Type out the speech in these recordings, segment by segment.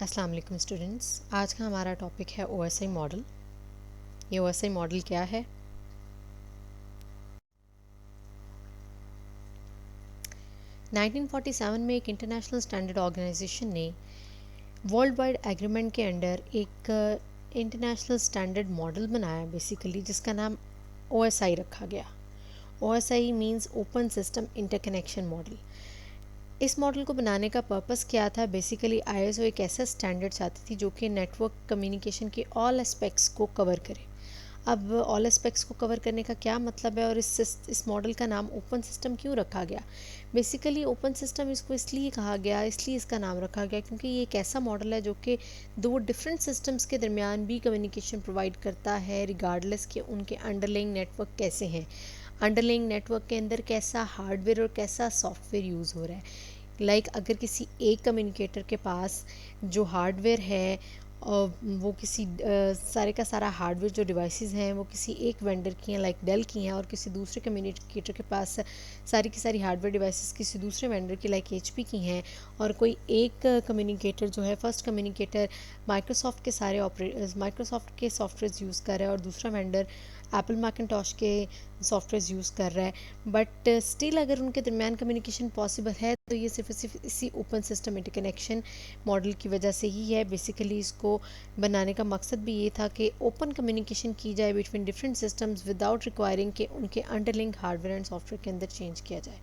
अस्सलाम वालेकुम स्टूडेंट्स। आज का हमारा टॉपिक है ओएसआई मॉडल। ये ओएसआई मॉडल क्या है? नाइनटीन 1947 में एक इंटरनेशनल स्टैंडर्ड ऑर्गेनाइजेशन ने वर्ल्ड वाइड एग्रीमेंट के अंडर एक इंटरनेशनल स्टैंडर्ड मॉडल बनाया बेसिकली, जिसका नाम ओएसआई रखा गया। OSI means open system interconnection model. इस मॉडल को बनाने का पर्पस क्या था? बेसिकली आईएसओ एक ऐसा स्टैंडर्ड चाहती थी जो कि नेटवर्क कम्युनिकेशन के ऑल एस्पेक्ट्स को कवर करे। अब ऑल एस्पेक्ट्स को कवर करने का क्या मतलब है और इस मॉडल का नाम ओपन सिस्टम क्यों रखा गया? बेसिकली ओपन सिस्टम इसको इसलिए कहा गया, इसलिए इसका नाम रखा गया क्योंकि ये एक ऐसा मॉडल है जो कि दो डिफरेंट सिस्टम्स के दरमियान भी कम्युनिकेशन प्रोवाइड करता है, रिगार्डलेस कि उनके अंडरलाइंग नेटवर्क कैसे हैं, अंडरलाइंग नेटवर्क के अंदर कैसा हार्डवेयर और कैसा सॉफ्टवेयर यूज़ हो रहा है। अगर किसी एक कम्युनिकेटर के पास जो हार्डवेयर है और वो किसी सारे का सारा हार्डवेयर जो डिवाइसेस हैं वो किसी एक वेंडर की हैं, लाइक डेल की हैं, और किसी दूसरे कम्युनिकेटर के पास सारी की सारी हार्डवेयर डिवाइसेस किसी दूसरे वेंडर की लाइक एचपी की हैं, और कोई एक कम्युनिकेटर जो है फर्स्ट कम्युनिकेटर माइक्रोसॉफ्ट के सॉफ्टवेयर यूज़ कर रहा है और दूसरा वेंडर एप्पल मैकिन्टॉश के सॉफ्टवेयर यूज़ कर रहा है, बट स्टिल अगर उनके दरमियान कम्युनिकेशन पॉसिबल है तो ये सिर्फ इसी ओपन सिस्टम इंटरकनेक्शन मॉडल की वजह से ही है। बेसिकली इसको बनाने का मकसद भी ये था कि ओपन कम्युनिकेशन की जाए between different systems without requiring कि उनके अंडरलिंग हार्डवेयर एंड सॉफ्टवेयर के अंदर चेंज किया जाए।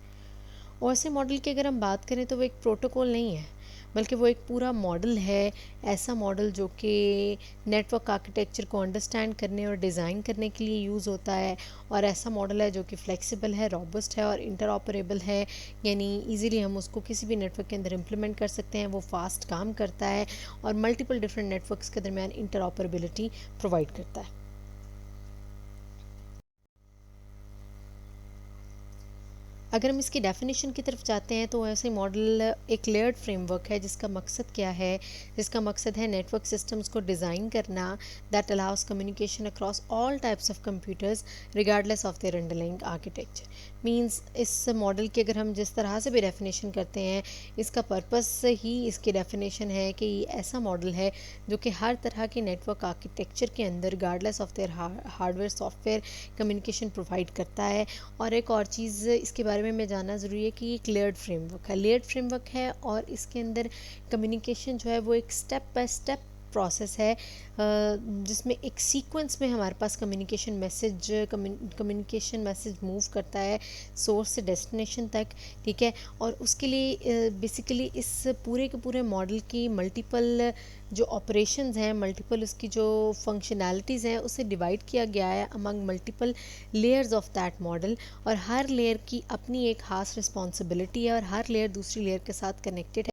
और ऐसे मॉडल की अगर हम बात करें तो वो एक प्रोटोकॉल नहीं है, बल्कि वो एक पूरा मॉडल है। ऐसा मॉडल जो कि नेटवर्क आर्किटेक्चर को अंडरस्टैंड करने और डिज़ाइन करने के लिए यूज़ होता है, और ऐसा मॉडल है जो कि फ्लेक्सिबल है, रॉबस्ट है और इंटरऑपरेबल है, यानी इजीली हम उसको किसी भी नेटवर्क के अंदर इम्प्लीमेंट कर सकते हैं। वो फास्ट काम करता है और मल्टीपल डिफरेंट नेटवर्क्स के दरमियान इंटरऑपरेबिलिटी प्रोवाइड करता है। अगर हम इसकी डेफिनेशन की तरफ जाते हैं तो ऐसे मॉडल एक लेयर्ड फ्रेमवर्क है जिसका मकसद क्या है? जिसका मकसद है नेटवर्क सिस्टम्स को डिज़ाइन करना that allows communication across all types of computers regardless of their underlying architecture. Means इस मॉडल की अगर हम जिस तरह से भी डेफिनेशन करते हैं, इसका पर्पस ही इसकी डेफिनेशन है कि ये ऐसा मॉडल है जो कि हर तरह के नेटवर्क आर्किटेक्चर के अंदर regardless of their hardware software communication provide करता है। और एक और चीज़ इसके बारे में मैं जानना ज़रूरी है कि ये एक लेयर्ड फ्रेमवर्क है, लेयर्ड फ्रेमवर्क है, और इसके अंदर कम्युनिकेशन जो है वो एक स्टेप बाय स्टेप प्रोसेस है, जिसमें एक सीक्वेंस में हमारे पास कम्युनिकेशन मैसेज मूव करता है सोर्स से डेस्टिनेशन तक। ठीक है, और उसके लिए बेसिकली इस पूरे के पूरे मॉडल की मल्टीपल जो ऑपरेशंस हैं, मल्टीपल उसकी जो फंक्शनैलिटीज़ हैं, उसे डिवाइड किया गया है among multiple layers of that model. और हर लेयर की अपनी एक खास रिस्पॉन्सिबिलिटी है और हर लेयर दूसरी लेयर के साथ कनेक्टेड है।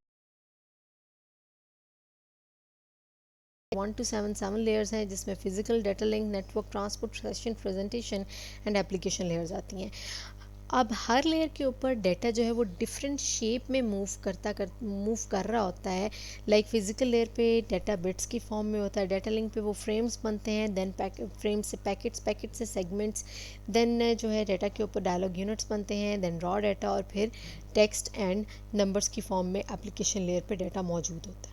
1 to 7 लेयर्स हैं जिसमें physical, data link, network, transport, session, presentation and application layers आती हैं। अब हर लेयर के ऊपर डेटा जो है वो डिफरेंट शेप में मूव कर रहा होता है। लाइक फिजिकल लेयर पे डेटा बिट्स की फॉर्म में होता है, डेटा लिंक पे वो फ्रेम्स बनते हैं, देन फ्रेम्स से पैकेट्स, पैकेट से सेगमेंट्स, देन जो है डेटा के ऊपर डायलॉग यूनिट्स बनते हैं, देन रॉ डेटा, और फिर टेक्स्ट एंड नंबर्स की फॉर्म में एप्लीकेशन लेयर पे डेटा मौजूद होता है।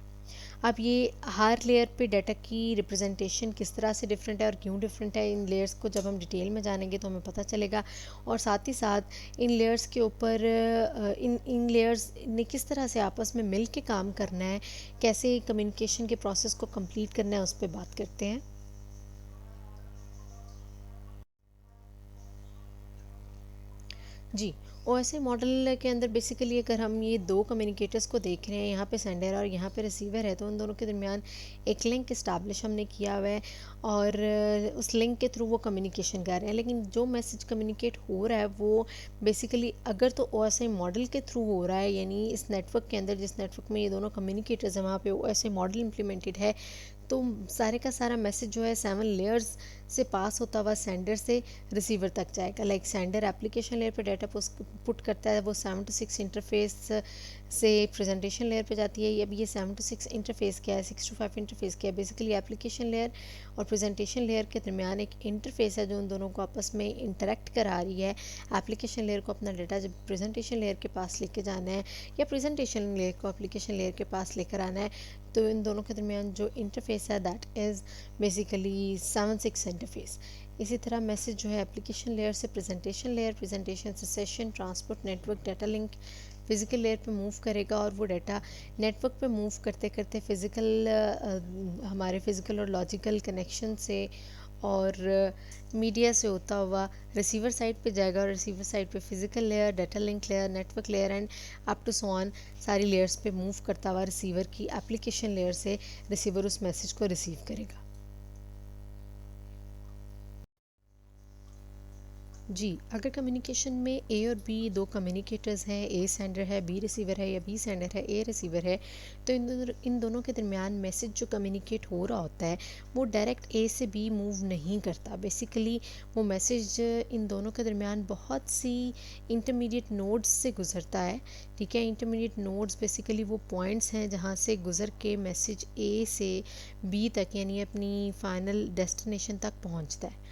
अब ये हर लेयर पे डाटा की रिप्रेजेंटेशन किस तरह से डिफरेंट है और क्यों डिफरेंट है, इन लेयर्स को जब हम डिटेल में जानेंगे तो हमें पता चलेगा। और साथ ही साथ इन लेयर्स के ऊपर इन इन लेयर्स ने किस तरह से आपस में मिल के काम करना है, कैसे कम्युनिकेशन के प्रोसेस को कंप्लीट करना है, उस पर बात करते हैं। जी, ओएसआई मॉडल के अंदर बेसिकली अगर हम ये दो कम्युनिकेटर्स को देख रहे हैं, यहाँ पे सेंडर और यहाँ पे रिसीवर है, तो उन दोनों के दरमियान एक लिंक इस्टेब्लिश हमने किया हुआ है, और उस लिंक के थ्रू वो कम्युनिकेशन कर रहे हैं। लेकिन जो मैसेज कम्युनिकेट हो रहा है वो बेसिकली अगर तो ओएसआई मॉडल के थ्रू हो रहा है, यानी इस नेटवर्क के अंदर जिस नेटवर्क में ये दोनों कम्युनिकेटर्स हैं वहाँ पे ओएसआई मॉडल इम्प्लीमेंटेड है, तो सारे का सारा मैसेज जो है 7 लेयर्स से पास होता हुआ सेंडर से रिसीवर तक जाएगा। लाइक सेंडर एप्लीकेशन लेयर पे डाटा पुट करता है वो 7 to 6 इंटरफेस से प्रेजेंटेशन लेयर पे जाती है। अब ये 7 to 6 इंटरफेस क्या है, 6 to 5 इंटरफेस क्या है, बेसिकली एप्लीकेशन लेयर और प्रेजेंटेशन लेयर के दरमियान एक इंटरफेस है जो उन दोनों को आपस में इंटरेक्ट करा रही है। एप्लीकेशन लेयर को अपना डाटा जब प्रेजेंटेशन लेयर के पास लेके जाना है या प्रेजेंटेशन लेयर को एप्लीकेशन लेयर के पास लेकर आना है, तो इन दोनों के दरमियान जो इंटरफेस है दैट इज़ बेसिकली 7-6 इंटरफेस। इसी तरह मैसेज जो है एप्लीकेशन लेयर से प्रेजेंटेशन लेयर, प्रेजेंटेशन से session, transport, network, data link physical layer पे मूव करेगा और वो डाटा नेटवर्क पे मूव करते करते फिज़िकल हमारे फिज़िकल और लॉजिकल कनेक्शन से और मीडिया से होता हुआ रिसीवर साइड पे जाएगा और रिसीवर साइड पे physical layer, data link layer, network layer and up to so on सारी लेयर्स पे मूव करता हुआ रिसीवर की एप्लीकेशन लेयर से रिसीवर उस मैसेज को रिसीव करेगा। जी, अगर कम्युनिकेशन में ए और बी दो कम्युनिकेटर्स हैं, ए सेंडर है, बी रिसीवर है, या बी सेंडर है, ए रिसीवर है, तो इन दोनों के दरमियान मैसेज जो कम्युनिकेट हो रहा होता है वो डायरेक्ट ए से बी मूव नहीं करता। बेसिकली वो मैसेज इन दोनों के दरमियान बहुत सी इंटरमीडिएट नोड्स से गुजरता है। ठीक है, इंटरमीडिएट नोड्स बेसिकली वो पॉइंट्स हैं जहाँ से गुजर के मैसेज ए से बी तक यानी अपनी फाइनल डेस्टिनेशन तक पहुँचता है।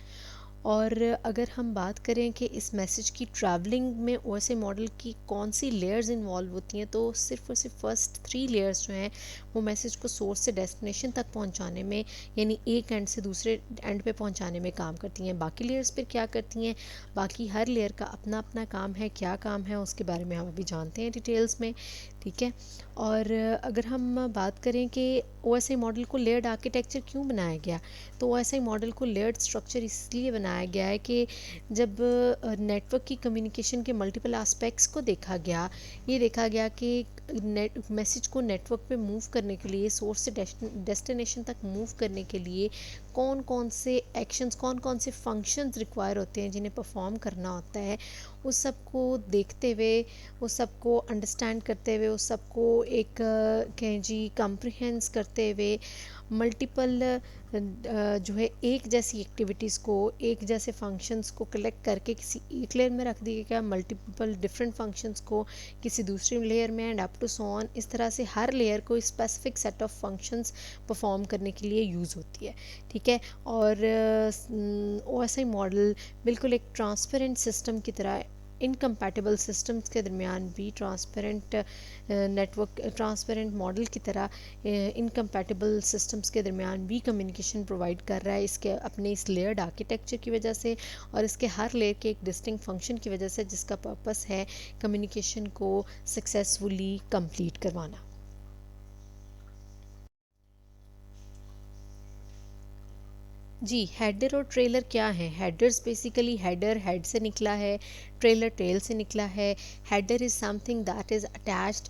और अगर हम बात करें कि इस मैसेज की ट्रैवलिंग में ओएसए मॉडल की कौन सी लेयर्स इन्वॉल्व होती हैं, तो सिर्फ और सिर्फ फर्स्ट 3 लेयर्स जो हैं वो मैसेज को सोर्स से डेस्टिनेशन तक पहुंचाने में यानी एक एंड से दूसरे एंड पे पहुंचाने में काम करती हैं। बाकी लेयर्स पर क्या करती हैं, बाकी हर लेयर का अपना अपना काम है। क्या काम है उसके बारे में हम अभी जानते हैं डिटेल्स में। ठीक है, और अगर हम बात करें कि ओएसआई मॉडल को लेयर्ड आर्किटेक्चर क्यों बनाया गया, तो ओएसआई मॉडल को लेयर्ड स्ट्रक्चर इसलिए बनाया गया है कि जब नेटवर्क की कम्युनिकेशन के मल्टीपल एस्पेक्ट्स को देखा गया, ये देखा गया कि मैसेज को नेटवर्क पे मूव करने के लिए, सोर्स से डेस्टिनेशन तक मूव करने के लिए कौन कौन से एक्शंस, कौन कौन से फंक्शंस रिक्वायर होते हैं जिन्हें परफॉर्म करना होता है, उस सब को देखते हुए, उस सब को अंडरस्टैंड करते हुए, उस सब को एक कहें जी कम्प्रिहेंस करते हुए मल्टीपल जो है एक जैसी एक्टिविटीज़ को, एक जैसे फंक्शंस को कलेक्ट करके किसी एक लेयर में रख दिया गया, मल्टीपल डिफरेंट फंक्शंस को किसी दूसरी लेयर में and up to so on. इस तरह से हर लेयर को specific set of functions perform करने के लिए यूज़ होती है। ठीक है, और ओएसआई मॉडल बिल्कुल एक ट्रांसपेरेंट सिस्टम की तरह इनकम्पैटिबल सिस्टम्स के दरमियान भी ट्रांसपेरेंट नेटवर्क, ट्रांसपेरेंट मॉडल की तरह इनकम्पैटिबल सिस्टम्स के दरमियान भी कम्युनिकेशन प्रोवाइड कर रहा है, इसके अपने इस लेयर्ड आर्किटेक्चर की वजह से और इसके हर लेयर के एक डिस्टिंक्ट फंक्शन की वजह से, जिसका पर्पस है कम्युनिकेशन को सक्सेसफुली कंप्लीट करवाना। जी, हेडर और ट्रेलर क्या है? हेडर्स बेसिकली, हेडर हेड से निकला है, ट्रेलर टेल से निकला है। Header is something that is attached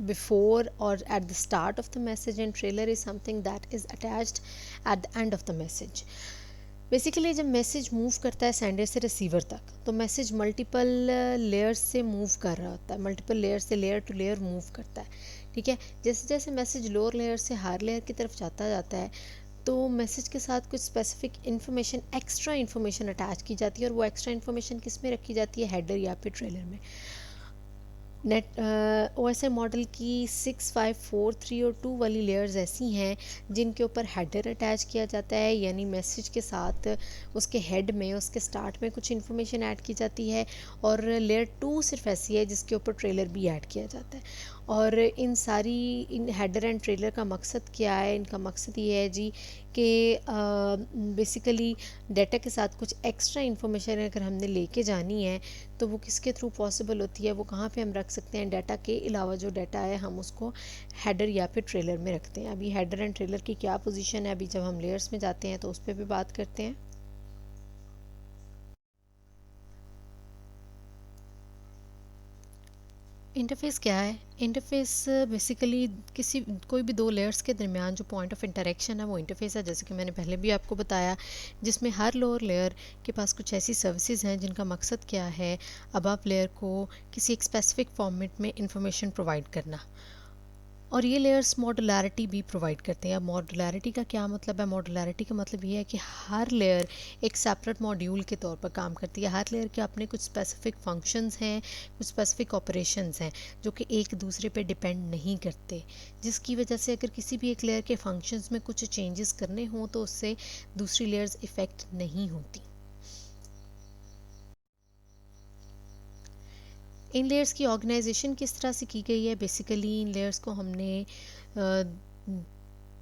before or at the start of the message and trailer is something that is attached at the end of the message. Basically जब message move करता है sender से receiver तक, तो message multiple layers से move कर रहा होता है, मल्टीपल लेयर से लेयर टू लेयर मूव करता है। ठीक है, जैसे जैसे मैसेज लोअर लेयर से हायर लेयर की तरफ जाता जाता है, तो मैसेज के साथ कुछ specific information, extra information attach की जाती है, और वो एक्स्ट्रा इन्फॉर्मेशन किस में रखी जाती है, हेडर या फिर ट्रेलर में। नेट ओएसआई मॉडल की 6, 5, 4, 3 और 2 वाली लेयर्स ऐसी हैं जिनके ऊपर हेडर अटैच किया जाता है, यानी मैसेज के साथ उसके हेड में, उसके स्टार्ट में कुछ इन्फॉर्मेशन ऐड की जाती है, और लेयर 2 सिर्फ ऐसी है जिसके ऊपर ट्रेलर भी ऐड किया जाता है। और इन हेडर एंड ट्रेलर का मकसद क्या है? इनका मकसद ये है जी कि बेसिकली डाटा के साथ कुछ एक्स्ट्रा इन्फॉर्मेशन अगर हमने लेके जानी है तो वो किसके थ्रू पॉसिबल होती है, वो कहाँ पे हम रख सकते हैं? डाटा के अलावा जो डाटा है हम उसको हेडर या फिर ट्रेलर में रखते हैं। अभी हेडर एंड ट्रेलर की क्या पोजीशन है, अभी जब हम लेयर्स में जाते हैं तो उस पर भी बात करते हैं। इंटरफेस क्या है? इंटरफेस बेसिकली कोई भी दो लेयर्स के दरमियान जो पॉइंट ऑफ इंटरेक्शन है वो इंटरफेस है, जैसे कि मैंने पहले भी आपको बताया, जिसमें हर लोअर लेयर के पास कुछ ऐसी सर्विसेज हैं जिनका मकसद क्या है, अबव लेयर को किसी एक स्पेसिफिक फॉर्मेट में इंफॉर्मेशन प्रोवाइड करना। और ये लेयर्स मॉडुलैरिटी भी प्रोवाइड करते हैं। अब मॉडुलैरिटी का क्या मतलब है? मॉडुलैरिटी का मतलब ये है कि हर लेयर एक सेपरेट मॉड्यूल के तौर पर काम करती है। हर लेयर के अपने कुछ स्पेसिफिक फंक्शंस हैं, कुछ स्पेसिफिक ऑपरेशंस हैं जो कि एक दूसरे पे डिपेंड नहीं करते, जिसकी वजह से अगर किसी भी एक लेयर के फंक्शंस में कुछ चेंजेस करने हों तो उससे दूसरी लेयर्स इफ़ेक्ट नहीं होती। इन लेयर्स की ऑर्गेनाइजेशन किस तरह से की गई है? बेसिकली इन लेयर्स को हमने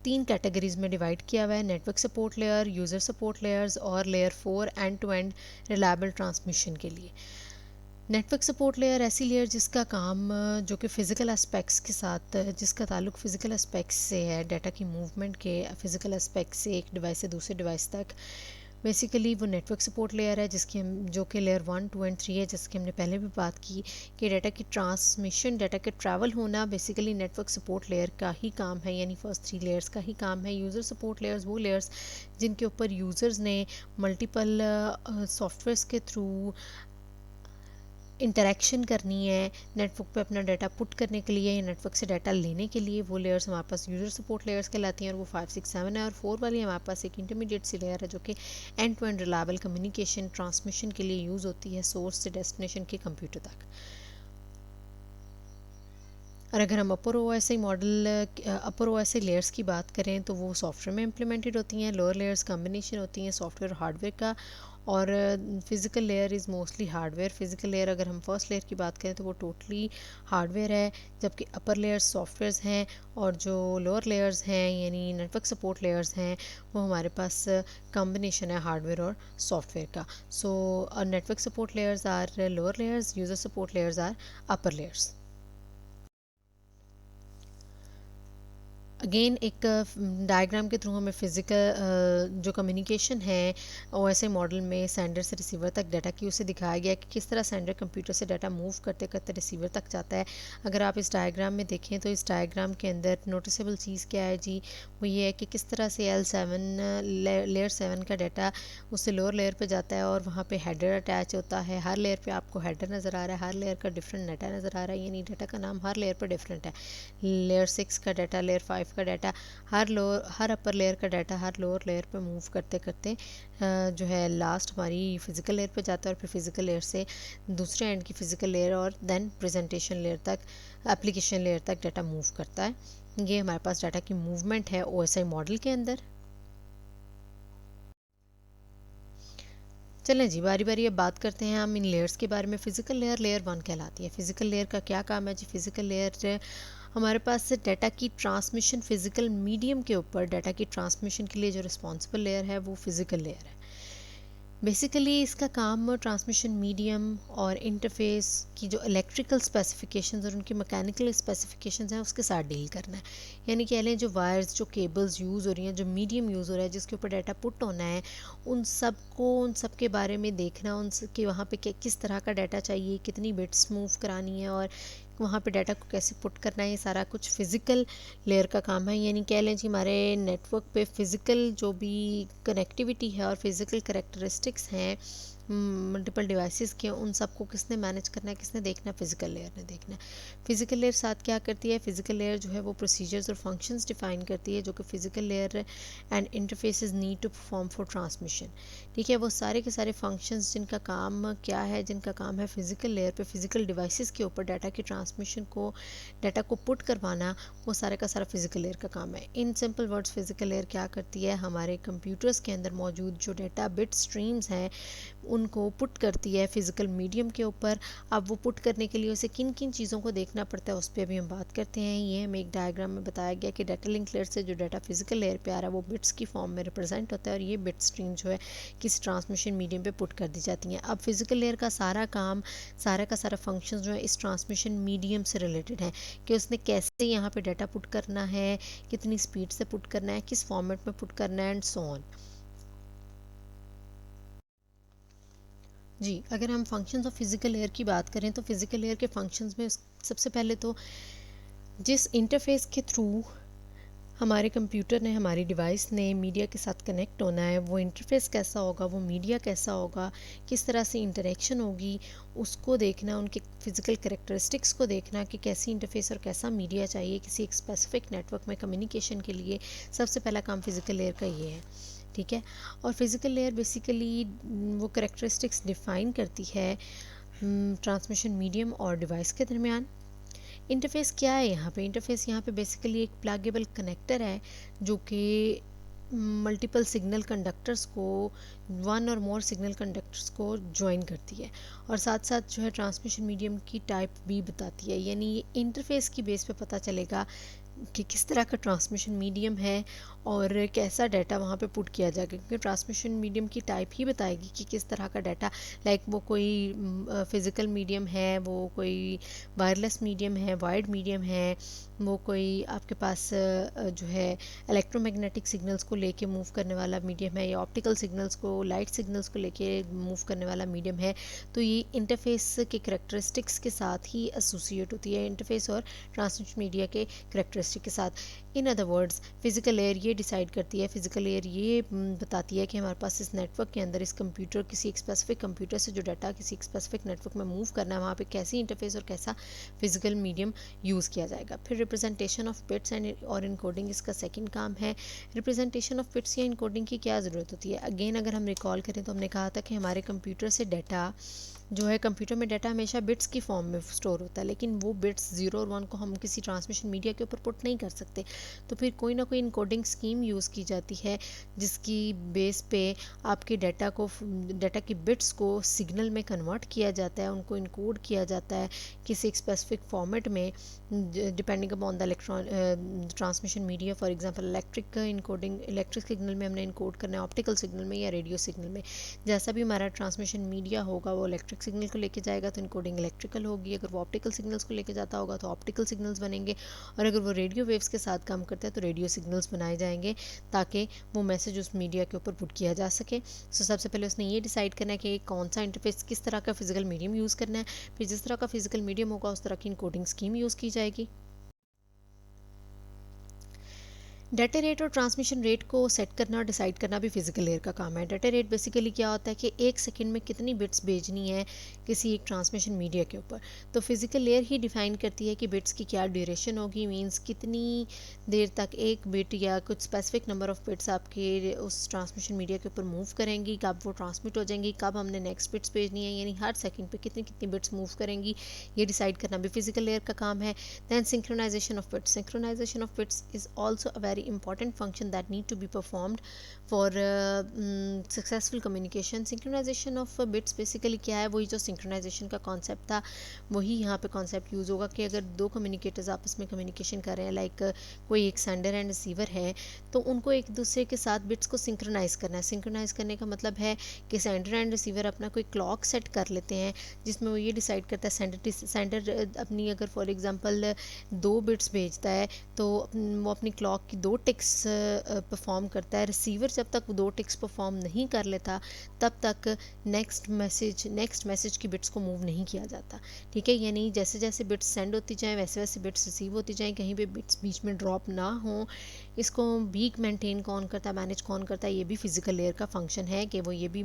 तीन कैटेगरीज में डिवाइड किया हुआ है: network support layer, user support layers और layer 4 end to end reliable transmission के लिए। नेटवर्क सपोर्ट लेयर ऐसी लेयर जिसका काम जो कि फ़िज़िकल एस्पेक्ट्स के साथ, जिसका ताल्लुक फ़िज़िकल एस्पेक्ट्स से है, डाटा की मूवमेंट के फ़िज़िकल एस्पेक्ट्स से एक डिवाइस से दूसरे डिवाइस तक। बेसिकली वो नेटवर्क सपोर्ट लेयर है जिसकी हम, जो कि लेयर 1, 2 एंड 3 है, जिसकी हमने पहले भी बात की कि डाटा की ट्रांसमिशन, डाटा के ट्रैवल होना बेसिकली नेटवर्क सपोर्ट लेयर का ही काम है, यानी फर्स्ट 3 लेयर्स का ही काम है। यूज़र सपोर्ट लेयर्स वो लेयर्स जिनके ऊपर यूज़र्स ने मल्टीपल सॉफ्टवेयर्स के थ्रू इंटरेक्शन करनी है नेटवर्क पे अपना डाटा पुट करने के लिए या नेटवर्क से डाटा लेने के लिए, वो लेयर्स हमारे पास यूज़र सपोर्ट लेयर्स कहलाती हैं और वो 5, 6, 7 है। और 4 वाली हमारे पास एक इंटरमीडिएट सी लेयर है जो कि end to end reliable communication transmission के लिए यूज़ होती है सोर्स से डेस्टिनेशन के कंप्यूटर तक। और अगर हम अपर ओएसआई मॉडल, अपर ओएसआई लेयर्स की बात करें तो वो सॉफ्टवेयर में इम्प्लीमेंटेड होती हैं। लोअर लेयर्स कॉम्बिनेशन होती हैं सॉफ्टवेयर और हार्डवेयर का, और physical layer is mostly hardware. Physical layer अगर हम फर्स्ट लेयर की बात करें तो वो टोटली हार्डवेयर है, जबकि अपर लेयर्स सॉफ्टवेयर्स हैं और जो लोअर लेयर्स हैं यानी नेटवर्क सपोर्ट लेयर्स हैं वो हमारे पास कॉम्बिनेशन है हार्डवेयर और सॉफ्टवेयर का। So network support layers are lower layers, user support layers are upper layers. Again एक डायग्राम के थ्रू हमें फ़िज़िकल जो कम्युनिकेशन है ओएसआई मॉडल में सेंडर से रिसीवर तक डाटा की, उसे दिखाया गया है कि किस तरह सेंडर कंप्यूटर से डाटा मूव करते करते रिसीवर तक जाता है। अगर आप इस डायग्राम में देखें तो इस डायग्राम के अंदर नोटिसेबल चीज़ क्या है जी, वो ये है कि किस तरह से L7 लेयर 7 का डाटा उससे लोअर लेयर पर जाता है और वहाँ पर हेडर अटैच होता है। हर लेयर पर आपको हेडर नज़र आ रहा है, हर लेयर का डिफरेंट डाटा नज़र आ रहा है, यानी डाटा का नाम हर लेयर पर डिफरेंट है। लेयर 6 का डाटा, लेयर 5 का डाटा, हर अपर लेयर का डाटा हर लोअर लेयर पे मूव करते करते जो है लास्ट हमारी फिज़िकल लेयर पे जाता है और फिर फिज़िकल लेयर से दूसरे एंड की फिज़िकल लेयर और देन प्रेजेंटेशन लेयर तक, एप्लीकेशन लेयर तक डाटा मूव करता है। ये हमारे पास डाटा की मूवमेंट है ओएसआई मॉडल के अंदर। चलें जी, बारी बारी अब बात करते हैं हम इन लेयर्स के बारे में। फ़िज़िकल लेयर लेयर 1 कहलाती है। फ़िज़िकल लेयर का क्या काम है जी? फ़िज़िकल लेयर हमारे पास डाटा की ट्रांसमिशन, फ़िज़िकल मीडियम के ऊपर डाटा की ट्रांसमिशन के लिए जो रिस्पॉन्सिबल लेयर है वो फ़िज़िकल लेयर है। बेसिकली इसका काम ट्रांसमिशन मीडियम और इंटरफेस की जो इलेक्ट्रिकल स्पेसिफिकेशंस और उनकी मैकेनिकल स्पेसिफिकेशंस हैं उसके साथ डील करना है। यानी कह लें जो वायर्स, जो केबल्स यूज़ हो रही हैं, जो मीडियम यूज़ हो रहा है, जिसके ऊपर डाटा पुट होना है, उन सब को, उन सब के बारे में देखना, उन सब के वहाँ पे किस तरह का डाटा चाहिए, कितनी बिट्स मूव करानी है और वहाँ पे डाटा को कैसे पुट करना है, ये सारा कुछ फ़िज़िकल लेयर का काम है। यानी कह लें जी हमारे नेटवर्क पे फ़िज़िकल जो भी कनेक्टिविटी है और फिज़िकल करेक्टरिस्टिक्स हैं मल्टीपल डिवाइसेस के, उन सबको किसने मैनेज करना है, किसने देखना है? फ़िज़िकल लेयर ने देखना है। फ़िज़िकल लेयर साथ क्या करती है? फ़िज़िकल लेयर जो है वो प्रोसीजर्स और फंक्शंस डिफ़ाइन करती है जो कि physical layer and interfaces need to perform for transmission. ठीक है, वो सारे के सारे फंक्शंस जिनका काम क्या है, जिनका काम है फ़िज़िकल लेयर पे फ़िज़िकल डिवाइसेस के ऊपर डाटा की ट्रांसमिशन को, डाटा को पुट करवाना, वो सारे का सारा फ़िज़िकल लेयर का काम है। In simple words physical layer क्या करती है? हमारे कंप्यूटर्स के अंदर मौजूद जो डाटा बिट स्ट्रीम्स हैं उनको पुट करती है फ़िज़िकल मीडियम के ऊपर। अब वो पुट करने के लिए उसे किन किन चीज़ों को देखना पड़ता है उस पर अभी हम बात करते हैं। ये हमें एक डायग्राम में बताया गया कि डाटा लिंक लेयर से जो डाटा फ़िज़िकल लेयर पे आ रहा है वो बिट्स की फॉर्म में रिप्रेजेंट होता है और ये बिट स्ट्रीम जो है किसी ट्रांसमिशन मीडियम पे पुट कर दी जाती हैं। अब फ़िज़िकल लेयर का सारा काम, सारा का सारा फंक्शन जो है इस ट्रांसमिशन मीडियम से रिलेटेड है कि उसने कैसे यहाँ पे डाटा पुट करना है, कितनी स्पीड से पुट करना है, किस फॉर्मेट में पुट करना है एंड सो ऑन। जी, अगर हम फंक्शंस ऑफ फिज़िकल लेयर की बात करें तो फिज़िकल लेयर के फंक्शंस में सबसे पहले तो जिस इंटरफेस के थ्रू हमारे कंप्यूटर ने, हमारी डिवाइस ने मीडिया के साथ कनेक्ट होना है, वो इंटरफेस कैसा होगा, वो मीडिया कैसा होगा, किस तरह से इंटरेक्शन होगी, उसको देखना, उनके फिज़िकल करेक्टरिस्टिक्स को देखना कि कैसी इंटरफेस और कैसा मीडिया चाहिए किसी एक स्पेसिफिक नेटवर्क में कम्युनिकेशन के लिए। सबसे पहला काम फिज़िकल लेयर का ये है, ठीक है। और फिज़िकल लेयर बेसिकली वो करेक्टरिस्टिक्स डिफ़ाइन करती है ट्रांसमिशन मीडियम और डिवाइस के दरमियान। इंटरफेस क्या है यहाँ पे? इंटरफेस यहाँ पे बेसिकली एक प्लगेबल कनेक्टर है जो कि मल्टीपल सिग्नल कंडक्टर्स को, वन और मोर सिग्नल कंडक्टर्स को ज्वाइन करती है, और साथ साथ जो है ट्रांसमिशन मीडियम की टाइप भी बताती है। यानी ये इंटरफेस की बेस पे पता चलेगा कि किस तरह का ट्रांसमिशन मीडियम है और कैसा डाटा वहाँ पे पुट किया जाएगा, क्योंकि ट्रांसमिशन मीडियम की टाइप ही बताएगी कि किस तरह का डाटा, लाइक वो कोई फिज़िकल मीडियम है, वो कोई वायरलेस मीडियम है, वायर्ड मीडियम है, वो कोई आपके पास जो है इलेक्ट्रोमैग्नेटिक सिग्नल्स को लेके मूव करने वाला मीडियम है, या ऑप्टिकल सिग्नल्स को, लाइट सिग्नल्स को लेके मूव करने वाला मीडियम है। तो ये इंटरफेस के करेक्टरिस्टिक्स के साथ ही एसोसिएट होती है, इंटरफेस और ट्रांसमिशन मीडिया के करेक्टरिस्टिक के साथ। In other words physical layer ये डिसाइड करती है, फिज़िकल लेयर ये बताती है कि हमारे पास इस नेटवर्क के अंदर, इस कंप्यूटर, किसी एक स्पेसिफिक कंप्यूटर से जो डाटा किसी एक स्पेसिफिक नेटवर्क में मूव करना है, वहाँ पे कैसी इंटरफेस और कैसा फिज़िकल मीडियम यूज़ किया जाएगा। फिर रिप्रेजेंटेशन ऑफ बिट्स एंड और इनकोडिंग इसका सेकंड काम है। रिप्रेजेंटेशन ऑफ बिट्स या इनकोडिंग की क्या ज़रूरत होती है? अगेन अगर हम रिकॉल करें तो हमने कहा था कि हमारे कंप्यूटर से डाटा जो है, कंप्यूटर में डाटा हमेशा बिट्स की फॉर्म में स्टोर होता है, लेकिन वो बिट्स 0 और 1 को हम किसी ट्रांसमिशन मीडिया के ऊपर पुट नहीं कर सकते। तो फिर कोई ना कोई इनकोडिंग स्कीम यूज़ की जाती है जिसकी बेस पे आपके डाटा की बिट्स को सिग्नल में कन्वर्ट किया जाता है, उनको इनकोड किया जाता है किसी एक स्पेसिफिक फॉर्मेट में, depending upon the transmission media. For example electric encoding, electric signal में हमने इनकोड करना है, ऑप्टिकल सिग्नल में या रेडियो सिग्नल में। जैसा भी हमारा ट्रांसमिशन मीडिया होगा वो इलेक्ट्रिक सिग्नल को लेके जाएगा तो इनकोडिंग इलेक्ट्रिकल होगी, अगर वो ऑप्टिकल सिग्नल्स को लेके जाता होगा तो ऑप्टिकल सिग्नल्स बनेंगे, और अगर वो रेडियो वेव्स के साथ काम करता है तो रेडियो सिग्नल्स बनाए जाएंगे ताकि वो मैसेज उस मीडिया के ऊपर पुट किया जा सके। सो सबसे पहले उसने ये डिसाइड करना है कि कौन सा इंटरफेस, किस तरह का फिजिकल मीडियम यूज़ करना है, फिर जिस तरह का फिजिकल मीडियम होगा उस तरह की इनकोडिंग स्कीम यूज़ की जाएगी। डाटा रेट और ट्रांसमिशन रेट को सेट करना और डिसाइड करना भी फिजिकल लेयर का काम है। डाटा रेट बेसिकली क्या होता है कि एक सेकंड में कितनी बिट्स भेजनी है किसी एक ट्रांसमिशन मीडिया के ऊपर। तो फिजिकल लेयर ही डिफाइन करती है कि बिट्स की क्या ड्यूरेशन होगी, मींस कितनी देर तक एक बिट या कुछ स्पेसिफिक नंबर ऑफ बिट्स आपके उस ट्रांसमिशन मीडिया के ऊपर मूव करेंगी, कब वो ट्रांसमिट हो जाएंगी, कब हमने नेक्स्ट बिट्स भेजनी है, यानी हर सेकंड पे कितनी कितनी बिट्स मूव करेंगी, ये डिसाइड करना भी फिजिकल लेयर का काम है। Then synchronization of bits, synchronization of bits is also a very important function that need to be performed for successful communication. Synchronization of bits basically क्या है? वही जो synchronization का concept था वही यहाँ पे concept use होगा कि अगर दो communicators आपस में communication कर रहे हैं, like कोई एक sender and receiver है, तो उनको एक दूसरे के साथ bits को synchronize करना है। synchronize करने का मतलब है कि sender and receiver अपना कोई clock set कर लेते हैं जिसमें वो ये decide करता है, sender अपनी अगर for example 2 bits भेजता है तो वो अपनी क्लॉक की 2 टिक्स परफॉर्म करता है। रिसीवर जब तक 2 टिक्स परफॉर्म नहीं कर लेता तब तक नेक्स्ट मैसेज की बिट्स को मूव नहीं किया जाता, ठीक है। यानी जैसे जैसे बिट्स सेंड होती जाएं वैसे वैसे बिट्स रिसीव होती जाएं, कहीं पे बिट्स बीच में ड्रॉप ना हो। इसको भी मेंटेन कौन करता है, मैनेज कौन करता है, ये भी फिजिकल लेयर का फंक्शन है कि वो ये भी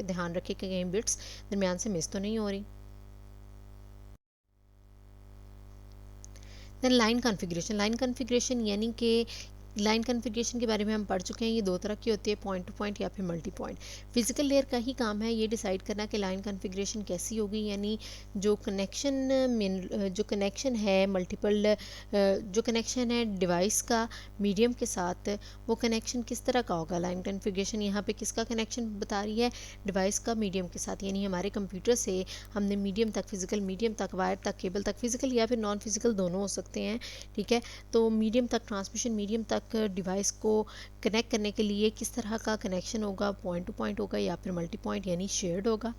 ध्यान रखे कि कहीं बिट्स दरमियान से मिस तो नहीं हो रही। देन लाइन कॉन्फ़िगरेशन यानी कि लाइन कॉन्फ़िगरेशन के बारे में हम पढ़ चुके हैं। ये दो तरह की होती है, पॉइंट टू पॉइंट या फिर मल्टी पॉइंट। फिजिकल लेयर का ही काम है ये डिसाइड करना कि लाइन कॉन्फ़िगरेशन कैसी होगी, यानी जो कनेक्शन है मल्टीपल, जो कनेक्शन है डिवाइस का मीडियम के साथ, वो कनेक्शन किस तरह का होगा। लाइन कॉन्फ़िगरेशन यहाँ पे किसका कनेक्शन बता रही है? डिवाइस का मीडियम के साथ, यानी हमारे कंप्यूटर से हमने मीडियम तक, फिजिकल मीडियम तक, वायर तक, केबल तक, फिजिकल या फिर नॉन फिजिकल दोनों हो सकते हैं, ठीक है। तो मीडियम तक, ट्रांसमिशन मीडियम तक डिवाइस को कनेक्ट करने के लिए किस तरह का कनेक्शन होगा, पॉइंट टू पॉइंट होगा या फिर मल्टी पॉइंट यानी शेयर्ड होगा।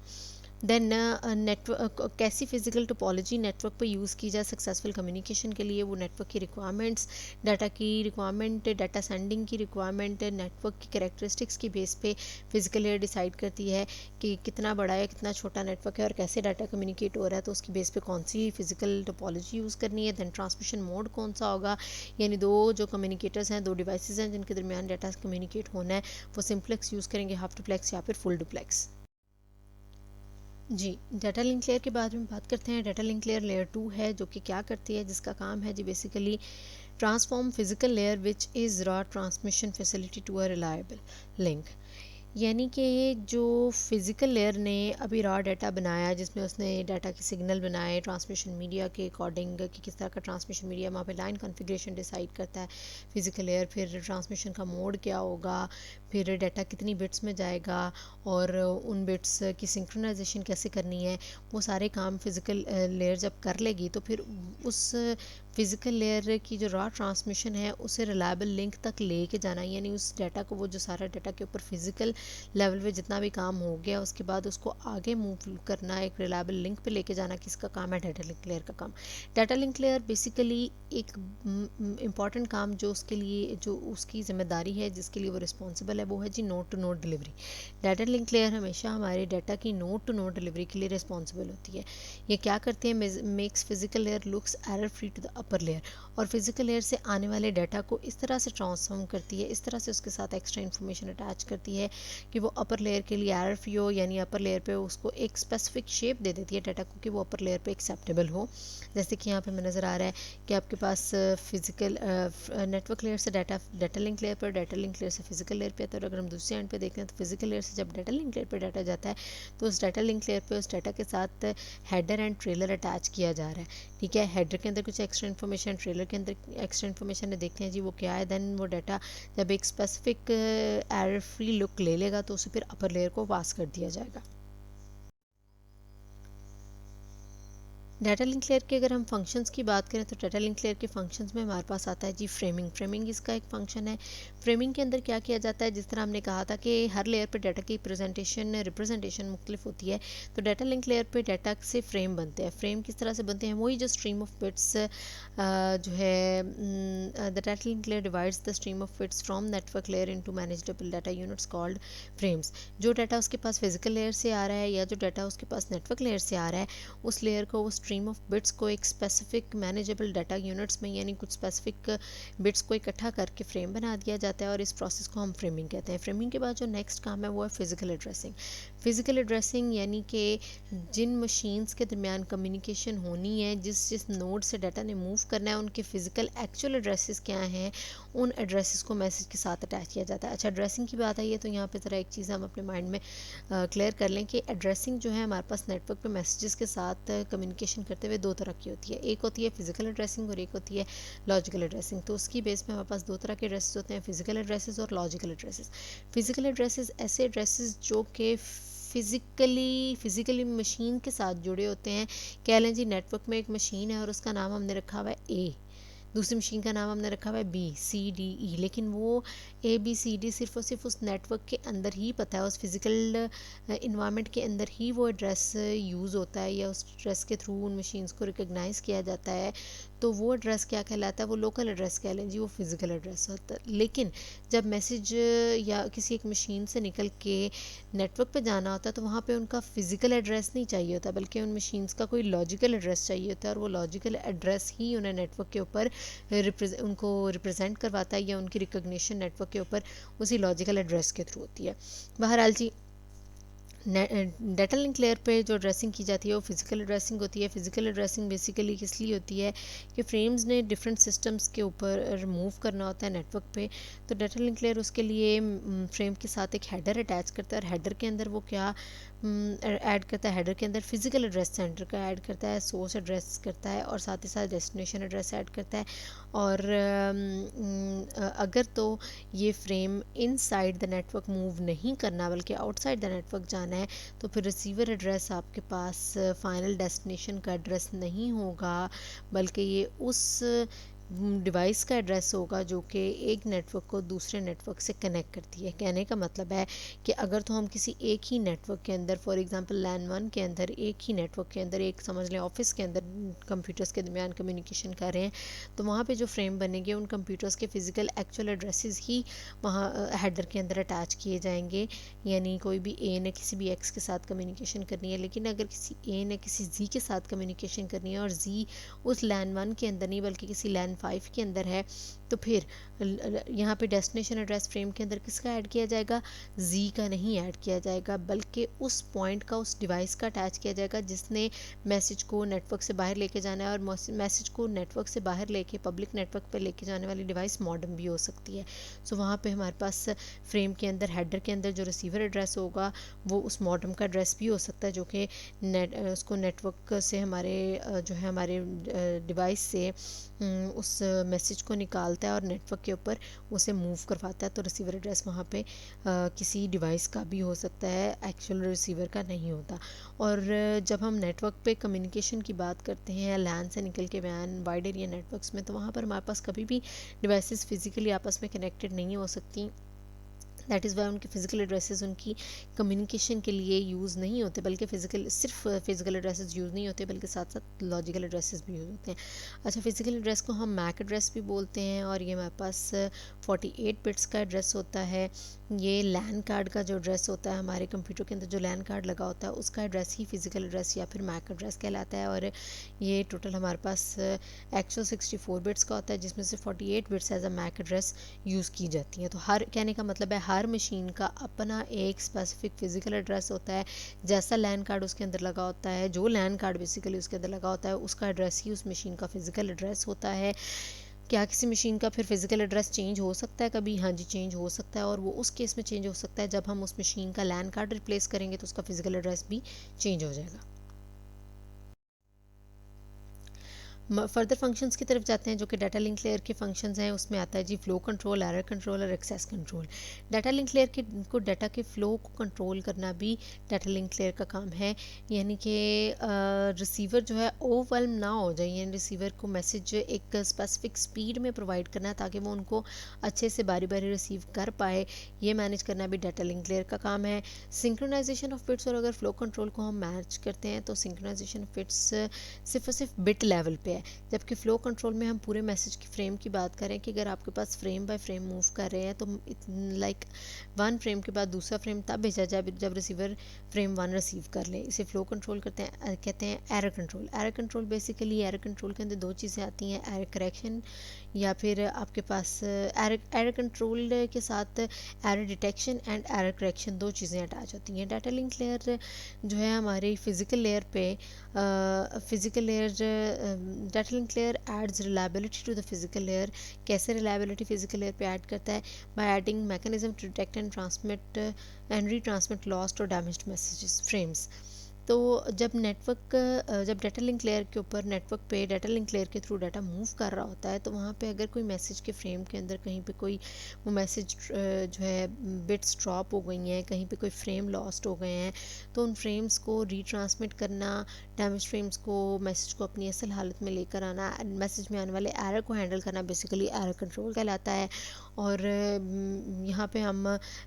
देन नेटवर्क कैसी फिजिकल टोपोलॉजी नेटवर्क पर यूज़ की जाए सक्सेसफुल कम्युनिकेशन के लिए, वो नेटवर्क की रिक्वायरमेंट्स, डाटा की रिक्वायरमेंट, डाटा सेंडिंग की रिक्वायरमेंट, नेटवर्क की कैरेक्टरिस्टिक्स की बेस पे फिजिकल लेयर डिसाइड करती है कि कितना बड़ा है कितना छोटा नेटवर्क है और कैसे डाटा कम्युनिकेट हो रहा है, तो उसकी बेस पे कौन सी फिजिकल टोपोलॉजी यूज़ करनी है। देन ट्रांसमिशन मोड कौन सा होगा, यानी दो जो कम्युनिकेटर्स हैं, दो डिवाइसेस हैं जिनके दरमियान डाटा कम्युनिकेट होना है, वो सिंप्लेक्स यूज़ करेंगे, हाफ डुप्लेक्स या फिर फुल डुप्लेक्स। जी, डाटा लिंक लेयर के बारे में बात करते हैं। डाटा लिंक लेयर लेयर 2 है जो कि क्या करती है, जिसका काम है जी basically transform physical layer which is raw transmission facility to a reliable link. यानी कि जो फिज़िकल लेयर ने अभी रॉ डाटा बनाया जिसमें उसने डाटा के सिग्नल बनाए ट्रांसमिशन मीडिया के अकॉर्डिंग कि किस तरह का ट्रांसमिशन मीडिया, वहाँ पे लाइन कॉन्फ़िगरेशन डिसाइड करता है फिज़िकल लेयर, फिर ट्रांसमिशन का मोड क्या होगा, फिर डाटा कितनी बिट्स में जाएगा और उन बिट्स की सिंक्रोनाइजेशन कैसे करनी है, वो सारे काम फिज़िकल लेयर जब कर लेगी तो फिर उस फिज़िकल लेयर की जो रॉ ट्रांसमिशन है उसे रिलायबल लिंक तक लेके जाना, यानी उस डाटा को, वो जो सारा डाटा के ऊपर फिज़िकल लेवल पे जितना भी काम हो गया उसके बाद उसको आगे मूव करना, एक रिलायबल लिंक पे लेके जाना, किसका काम है, डाटा लिंक लेयर का काम। डाटा लिंक लेयर बेसिकली एक इम्पॉर्टेंट काम जो उसके लिए, जो उसकी जिम्मेदारी है, जिसके लिए वो रिस्पॉन्सिबल है, वो है जी node to node delivery. Data link layer हमेशा हमारे डाटा की नोड टू नोड डिलीवरी के लिए रिस्पॉन्सिबल होती है। ये क्या करती है, makes physical layer looks error free to the upper layer, और फिजिकल लेयर से आने वाले डाटा को इस तरह से ट्रांसफॉर्म करती है, इस तरह से उसके साथ एक्स्ट्रा इन्फॉर्मेशन अटैच करती है कि वो अपर लेयर के लिए एरर फ्री हो, यानी अपर लेयर पे उसको एक स्पेसिफिक शेप दे देती है डाटा को कि वो अपर लेयर पे एक्सेप्टेबल हो। जैसे कि यहाँ पे हमें नज़र आ रहा है कि आपके पास फिजिकल नेटवर्क लेयर से डाटा लिंक लेयर पर, डाटा लिंक लेयर से फिजिकल लेयर पे, तो अगर हम दूसरे एंड पे देखें तो फिजिकल लेयर से जब डाटा लिंक लेयर पर डाटा जाता है तो उस डाटा लिंक लेयर पे उस डाटा के साथ हेडर एंड ट्रेलर अटैच किया जा रहा है। ठीक है, हेडर के अंदर कुछ एक्स्ट्रा इन्फॉर्मेशन, ट्रेलर के अंदर एक्स्ट्रा इन्फॉर्मेशन है, देखते हैं जी वो क्या है। देन वो डाटा जब एक स्पेसिफिक एरर फ्री लुक ले लेगा तो उसे फिर अपर लेयर को पास कर दिया जाएगा। डाटा लिंक लेयर के अगर हम फंक्शंस की बात करें तो डाटा लिंक लेयर के फंक्शंस में हमारे पास आता है जी फ्रेमिंग। फ्रेमिंग इसका एक फंक्शन है। फ्रेमिंग के अंदर क्या किया जाता है, जिस तरह हमने कहा था कि हर लेयर पे डाटा की रिप्रेजेंटेशन मुख्तलिफ होती है, तो डाटा लिंक लेयर पे डाटा से फ्रेम बनते हैं। फ्रेम किस तरह से बनते हैं, वही जो स्ट्रीम ऑफ बिट्स जो है the data link layer divides the stream of bits from network layer into manageable data units called frames. जो डाटा उसके पास फिजिकल लेयर से आ रहा है या जो डाटा उसके पास नेटवर्क लेयर से आ रहा है, उस लेयर को, वो स्ट्रीम ऑफ बिट्स को एक स्पेसिफिक मैनेजेबल डाटा यूनिट्स में, यानी कुछ स्पेसिफिक बिट्स को इकट्ठा करके फ्रेम बना दिया जाता है और इस प्रोसेस को हम फ्रेमिंग कहते हैं। फ्रेमिंग के बाद जो नेक्स्ट काम है वो है फिजिकल एड्रेसिंग। फिजिकल एड्रेसिंग यानी कि जिन मशीन्स के दरमियान कम्युनिकेशन होनी है, जिस जिस नोड से डाटा ने मूव करना है, उनके फिजिकल एक्चुअल एड्रेसेस क्या हैं, उन एड्रेसेस को मैसेज के साथ अटैच किया जाता है। अच्छा, एड्रेसिंग की बात आई है तो यहाँ पे ज़रा एक चीज़ हम अपने माइंड में क्लियर कर लें कि एड्रेसिंग जो है हमारे पास नेटवर्क पे मैसेजेस के साथ कम्युनिकेशन करते हुए दो तरह की होती है। एक होती है फिजिकल एड्रेसिंग और एक होती है लॉजिकल एड्रेसिंग। तो उसकी बेस पे हमारे पास दो तरह के एड्रेसेस होते हैं, फिजिकल एड्रेसेस और लॉजिकल एड्रेसेस। फिजिकल एड्रेसेस ऐसे एड्रेसेस जो कि फिज़िकली मशीन के साथ जुड़े होते हैं। कह लें जी नेटवर्क में एक मशीन है और उसका नाम हमने रखा हुआ है ए, दूसरी मशीन का नाम हमने रखा हुआ है बी सी डी ई, लेकिन वो ए बी सी डी सिर्फ और सिर्फ उस नेटवर्क के अंदर ही पता है, उस फिज़िकल इन्वायरमेंट के अंदर ही वो एड्रेस यूज़ होता है या उस एड्रेस के थ्रू उन मशीन्स को रिकग्नाइज़ किया जाता है। तो वो एड्रेस क्या कहलाता है, वो लोकल एड्रेस कह लें जी, वो फिज़िकल एड्रेस होता है। लेकिन जब मैसेज या किसी एक मशीन से निकल के नेटवर्क पे जाना होता है तो वहाँ पे उनका फ़िज़िकल एड्रेस नहीं चाहिए होता, बल्कि उन मशीन्स का कोई लॉजिकल एड्रेस चाहिए होता है, और वो लॉजिकल एड्रेस ही उन्हें नेटवर्क के ऊपर उनको रिप्रेजेंट करवाता है या उनकी रिकग्निशन नेटवर्क के ऊपर उसी लॉजिकल एड्रेस के थ्रू होती है। बहरहाल जी, डाटा लिंक लेयर पे जो एड्रेसिंग की जाती है वो फिजिकल एड्रेसिंग होती है। फिजिकल एड्रेसिंग बेसिकली किस लिए होती है कि फ्रेम्स ने डिफरेंट सिस्टम्स के ऊपर मूव करना होता है नेटवर्क पे, तो डाटा लिंक लेयर उसके लिए फ्रेम के साथ एक हेडर अटैच करता है, और हेडर के अंदर वो क्या ऐड करता है, हेडर के अंदर फिजिकल एड्रेस सेंटर का ऐड करता है, सोर्स एड्रेस करता है और साथ ही साथ डेस्टिनेशन एड्रेस ऐड करता है। और अगर तो ये frame inside the network move नहीं करना बल्कि आउटसाइड द नेटवर्क जाना है, तो फिर रिसीवर एड्रेस आपके पास फाइनल डेस्टिनेशन का एड्रेस नहीं होगा, बल्कि ये उस डिवाइस का एड्रेस होगा जो कि एक नेटवर्क को दूसरे नेटवर्क से कनेक्ट करती है। कहने का मतलब है कि अगर तो हम किसी एक ही नेटवर्क के अंदर, फॉर एग्जांपल लैन 1 के अंदर, एक ही नेटवर्क के अंदर, एक समझ लें ऑफिस के अंदर कंप्यूटर्स के दरमियान कम्युनिकेशन कर रहे हैं, तो वहाँ पे जो फ्रेम बनेंगे उन कंप्यूटर्स के फिजिकल एक्चुअल एड्रेसेस ही वहाँ हेडर के अंदर अटैच किए जाएंगे। यानी कोई भी ए ने किसी भी एक्स के साथ कम्युनिकेशन करनी है, लेकिन अगर किसी ए ने किसी जी के साथ कम्युनिकेशन करनी है और जी उस लैन 1 के अंदर नहीं बल्कि किसी लैन 5 के अंदर है, तो फिर यहाँ पे डेस्टिनेशन एड्रेस फ्रेम के अंदर किसका ऐड किया जाएगा? जी का नहीं ऐड किया जाएगा, बल्कि उस पॉइंट का, उस डिवाइस का अटैच किया जाएगा जिसने मैसेज को नेटवर्क से बाहर लेके जाना है। और मैसेज को नेटवर्क से बाहर लेके पब्लिक नेटवर्क पे लेके जाने वाली डिवाइस मॉडेम भी हो सकती है। सो वहाँ पे हमारे पास फ्रेम के अंदर, हेडर के अंदर जो रिसीवर एड्रेस होगा वो उस मॉडेम का एड्रेस भी हो सकता है, जो कि उसको नेटवर्क से हमारे जो है हमारे डिवाइस से उस मैसेज को निकालता है और नेटवर्क के ऊपर उसे मूव करवाता है। तो रिसीवर एड्रेस वहाँ पे किसी डिवाइस का भी हो सकता है, एक्चुअल रिसीवर का नहीं होता। और जब हम नेटवर्क पे कम्युनिकेशन की बात करते हैं लैन से निकल के वैन वाइड एरिया नेटवर्क्स में, तो वहाँ पर हमारे पास कभी भी डिवाइसेस फिजिकली आपस में कनेक्टेड नहीं हो सकती। दैट इज़ वाई उनके फिजिकल एड्रेसेस उनकी कम्युनिकेशन के लिए यूज़ नहीं होते, बल्कि सिर्फ फिजिकल एड्रेसेस यूज़ नहीं होते बल्कि साथ साथ लॉजिकल एड्रेसेस भी यूज़ होते हैं। अच्छा, फिजिकल एड्रेस को हम मैक एड्रेस भी बोलते हैं और ये हमारे पास 48 बिट्स का एड्रेस होता है। ये लैन कार्ड का जो एड्रेस होता है, हमारे कंप्यूटर के अंदर जो लैन कार्ड लगा होता है उसका एड्रेस ही फिजिकल एड्रेस या फिर मैक एड्रेस कहलाता है। और ये टोटल हमारे पास एक्चुअल 64 बिट्स का होता है, जिसमें से 48 bits as a MAC address use की जाती हैं। तो हर कहने का मतलब है हर मशीन का अपना एक स्पेसिफिक फिजिकल एड्रेस होता है। जैसा लैन कार्ड उसके अंदर लगा होता है, जो लैन कार्ड बेसिकली उसके अंदर लगा होता है, उसका एड्रेस ही उस मशीन का फिजिकल एड्रेस होता है। क्या किसी मशीन का फिर फिजिकल एड्रेस चेंज हो सकता है कभी? हाँ जी, चेंज हो सकता है। और वो उस केस में चेंज हो सकता है जब हम उस मशीन का लैन कार्ड रिप्लेस करेंगे तो उसका फिजिकल एड्रेस भी चेंज हो जाएगा। फर्दर फंक्शंस की तरफ जाते हैं जो कि डाटा लिंक लेयर के फंक्शंस हैं। उसमें आता है जी फ्लो कंट्रोल, एरर कंट्रोल और access control. Data link layer के को डाटा के फ्लो को कंट्रोल करना भी डाटा लिंक लेयर का काम है। यानी कि रिसीवर जो है ओवरवेल्म ना हो जाए, यानी रिसीवर को मैसेज एक स्पेसिफिक स्पीड में प्रोवाइड करना है ताकि वो उनको अच्छे से बारी बारी रिसीव कर पाए। ये मैनेज करना भी डाटा लिंक लेयर का काम है। सिंक्रोनाइजेशन ऑफ बिट्स, और अगर फ्लो कंट्रोल को हम मैच करते हैं तो सिंक्रोनाइजेशन ऑफ बिट्स सिर्फ और सिर्फ बिट लेवल पे है, जबकि फ्लो कंट्रोल में हम पूरे मैसेज की फ्रेम की बात करें कि अगर आपके पास फ्रेम बाय फ्रेम मूव कर रहे हैं तो लाइक वन फ्रेम के बाद दूसरा फ्रेम तब भेजा जाए जब रिसीवर फ्रेम 1 रिसीव कर ले। इसे फ्लो कंट्रोल कहते हैं error control. Error control basically, error control के अंदर दो चीज़ें आती हैं, एरर करेक्शन या फिर आपके पास एरर कंट्रोल के साथ error detection and error correction, दो चीज़ें अटैच होती हैं। डाटा लिंक लेयर जो है हमारी फिजिकल लेयर पे physical layer data link layer adds reliability to the physical layer. कैसे रिलायबिलिटी फिजिकल लेयर पे ऐड करता है? By adding mechanism to detect and transmit and retransmit lost और डैमेज्ड मैसेजेस फ्रेम्स। तो जब डाटा लिंक लेयर के ऊपर network पे डाटा लिंक लेयर के थ्रू डाटा मूव कर रहा होता है, तो वहाँ पे अगर कोई मैसेज के फ्रेम के अंदर कहीं पे कोई वो मैसेज जो है बिट्स ड्रॉप हो गई हैं, कहीं पे कोई फ्रेम लॉस्ट हो गए हैं, तो उन फ्रेम्स को रीट्रांसमिट करना, डैमेज फ्रेम्स को, मैसेज को अपनी असल हालत में लेकर आना, मैसेज में आने वाले एरर को हैंडल करना बेसिकली एरर कंट्रोल कहलाता है। और यहाँ पे हम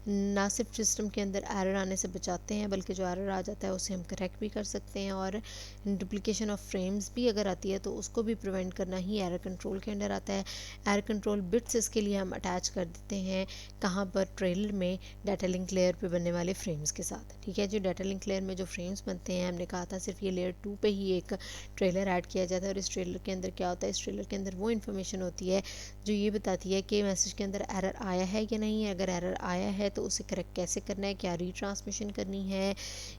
ना सिर्फ सिस्टम के अंदर एरर आने से बचाते हैं, बल्कि जो एरर आ जाता है उसे हम करेक्ट भी कर सकते हैं। और डुप्लीकेशन ऑफ फ्रेम्स भी अगर आती है तो उसको भी प्रिवेंट करना ही एरर कंट्रोल के अंडर आता है। एरर कंट्रोल बिट्स इसके लिए हम अटैच कर देते हैं कहाँ पर? ट्रेलर में डाटा लिंक लेयर पे बनने वाले फ्रेम्स के साथ। ठीक है, जो डाटा लिंक लेयर में जो फ्रेम्स बनते हैं, हमने कहा था सिर्फ ये लेयर 2 पे ही एक ट्रेलर ऐड किया जाता है। और इस ट्रेलर के अंदर क्या होता है? इस ट्रेलर के अंदर वो इन्फॉर्मेशन होती है जो ये बताती है कि मैसेज के अंदर एरर आया है या नहीं है। अगर एरर आया है तो उसे करेक्ट कैसे करना है, क्या रीट्रांसमिशन करनी है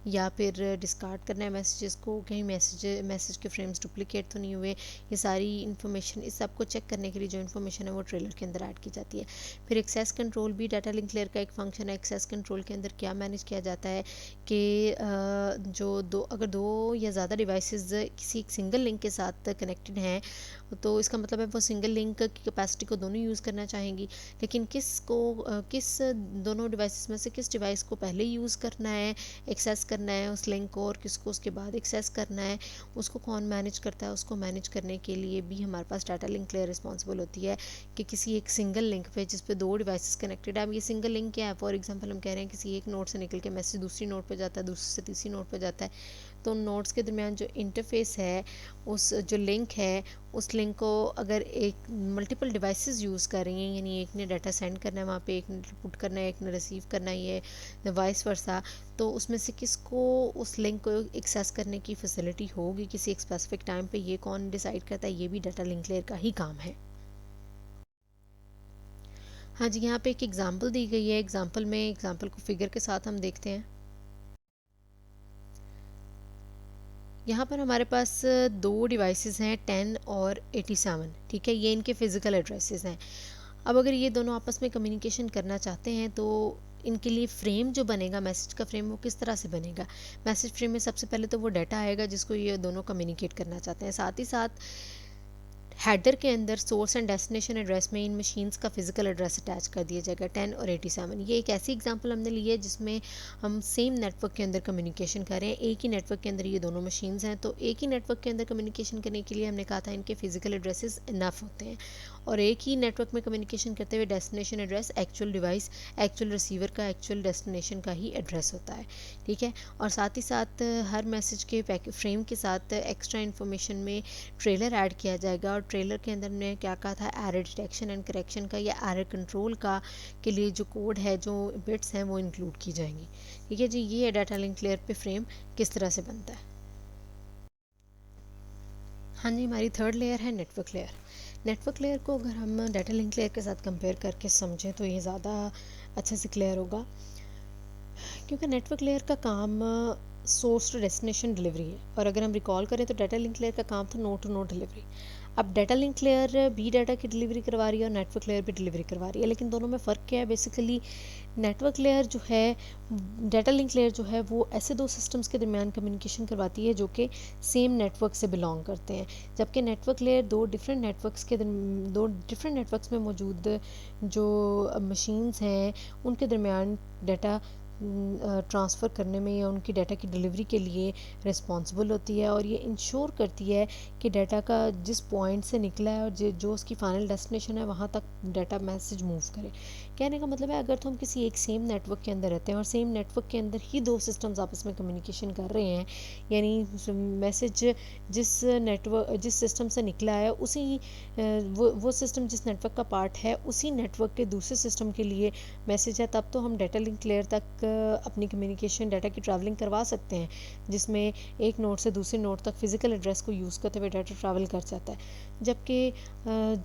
या फिर डिस्कार्ड करना है मैसेजेस को, कहीं मैसेज के फ्रेम्स डुप्लीकेट तो नहीं हुए। ये सारी इन्फॉर्मेशन, इस सब को चेक करने के लिए जो इन्फॉर्मेशन है वो ट्रेलर के अंदर ऐड की जाती है। फिर एक्सेस कंट्रोल भी डाटा लिंक लेयर का एक फंक्शन है। एक्सेस कंट्रोल के अंदर क्या मैनेज किया जाता है कि अगर दो या ज़्यादा डिवाइसेस किसी एक सिंगल लिंक के साथ कनेक्टेड हैं तो इसका मतलब है वो सिंगल लिंक की कैपेसिटी को दोनों यूज़ करना चाहेंगी, लेकिन किस दोनों डिवाइसेस में से किस डिवाइस को पहले यूज़ करना है, एक्सेस करना है उस लिंक को, और किसको उसके बाद एक्सेस करना है, उसको कौन मैनेज करता है। उसको मैनेज करने के लिए भी हमारे पास डाटा लिंक लेयर रिस्पॉन्सिबल होती है कि किसी एक सिंगल लिंक पे जिस पे दो डिवाइसेस कनेक्टेड है। अब ये सिंगल लिंक क्या है, फॉर एग्जांपल हम कह रहे हैं किसी एक नोड से निकल के मैसेज दूसरी नोड पे जाता है, दूसरी से तीसरी नोड पे जाता है, तो नोड्स के दरमियान जो इंटरफेस है, उस जो लिंक है, उस लिंक को अगर एक मल्टीपल डिवाइसेस यूज़ कर रही हैं, यानी एक ने डाटा सेंड करना है वहाँ पे, एक ने पुट करना है, एक ने रिसीव करना है, ये वाइस वर्सा, तो उसमें से किसको उस लिंक को एक्सेस करने की फैसिलिटी होगी किसी एक स्पेसिफिक टाइम पे, ये कौन डिसाइड करता है, ये भी डाटा लिंक लेयर का ही काम है। हाँ जी, यहाँ पे एक एग्जांपल दी गई है। एग्जांपल को फिगर के साथ हम देखते हैं। यहाँ पर हमारे पास दो डिवाइसेस हैं 10 और 87, ठीक है, ये इनके फिज़िकल एड्रेसेस हैं। अब अगर ये दोनों आपस में कम्युनिकेशन करना चाहते हैं तो इनके लिए फ्रेम जो बनेगा, मैसेज का फ्रेम, वो किस तरह से बनेगा। मैसेज फ्रेम में सबसे पहले तो वो डाटा आएगा जिसको ये दोनों कम्युनिकेट करना चाहते हैं, साथ ही साथ हेडर के अंदर सोर्स एंड डेस्टिनेशन एड्रेस में इन मशीन्स का फिजिकल एड्रेस अटैच कर दिया जाएगा 10 और 87। ये एक ऐसी एग्जांपल हमने ली है जिसमें हम सेम नेटवर्क के अंदर कम्युनिकेशन कर रहे हैं, एक ही नेटवर्क के अंदर ये दोनों मशीन्स हैं, तो एक ही नेटवर्क के अंदर कम्युनिकेशन करने के लिए हमने कहा था इनके फिजिकल एड्रेसेस इनफ होते हैं, और एक ही नेटवर्क में कम्युनिकेशन करते हुए destination address actual device, actual receiver का, एक्चुअल डेस्टिनेशन का ही एड्रेस होता है, ठीक है। और साथ ही साथ हर मैसेज के फ्रेम के साथ एक्स्ट्रा इन्फॉर्मेशन में ट्रेलर ऐड किया जाएगा, और ट्रेलर के अंदर ने क्या कहा था, एरर डिटेक्शन एंड करेक्शन का या एरर कंट्रोल का के लिए जो कोड है, जो बिट्स हैं, वो इंक्लूड की जाएंगी, ठीक है जी। ये डाटा लिंक लेयर पे फ्रेम किस तरह से बनता है। हाँ जी, हमारी थर्ड लेयर है नेटवर्क लेयर। नेटवर्क लेयर को अगर हम डाटा लिंक लेयर के साथ कंपेयर करके समझें तो ये ज़्यादा अच्छे से क्लियर होगा, क्योंकि नेटवर्क लेयर का काम सोर्स टू डेस्टिनेशन डिलीवरी है, और अगर हम रिकॉल करें तो डाटा लिंक लेयर का काम था नोड टू नोड डिलीवरी। अब डाटा लिंक लेयर भी डाटा की डिलीवरी करवा रही है और नेटवर्क लेयर भी डिलीवरी करवा रही है, लेकिन दोनों में फ़र्क क्या है बेसिकली। नेटवर्क लेयर जो है, डाटा लिंक लेयर जो है, वो ऐसे दो सिस्टम्स के दरमियान कम्युनिकेशन करवाती है जो कि सेम नेटवर्क से बिलोंग करते हैं, जबकि नेटवर्क लेयर दो डिफरेंट नेटवर्क्स में मौजूद जो मशीन्स हैं उनके दरमियान डाटा ट्रांसफ़र करने में या उनकी डाटा की डिलीवरी के लिए रिस्पॉन्सिबल होती है, और ये इंश्योर करती है कि डाटा का जिस पॉइंट से निकला है और जो उसकी फ़ाइनल डेस्टिनेशन है वहाँ तक डाटा मैसेज मूव करे। कहने का मतलब है, अगर तो हम किसी एक सेम नेटवर्क के अंदर रहते हैं और सेम नेटवर्क के अंदर ही दो सिस्टम्स आपस में कम्युनिकेशन कर रहे हैं, यानी मैसेज जिस सिस्टम से निकला है उसी वो सिस्टम जिस नेटवर्क का पार्ट है उसी नेटवर्क के दूसरे सिस्टम के लिए मैसेज है, तब तो हम डाटा लिंक लेयर तक अपनी कम्युनिकेशन, डाटा की ट्रैवलिंग करवा सकते हैं, जिसमें एक नोड से दूसरे नोड तक फिजिकल एड्रेस को यूज़ करते हुए डाटा ट्रैवल कर जाता है। जबकि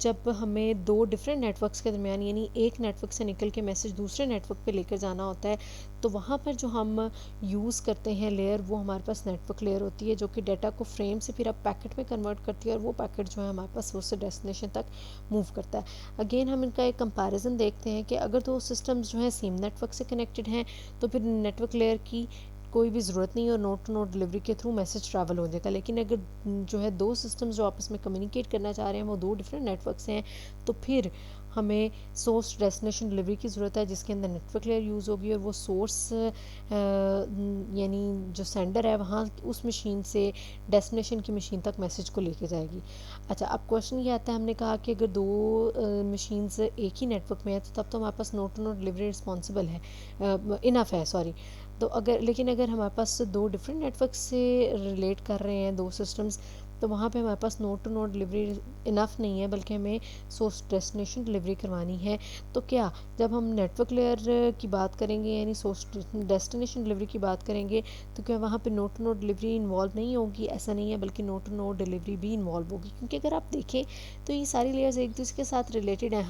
जब हमें दो डिफरेंट नेटवर्क्स के दरमियान, यानी एक नेटवर्क से निकल के मैसेज दूसरे नेटवर्क पे लेकर जाना होता है, तो वहाँ पर जो हम यूज़ करते हैं लेयर, वो हमारे पास नेटवर्क लेयर होती है, जो कि डाटा को फ्रेम से फिर अब पैकेट में कन्वर्ट करती है, और वो पैकेट जो है हमारे पास उससे डेस्टिनेशन तक मूव करता है। अगेन हम इनका एक कंपैरिजन देखते हैं कि अगर दो सिस्टम्स जो हैं सेम नेटवर्क से कनेक्टेड हैं तो फिर नेटवर्क लेयर की कोई भी ज़रूरत नहीं है और नोड टू नोड डिलीवरी के थ्रू मैसेज ट्रैवल हो जाएगा। लेकिन अगर जो है दो सिस्टम्स जो आपस में कम्युनिकेट करना चाह रहे हैं वो दो डिफरेंट नेटवर्क्स हैं, तो फिर हमें सोर्स डेस्टिनेशन डिलीवरी की ज़रूरत है, जिसके अंदर नेटवर्क लेयर यूज़ होगी, और वो सोर्स यानी जो सेंडर है वहाँ उस मशीन से डेस्टिनेशन की मशीन तक मैसेज को लेके जाएगी। अच्छा, अब क्वेश्चन ये आता है, हमने कहा कि अगर दो मशीन्स एक ही नेटवर्क में है तो तब तो हमारे पास node to node delivery responsible है, इनफ है, सॉरी। तो अगर हमारे पास दो डिफरेंट नेटवर्क से रिलेट कर रहे हैं दो सिस्टम्स, तो वहाँ पे हमारे पास node to node delivery enough नहीं है, बल्कि हमें सोर्स डेस्टिनेशन डिलीवरी करवानी है। तो क्या जब हम नेटवर्क लेयर की बात करेंगे, यानी सोर्स डेस्टिनेशन डिलीवरी की बात करेंगे, तो क्या वहाँ पे node to node delivery involve नहीं होगी? ऐसा नहीं है, बल्कि नोड टू नोड डिलीवरी भी इन्वॉल्व होगी, क्योंकि अगर आप देखें तो ये सारी लेयर्स एक दूसरे के साथ रिलेटेड हैं।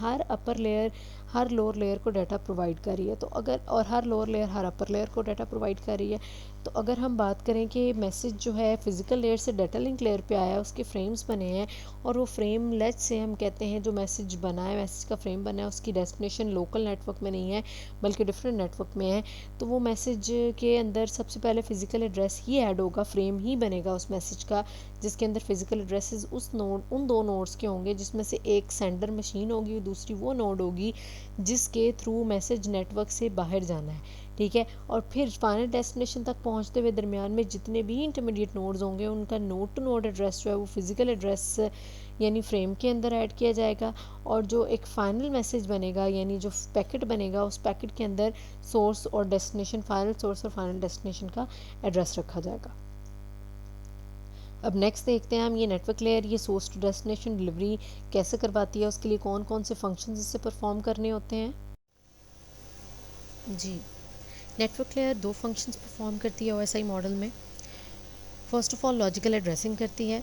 हर लोअर लेयर को डाटा प्रोवाइड कर रही है। तो अगर और हर लोअर लेयर हर अपर लेयर को डाटा प्रोवाइड कर रही है। तो अगर हम बात करें कि मैसेज जो है फिजिकल लेयर से डाटा लिंक लेयर पे आया है, उसके फ्रेम्स बने हैं और वो फ्रेम लेट्स से हम कहते हैं जो मैसेज बना है, मैसेज का फ्रेम बना है, उसकी डेस्टिनेशन लोकल नेटवर्क में नहीं है बल्कि डिफरेंट नेटवर्क में है। तो वो मैसेज के अंदर सबसे पहले फिजिकल एड्रेस ही ऐड होगा, फ्रेम ही बनेगा उस मैसेज का, जिसके अंदर फिजिकल एड्रेसेस उन दो नोड्स के होंगे, जिसमें से एक सेंडर मशीन होगी और दूसरी वो नोड होगी जिसके थ्रू मैसेज नेटवर्क से बाहर जाना है। ठीक है, और फिर फाइनल डेस्टिनेशन तक पहुंचते हुए दरमियान में जितने भी इंटरमीडिएट नोड्स होंगे उनका नोड टू नोड एड्रेस जो है वो फिजिकल एड्रेस यानी फ्रेम के अंदर ऐड किया जाएगा, और जो एक फाइनल मैसेज बनेगा यानी जो पैकेट बनेगा उस पैकेट के अंदर सोर्स और डेस्टिनेशन, फाइनल सोर्स और फाइनल डेस्टिनेशन का एड्रेस रखा जाएगा। अब नेक्स्ट देखते हैं हम ये नेटवर्क लेयर ये सोर्स टू डेस्टिनेशन डिलीवरी कैसे करवाती है, उसके लिए कौन कौन से फंक्शंस इससे परफॉर्म करने होते हैं। जी, नेटवर्क लेयर दो फंक्शंस परफॉर्म करती है ओएसआई मॉडल में। First of all logical addressing करती है।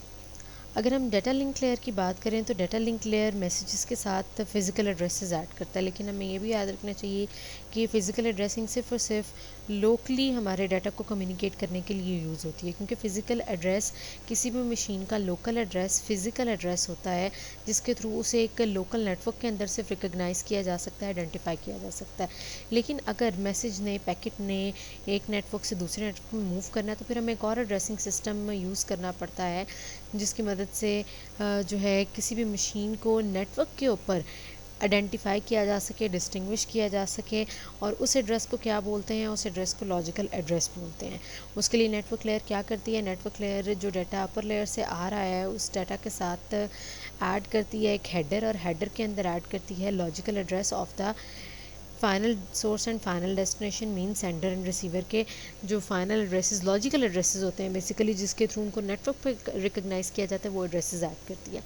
अगर हम डाटा लिंक लेयर की बात करें तो डाटा लिंक लेयर मैसेजेस के साथ फिज़िकल एड्रेसेस ऐड करता है, लेकिन हमें ये भी याद रखना चाहिए कि फ़िज़िकल एड्रेसिंग सिर्फ और सिर्फ लोकली हमारे डाटा को कम्युनिकेट करने के लिए यूज़ होती है, क्योंकि फ़िज़िकल एड्रेस किसी भी मशीन का लोकल एड्रेस फ़िज़िकल एड्रेस होता है जिसके थ्रू उसे एक लोकल नेटवर्क के अंदर सिर्फ रिकग्नाइज़ किया जा सकता है, आइडेंटिफाई किया जा सकता है। लेकिन अगर मैसेज ने पैकेट ने एक नेटवर्क से दूसरे नेटवर्क में मूव करना है तो फिर हमें एक और एड्रेसिंग सिस्टम यूज़ करना पड़ता है, जिसकी मदद से जो है किसी भी मशीन को नेटवर्क के ऊपर आइडेंटिफाई किया जा सके, डिस्टिंग्विश किया जा सके, और उस एड्रेस को क्या बोलते हैं, उस एड्रेस को लॉजिकल एड्रेस बोलते हैं। उसके लिए नेटवर्क लेयर क्या करती है, नेटवर्क लेयर जो डाटा अपर लेयर से आ रहा है उस डाटा के साथ ऐड करती है एक हेडर, और हेडर के अंदर ऐड करती है logical address of the final source and final destination mean sender and receiver के जो फाइनल एड्रेसेस लॉजिकल एड्रेसेस होते हैं बेसिकली, जिसके थ्रू उनको नेटवर्क पे रिकग्नाइज़ किया जाता है, वो एड्रेसेस ऐड करती है।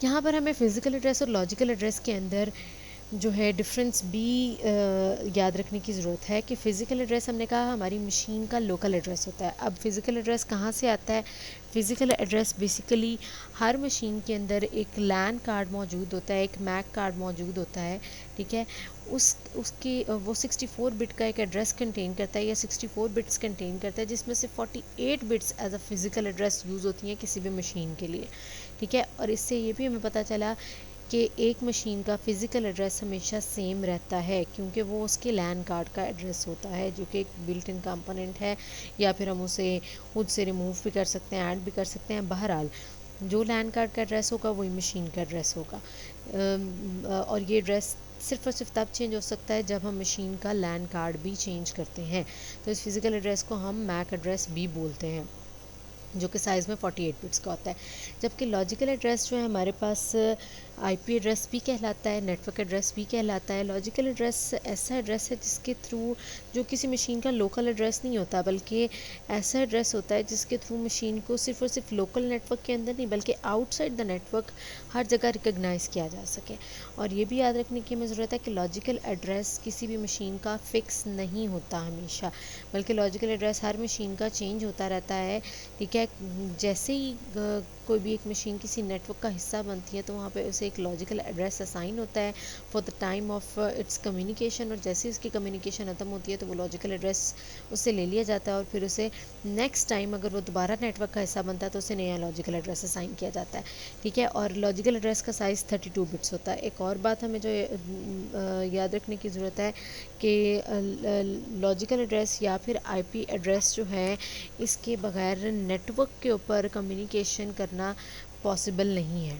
यहाँ पर हमें फिज़िकल एड्रेस और लॉजिकल एड्रेस के अंदर जो है डिफरेंस भी याद रखने की ज़रूरत है कि फ़िज़िकल एड्रेस हमने कहा हमारी मशीन का लोकल एड्रेस होता है। अब फ़िज़िकल एड्रेस कहाँ से आता है, फ़िज़िकल एड्रेस बेसिकली हर मशीन के अंदर एक लैन कार्ड मौजूद होता है, एक मैक कार्ड मौजूद होता है। ठीक है, उसकी वो 64 बिट का एक एड्रेस कंटेन करता है या 64 बिट्स कंटेन करता है, जिसमें से 48 bits as a physical address use होती हैं किसी भी मशीन के लिए। ठीक है, और इससे ये भी हमें पता चला कि एक मशीन का फ़िज़िकल एड्रेस हमेशा सेम रहता है, क्योंकि वो उसके लैन कार्ड का एड्रेस होता है जो कि एक बिल्ट इन कंपोनेंट है, या फिर हम उसे खुद से रिमूव भी कर सकते हैं, ऐड भी कर सकते हैं। बहरहाल जो लैन कार्ड का एड्रेस होगा वही मशीन का एड्रेस होगा, और ये एड्रेस सिर्फ और सिर्फ तब चेंज हो सकता है जब हम मशीन का लैन कार्ड भी चेंज करते हैं। तो इस फिज़िकल एड्रेस को हम मैक एड्रेस भी बोलते हैं, जो कि साइज़ में 48 बिट्स का होता है। जबकि लॉजिकल एड्रेस जो है हमारे पास आईपी एड्रेस भी कहलाता है, नेटवर्क एड्रेस भी कहलाता है। लॉजिकल एड्रेस ऐसा एड्रेस है जिसके थ्रू जो किसी मशीन का लोकल एड्रेस नहीं होता, बल्कि ऐसा एड्रेस होता है जिसके थ्रू मशीन को सिर्फ और सिर्फ लोकल नेटवर्क के अंदर नहीं बल्कि आउटसाइड द नेटवर्क हर जगह रिकग्नाइज़ किया जा सके। और ये भी याद रखने की हमें ज़रूरत है कि लॉजिकल एड्रेस किसी भी मशीन का फ़िक्स नहीं होता हमेशा, बल्कि लॉजिकल एड्रेस हर मशीन का चेंज होता रहता है। ठीक है, जैसे ही कोई भी एक मशीन किसी नेटवर्क का हिस्सा बनती है तो वहाँ पे उसे एक लॉजिकल एड्रेस असाइन होता है for the time of its communication, और जैसे ही उसकी कम्युनिकेशन ख़त्म होती है तो वो लॉजिकल एड्रेस उससे ले लिया जाता है, और फिर उसे नेक्स्ट टाइम अगर वो दोबारा नेटवर्क का हिस्सा बनता है तो उसे नया लॉजिकल एड्रेस असाइन किया जाता है। ठीक है, और लॉजिकल एड्रेस का साइज़ 32 बिट्स होता है। एक और बात हमें जो याद रखने की ज़रूरत है कि लॉजिकल एड्रेस या फिर आईपी एड्रेस जो है इसके बगैर नेटवर्क के ऊपर कम्युनिकेशन करना पॉसिबल नहीं है।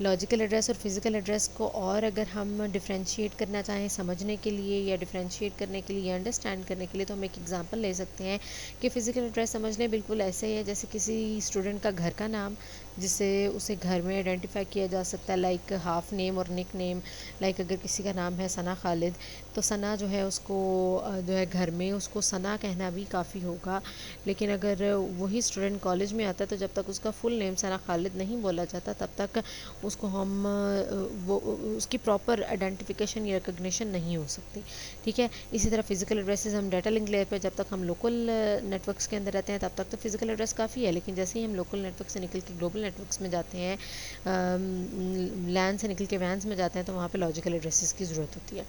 लॉजिकल एड्रेस और फिज़िकल एड्रेस को और अगर हम डिफ्रेंशिएट करना चाहें समझने के लिए या डिफ्रेंशिएट करने के लिए या अंडरस्टैंड करने के लिए, तो हम एक एग्जांपल ले सकते हैं कि फ़िज़िकल एड्रेस समझ लें बिल्कुल ऐसे ही है जैसे किसी स्टूडेंट का घर का नाम, जिससे उसे घर में आइडेंटिफाई किया जा सकता है, लाइक हाफ नेम और निक नेम। लाइक अगर किसी का नाम है सना खालिद, तो सना जो है उसको जो है घर में उसको सना कहना भी काफ़ी होगा, लेकिन अगर वही स्टूडेंट कॉलेज में आता है तो जब तक उसका फुल नेम सना खालिद नहीं बोला जाता तब तक उसको हम वो उसकी प्रॉपर आइडेंटिफिकेशन या रिकग्निशन नहीं हो सकती। ठीक है, इसी तरह फिज़िकल एड्रेसेस हम डाटा लिंक लेयर पे जब तक हम लोकल नेटवर्क्स के अंदर रहते हैं तब तक तो फिज़िकल एड्रेस काफ़ी है, लेकिन जैसे ही हम लोकल नेटवर्क से निकल के ग्लोबल नेटवर्क्स में जाते हैं, लैन से निकल के वैन्स में जाते हैं, तो वहाँ पे लॉजिकल एड्रेसेस की ज़रूरत होती है।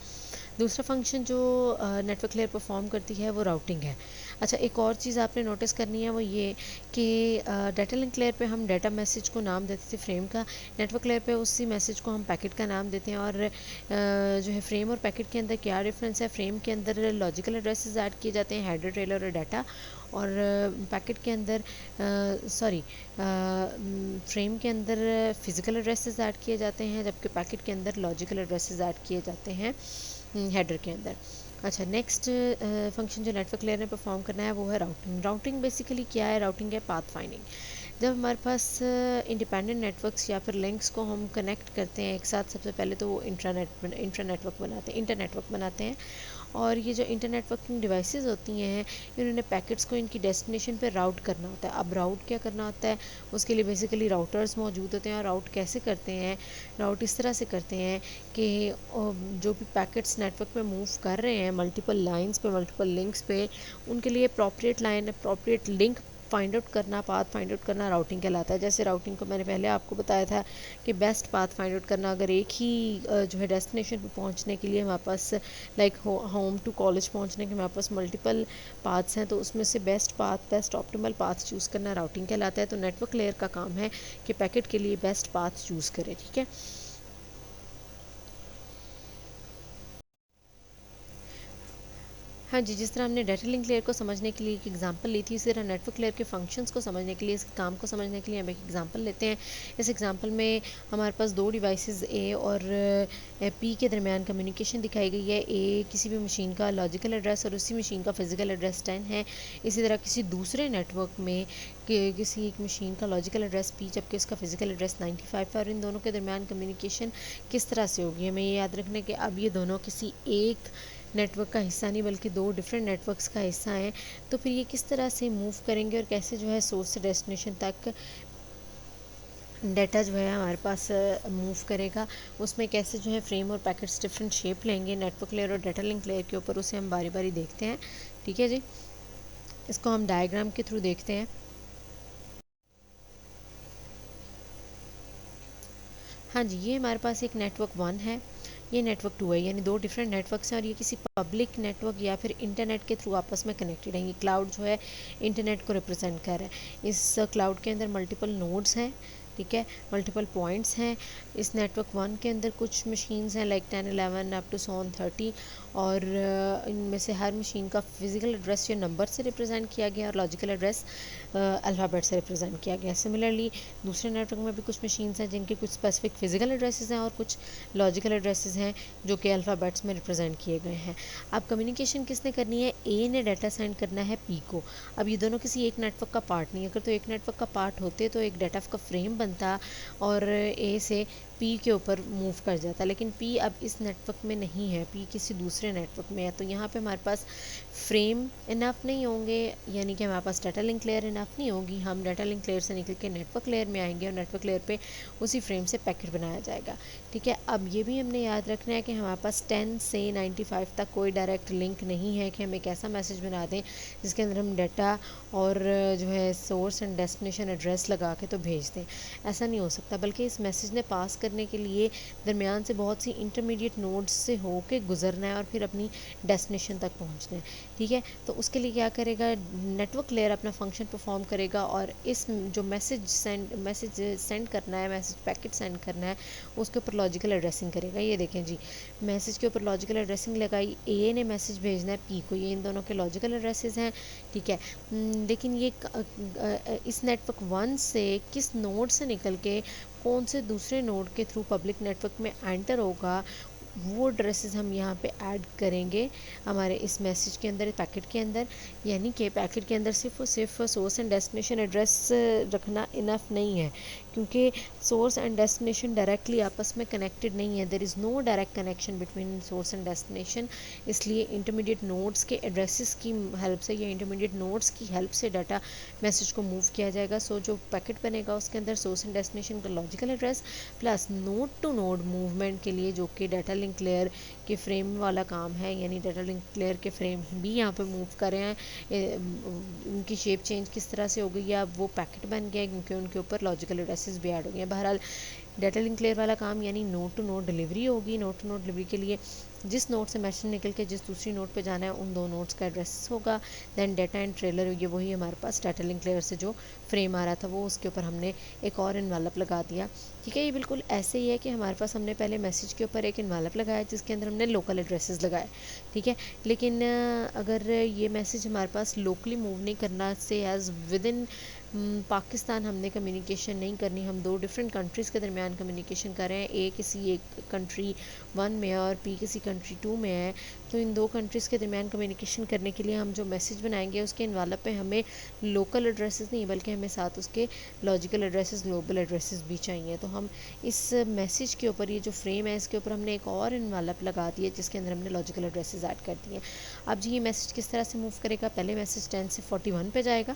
दूसरा फंक्शन जो नेटवर्क लेयर परफॉर्म करती है वो राउटिंग है। अच्छा, एक और चीज़ आपने नोटिस करनी है वो ये कि डाटा लिंक लेयर पे हम डाटा मैसेज को नाम देते थे फ्रेम का, नेटवर्क लेयर पे उसी मैसेज को हम पैकेट का नाम देते हैं। और जो है फ्रेम और पैकेट के अंदर क्या डिफरेंस है, फ्रेम के अंदर लॉजिकल एड्रेसेस ऐड किए जाते हैं, हेडर, ट्रेलर और डाटा, और पैकेट के अंदर फ्रेम के अंदर फिज़िकल एड्रेसेस ऐड किए जाते हैं, जबकि पैकेट के अंदर लॉजिकल एड्रेसेस ऐड किए जाते हैं हेडर के अंदर। अच्छा, नेक्स्ट फंक्शन जो नेटवर्क लेयर ने परफॉर्म करना है वो है राउटिंग। राउटिंग बेसिकली क्या है? राउटिंग है पाथ फाइंडिंग। जब हमारे पास इंडिपेंडेंट नेटवर्क्स या फिर लिंक्स को हम कनेक्ट करते हैं एक साथ, सबसे पहले तो वो इंटर नेटवर्क बनाते हैं। और ये जो इंटर नेटवर्किंग डिवाइसेस होती हैं, इन्होंने पैकेट्स को इनकी डेस्टिनेशन पे राउट करना होता है। अब राउट क्या करना होता है, उसके लिए बेसिकली राउटर्स मौजूद होते हैं। और राउट कैसे करते हैं? राउट इस तरह से करते हैं कि जो भी पैकेट्स नेटवर्क में मूव कर रहे हैं मल्टीपल लाइंस पे, मल्टीपल लिंक्स पे, उनके लिए appropriate line, appropriate link find out करना, पाथ फाइंड आउट करना राउटिंग कहलाता है। जैसे राउटिंग को मैंने पहले आपको बताया था कि बेस्ट पाथ फाइंड आउट करना, अगर एक ही जो है डेस्टिनेशन पे पहुंचने के लिए हमारे पास लाइक होम टू कॉलेज पहुंचने के हमारे पास मल्टीपल पाथ्स हैं, तो उसमें से best path, best optimal path choose करना राउटिंग कहलाता है। तो नेटवर्क लेयर का काम है कि पैकेट के लिए बेस्ट पाथ चूज़ करे। ठीक है। हाँ जी, जिस तरह हमने डाटा लिंक लेयर को समझने के लिए एक एग्जांपल ली थी, इसी तरह नेटवर्क लेयर के फंक्शंस को समझने के लिए, इसके काम को समझने के लिए हम एक एग्जांपल लेते हैं। इस एग्जांपल में हमारे पास दो डिवाइसेस ए और पी के दरमियान कम्युनिकेशन दिखाई गई है। ए किसी भी मशीन का लॉजिकल एड्रेस और उसी मशीन का फिजिकल एड्रेस 10 है। इसी तरह किसी दूसरे नेटवर्क में किसी एक मशीन का लॉजिकल एड्रेस पी जबकि उसका फिजिकल एड्रेस 95 है। और इन दोनों के दरमियान कम्युनिकेशन किस तरह से होगी, हमें ये याद रखना है कि अब ये दोनों किसी एक नेटवर्क का हिस्सा नहीं बल्कि दो डिफरेंट नेटवर्क्स का हिस्सा हैं। तो फिर ये किस तरह से मूव करेंगे और कैसे जो है सोर्स से डेस्टिनेशन तक डाटा जो है हमारे पास मूव करेगा, उसमें कैसे जो है फ्रेम और पैकेट्स डिफरेंट शेप लेंगे नेटवर्क लेयर और डाटा लिंक लेयर के ऊपर, उसे हम बारी बारी देखते हैं। ठीक है जी, इसको हम डायग्राम के थ्रू देखते हैं। हाँ जी, ये हमारे पास एक नेटवर्क 1 है, ये नेटवर्क 2 है, यानी दो डिफरेंट नेटवर्क्स हैं और ये किसी पब्लिक नेटवर्क या फिर इंटरनेट के थ्रू आपस में कनेक्टेड हैं। ये क्लाउड जो है इंटरनेट को रिप्रेजेंट कर रहा है। इस क्लाउड के अंदर मल्टीपल नोड्स हैं, ठीक है, मल्टीपल पॉइंट्स हैं। इस नेटवर्क 1 के अंदर कुछ मशीन्स हैं लाइक 10, 11 अप टू सो 30, और इनमें से हर मशीन का फिजिकल एड्रेस जो नंबर से रिप्रेजेंट किया गया और लॉजिकल एड्रेस अल्फ़ाबेट से रिप्रेजेंट किया गया। सिमिलरली दूसरे नेटवर्क में भी कुछ मशीन्स हैं जिनके कुछ स्पेसिफिक फिजिकल एड्रेसेस हैं और कुछ लॉजिकल एड्रेसेस हैं जो कि अल्फ़ाबेट्स में रिप्रेजेंट किए गए हैं। अब कम्युनिकेशन किसने करनी है? ए ने डाटा सेंड करना है पी को। अब ये दोनों किसी एक नेटवर्क का पार्ट नहीं है। अगर तो एक नेटवर्क का पार्ट होते तो एक डाटा का फ्रेम बनता और ए से पी के ऊपर मूव कर जाता, लेकिन पी अब इस नेटवर्क में नहीं है, पी किसी दूसरे नेटवर्क में है। तो यहाँ पे हमारे पास फ्रेम इनफ नहीं होंगे, यानी कि हमारे पास डाटा लिंक लेयर इनफ नहीं होगी। हम डाटा लिंक लेयर से निकल के नेटवर्क लेयर में आएंगे और नेटवर्क लेयर पे उसी फ्रेम से पैकेट बनाया जाएगा। ठीक है, अब ये भी हमने याद रखना है कि हमारे पास 10 से 95 तक कोई डायरेक्ट लिंक नहीं है कि हम एक ऐसा मैसेज बना दें जिसके अंदर हम डाटा और जो है सोर्स एंड डेस्टिनेशन एड्रेस लगा के तो भेज दें। ऐसा नहीं हो सकता, बल्कि इस मैसेज ने पास करने के लिए दरमियान से बहुत सी इंटरमीडिएट नोड्स से होके गुजरना है और फिर अपनी डेस्टिनेशन तक पहुंचना है। ठीक है, तो उसके लिए क्या करेगा, नेटवर्क लेयर अपना फंक्शन परफॉर्म करेगा और इस जो मैसेज सेंड करना है, मैसेज पैकेट सेंड करना है, उसके ऊपर लॉजिकल एड्रेसिंग करेगा। ये देखें जी, मैसेज के ऊपर लॉजिकल एड्रेसिंग लगाई, ए ने मैसेज भेजना है पी को, ये इन दोनों के लॉजिकल एड्रेसेस हैं। ठीक है, लेकिन ये इस नेटवर्क 1 से किस नोड से निकल के कौन से दूसरे नोड के थ्रू पब्लिक नेटवर्क में एंटर होगा, वो एड्रेसेस हम यहाँ पे ऐड करेंगे हमारे इस मैसेज के अंदर, पैकेट के अंदर। यानी कि पैकेट के अंदर सिर्फ और सिर्फ सोर्स एंड डेस्टिनेशन एड्रेस रखना इनफ नहीं है, क्योंकि सोर्स एंड डेस्टिनेशन डायरेक्टली आपस में कनेक्टेड नहीं है। There is no direct connection between source and destination. इसलिए इंटरमीडिएट नोड्स के एड्रेसेस की हेल्प से या इंटरमीडिएट नोड्स की हेल्प से डाटा मैसेज को मूव किया जाएगा। सो जो पैकेट बनेगा उसके अंदर सोर्स एंड डेस्टिनेशन का logical address plus node to node movement के लिए जो कि डाटा लिंक लेयर के फ्रेम वाला काम है, यानी डाटा लिंक लेयर के फ्रेम भी यहाँ पे मूव कर रहे हैं। उनकी शेप चेंज किस तरह से हो गई है, अब वो पैकेट बन गया क्योंकि उनके ऊपर लॉजिकल एड्रेस एड्रेसेस भी ऐड हो गए हैं। बहरहाल डाटा लिंक लेयर वाला काम यानी नोड टू नोड डिलीवरी होगी। नोड टू नोड डिलीवरी के लिए जिस नोड से मैसेज निकल के जिस दूसरी नोड पे जाना है उन दो नोड्स का एड्रेस होगा। देन डाटा एंड ट्रेलर होगी, वही हमारे पास डाटा लिंक लेयर से जो फ्रेम आ रहा था वो उसके ऊपर हमने एक और इन्वेलप लगा दिया। ठीक है, ये बिल्कुल ऐसे ही है कि हमारे पास हमने पहले मैसेज के ऊपर एक इन्वेलप लगाया जिसके अंदर हमने लोकल एड्रेसेस लगाए। ठीक है, लेकिन अगर ये मैसेज हमारे पास लोकली मूव नहीं करना से एज विद इन पाकिस्तान हमने कम्युनिकेशन नहीं करनी, हम दो डिफरेंट कंट्रीज़ के दरमियान कम्युनिकेशन कर रहे हैं, ए किसी एक कंट्री 1 में है और पी किसी कंट्री 2 में है, तो इन दो कंट्रीज़ के दरमियान कम्युनिकेशन करने के लिए हम जो मैसेज बनाएंगे उसके इन्वेलप पे हमें लोकल एड्रेसेस नहीं बल्कि हमें साथ उसके लॉजिकल एड्रेसेस, ग्लोबल एड्रेसेस भी चाहिए। तो हम इस मैसेज के ऊपर, ये जो फ्रेम है इसके ऊपर हमने एक और इन्वेलप लगा दी है जिसके अंदर हमने लॉजिकल एड्रेसेस ऐड कर दिए। अब जी ये मैसेज किस तरह से मूव करेगा, पहले मैसेज 10 से 41 पे जाएगा।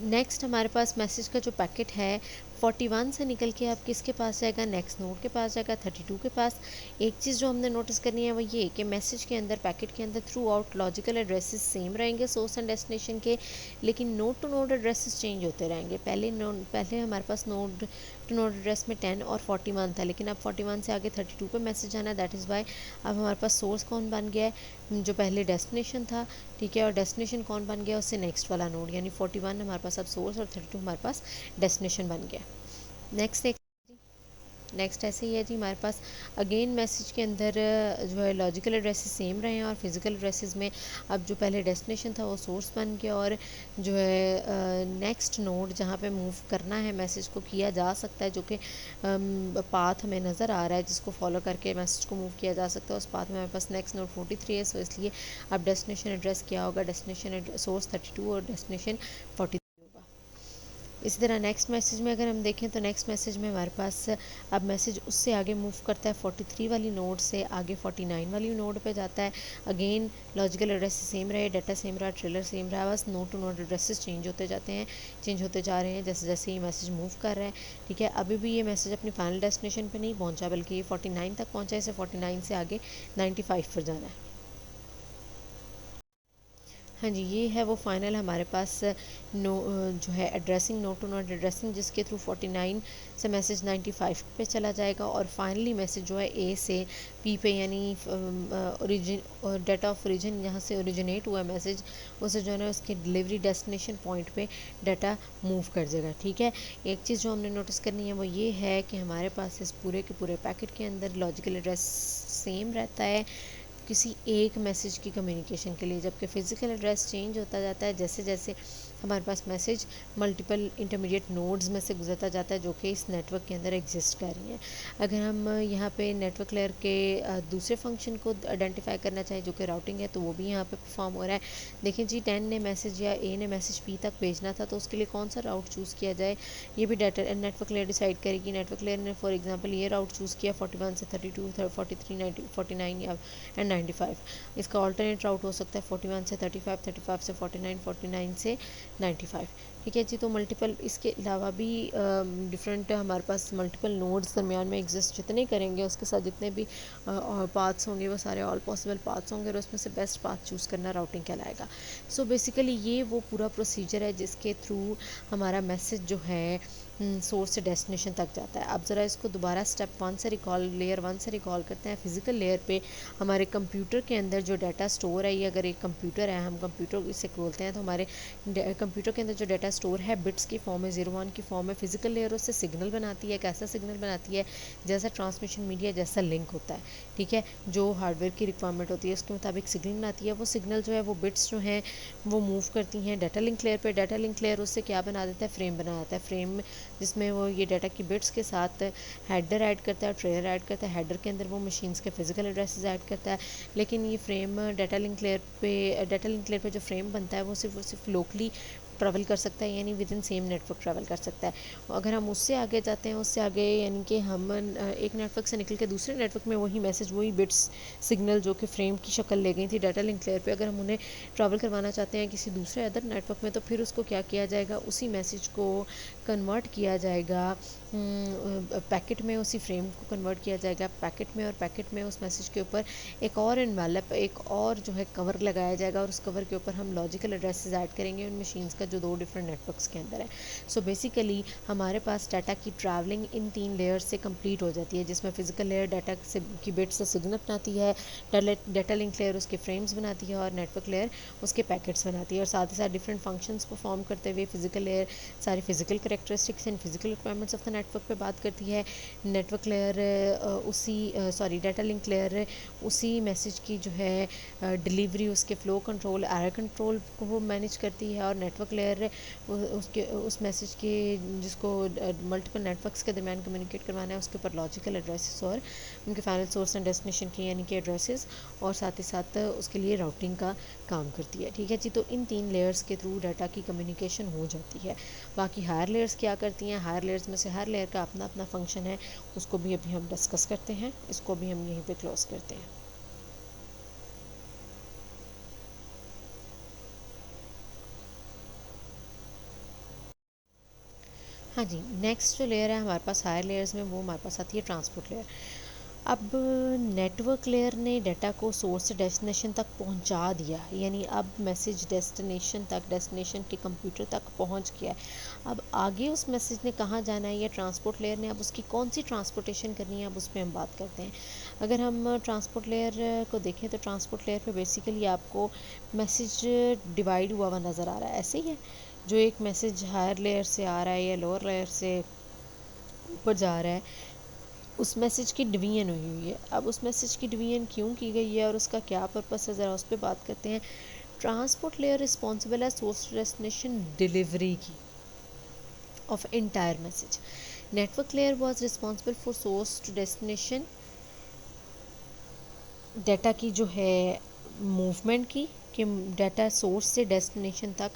नेक्स्ट हमारे पास मैसेज का जो पैकेट है 41 से निकल के अब किसके पास जाएगा, नेक्स्ट नोड के पास जाएगा, 32 के पास। एक चीज़ जो हमने नोटिस करनी है वो ये कि मैसेज के अंदर, पैकेट के अंदर throughout logical addresses same रहेंगे सोर्स एंड डेस्टिनेशन के, लेकिन node to node addresses change होते रहेंगे। पहले हमारे पास नोड टू नोड एड्रेस में 10 और 41 था, लेकिन अब 41 से आगे 32 पे मैसेज आना है। दैट इज़ वाई अब हमारे पास सोर्स कौन बन गया है, जो पहले डेस्टिनेशन था। ठीक है, और डेस्टिनेशन कौन बन गया, उससे नेक्स्ट वाला नोड, यानी 41 हमारे पास अब सोर्स और 32 हमारे पास डेस्टिनेशन बन गया। नेक्स्ट ऐसे ही है जी हमारे पास अगेन मैसेज के अंदर जो है लॉजिकल एड्रेसेस सेम रहे हैं और फिज़िकल एड्रेसेस में अब जो पहले डेस्टिनेशन था वो सोर्स बन गया और जो है नेक्स्ट नोड जहाँ पे मूव करना है मैसेज को किया जा सकता है, जो कि पाथ हमें नज़र आ रहा है जिसको फॉलो करके मैसेज को मूव किया जा सकता है, उस पाथ में हमारे पास नेक्स्ट नोड 43 है। सो इसलिए अब डेस्टिनेशन एड्रेस क्या होगा, डेस्टिनेशन सोर्स 32 और डेस्टिनेशन 43 होगा। इसी तरह नेक्स्ट मैसेज में अगर हम देखें तो नेक्स्ट मैसेज में हमारे पास अब मैसेज उससे आगे मूव करता है 43 वाली नोड से आगे 49 वाली नोड पे जाता है। अगेन लॉजिकल एड्रेस सेम रहे, डाटा सेम रहा, ट्रेलर सेम रहा, बस node to node addresses change होते जाते हैं, चेंज होते जा रहे हैं जैसे जैसे ये मैसेज मूव कर रहा है। ठीक है, अभी भी ये मैसेज अपनी फाइनल डेस्टिनेशन पर नहीं पहुँचा बल्कि ये 49 तक पहुँचा, इसे 49 से आगे 95 पर जाना है। हाँ जी, ये है वो फाइनल हमारे पास जो है addressing, node to node addressing, जिसके थ्रू 49 से मैसेज 95 पे चला जाएगा और फाइनली मैसेज जो है ए से पी पे यानी ओरिजिन डाटा ऑफ ओरिजिन जहाँ से ओरिजिनेट हुआ मैसेज उसे जो है ना उसके डिलीवरी डेस्टिनेशन पॉइंट पे डाटा मूव कर जाएगा। ठीक है, एक चीज़ जो हमने नोटिस करनी है वो ये है कि हमारे पास इस पूरे के पूरे पैकेट के अंदर लॉजिकल एड्रेस सेम रहता है किसी एक मैसेज की कम्युनिकेशन के लिए, जबकि फ़िज़िकल एड्रेस चेंज होता जाता है जैसे जैसे हमारे पास मैसेज मल्टीपल इंटरमीडिएट नोड्स में से गुजरता जाता है जो कि इस नेटवर्क के अंदर एग्जिस्ट कर रही हैं। अगर हम यहाँ पे नेटवर्क लेयर के दूसरे फंक्शन को आइडेंटिफाई करना चाहें जो कि राउटिंग है, तो वो भी यहाँ पे परफॉर्म हो रहा है। देखें जी, 10 ने मैसेज या ए ने मैसेज पी तक भेजना था तो उसके लिए कौन सा राउट चूज़ किया जाए ये भी डाटा नेटवर्क लेयर डिसाइड करेगी। नेटवर्क लेयर ने फॉर एग्जाम्पल ये राउट चूज़ किया 41 से 32, 43, 90, 49 या एंड 95। इसका ऑल्टरनेट राउट हो सकता है 41 से 35, 35 से 49, 49 से 95। ठीक है जी, तो मल्टीपल इसके अलावा भी डिफरेंट हमारे पास मल्टीपल नोड्स दरमियान में एग्जिस्ट जितने करेंगे उसके साथ जितने भी पाथ्स होंगे वो सारे ऑल पॉसिबल पाथ्स होंगे और उसमें से बेस्ट पाथ चूज़ करना राउटिंग कहलाएगा। सो बेसिकली ये वो पूरा प्रोसीजर है जिसके थ्रू हमारा मैसेज जो है सोर्स से डेस्टिनेशन तक जाता है। अब ज़रा इसको दोबारा स्टेप 1 से रिकॉल, लेयर 1 से रिकॉल करते हैं। फिज़िकल लेयर पे हमारे कंप्यूटर के अंदर जो डाटा स्टोर है, ये अगर एक कंप्यूटर है, हम कंप्यूटर इसे खोलते हैं तो हमारे कंप्यूटर के अंदर जो डाटा स्टोर है बिट्स की फॉर्म में, 01 की फॉर्म में। फिज़िकल लेयर उससे सिग्नल बनाती है, कैसा सिग्नल बनाती है, जैसा ट्रांसमिशन मीडिया जैसा लिंक होता है। ठीक है, जो हार्डवेयर की रिक्वायरमेंट होती है उसके मुताबिक सिग्नल बनाती है। वो सिग्नल जो है वो बिट्स जो हैं वो मूव करती हैं डाटा लिंक लेयर पे। डाटा लिंक लेयर उससे क्या बना देता है, फ्रेम बना देता है। फ्रेम जिसमें वो ये डाटा की बिट्स के साथ हेडर ऐड करता है, ट्रेलर ऐड करता है। हेडर के अंदर वो मशीन्स के फिजिकल एड्रेसेस ऐड करता है। लेकिन ये फ्रेम डाटा लिंक लेयर पे जो फ्रेम बनता है वो सिर्फ लोकली ट्रैवल कर सकता है, यानी with in same network travel कर सकता है। अगर हम उससे आगे जाते हैं, उससे आगे यानी कि हम एक नेटवर्क से निकल के दूसरे नेटवर्क में वही मैसेज, वही बिट्स सिग्नल जो कि फ्रेम की शक्ल ले गई थी डाटा लिंक लेयर पे, अगर हम उन्हें ट्रैवल करवाना चाहते हैं किसी दूसरे अदर नेटवर्क में, तो फिर उसको क्या किया जाएगा, उसी मैसेज को कन्वर्ट किया जाएगा पैकेट में, उसी फ्रेम को कन्वर्ट किया जाएगा पैकेट में, और पैकेट में उस मैसेज के ऊपर एक और एनवेलप, एक और जो है कवर लगाया जाएगा, और उस कवर के ऊपर हम लॉजिकल एड्रेसेस ऐड करेंगे उन मशीन्स का जो 2 डिफरेंट नेटवर्क्स के अंदर है। सो बेसिकली हमारे पास डाटा की ट्रैवलिंग इन 3 लेयर्स से कंप्लीट हो जाती है, जिसमें फिजिकल लेयर डाटा से की बिट्स से सिग्नल बनाती है, डाटा लिंक लेयर उसके फ्रेम्स बनाती है, और नेटवर्क लेयर उसके पैकेट्स बनाती है, और साथ ही साथ डिफरेंट फंक्शंस परफॉर्म करते हुए फिजिकल लेयर सारी physical characteristics and physical requirements of the network पे बात करती है। Network layer data link layer उसी मैसेज की जो है डिलीवरी, उसके फ़्लो कंट्रोल, एरर कंट्रोल को मैनेज करती है, और नेटवर्क लेयर उसके उस मैसेज के जिसको मल्टीपल नेटवर्क्स के दरमियान कम्युनिकेट करवाना है उसके ऊपर लॉजिकल एड्रेसेस और उनके फाइनल सोर्स एंड डेस्टिनेशन की यानी कि एड्रेसेस, और साथ ही साथ उसके लिए राउटिंग का काम करती है। ठीक है जी, तो इन 3 लेयर्स के थ्रू डाटा की कम्युनिकेशन हो जाती है। बाकी हायर लेयर्स क्या करती हैं, हायर लेयर्स में से हर लेयर का अपना अपना फंक्शन है, उसको भी अभी हम डिस्कस करते हैं, इसको भी हम यहीं पे क्लोज करते हैं। हाँ जी, नेक्स्ट जो लेयर है हमारे पास हायर लेयर्स में, वो हमारे पास आती है ट्रांसपोर्ट लेयर। अब नेटवर्क लेयर ने डाटा को सोर्स से डेस्टिनेशन तक पहुंचा दिया, यानी अब मैसेज डेस्टिनेशन तक, डेस्टिनेशन के कंप्यूटर तक पहुंच गया है। अब आगे उस मैसेज ने कहाँ जाना है, या ट्रांसपोर्ट लेयर ने अब उसकी कौन सी ट्रांसपोर्टेशन करनी है, अब उस पर हम बात करते हैं। अगर हम ट्रांसपोर्ट लेयर को देखें तो ट्रांसपोर्ट लेयर पे बेसिकली आपको मैसेज डिवाइड हुआ हुआ नज़र आ रहा है, ऐसे ही है। जो एक मैसेज हायर लेयर से आ रहा है या लोअर लेयर से ऊपर जा रहा है, उस मैसेज की डिवीजन हुई हुई है। अब उस मैसेज की डिवीजन क्यों की गई है और उसका क्या पर्पस है, ज़रा उस पर बात करते हैं। ट्रांसपोर्ट लेयर रिस्पॉन्सिबल है सोर्स डेस्टिनेशन डिलीवरी की of entire message. Network layer was responsible for source to destination data की जो है मूवमेंट की, कि डाटा सोर्स से डेस्टिनेशन तक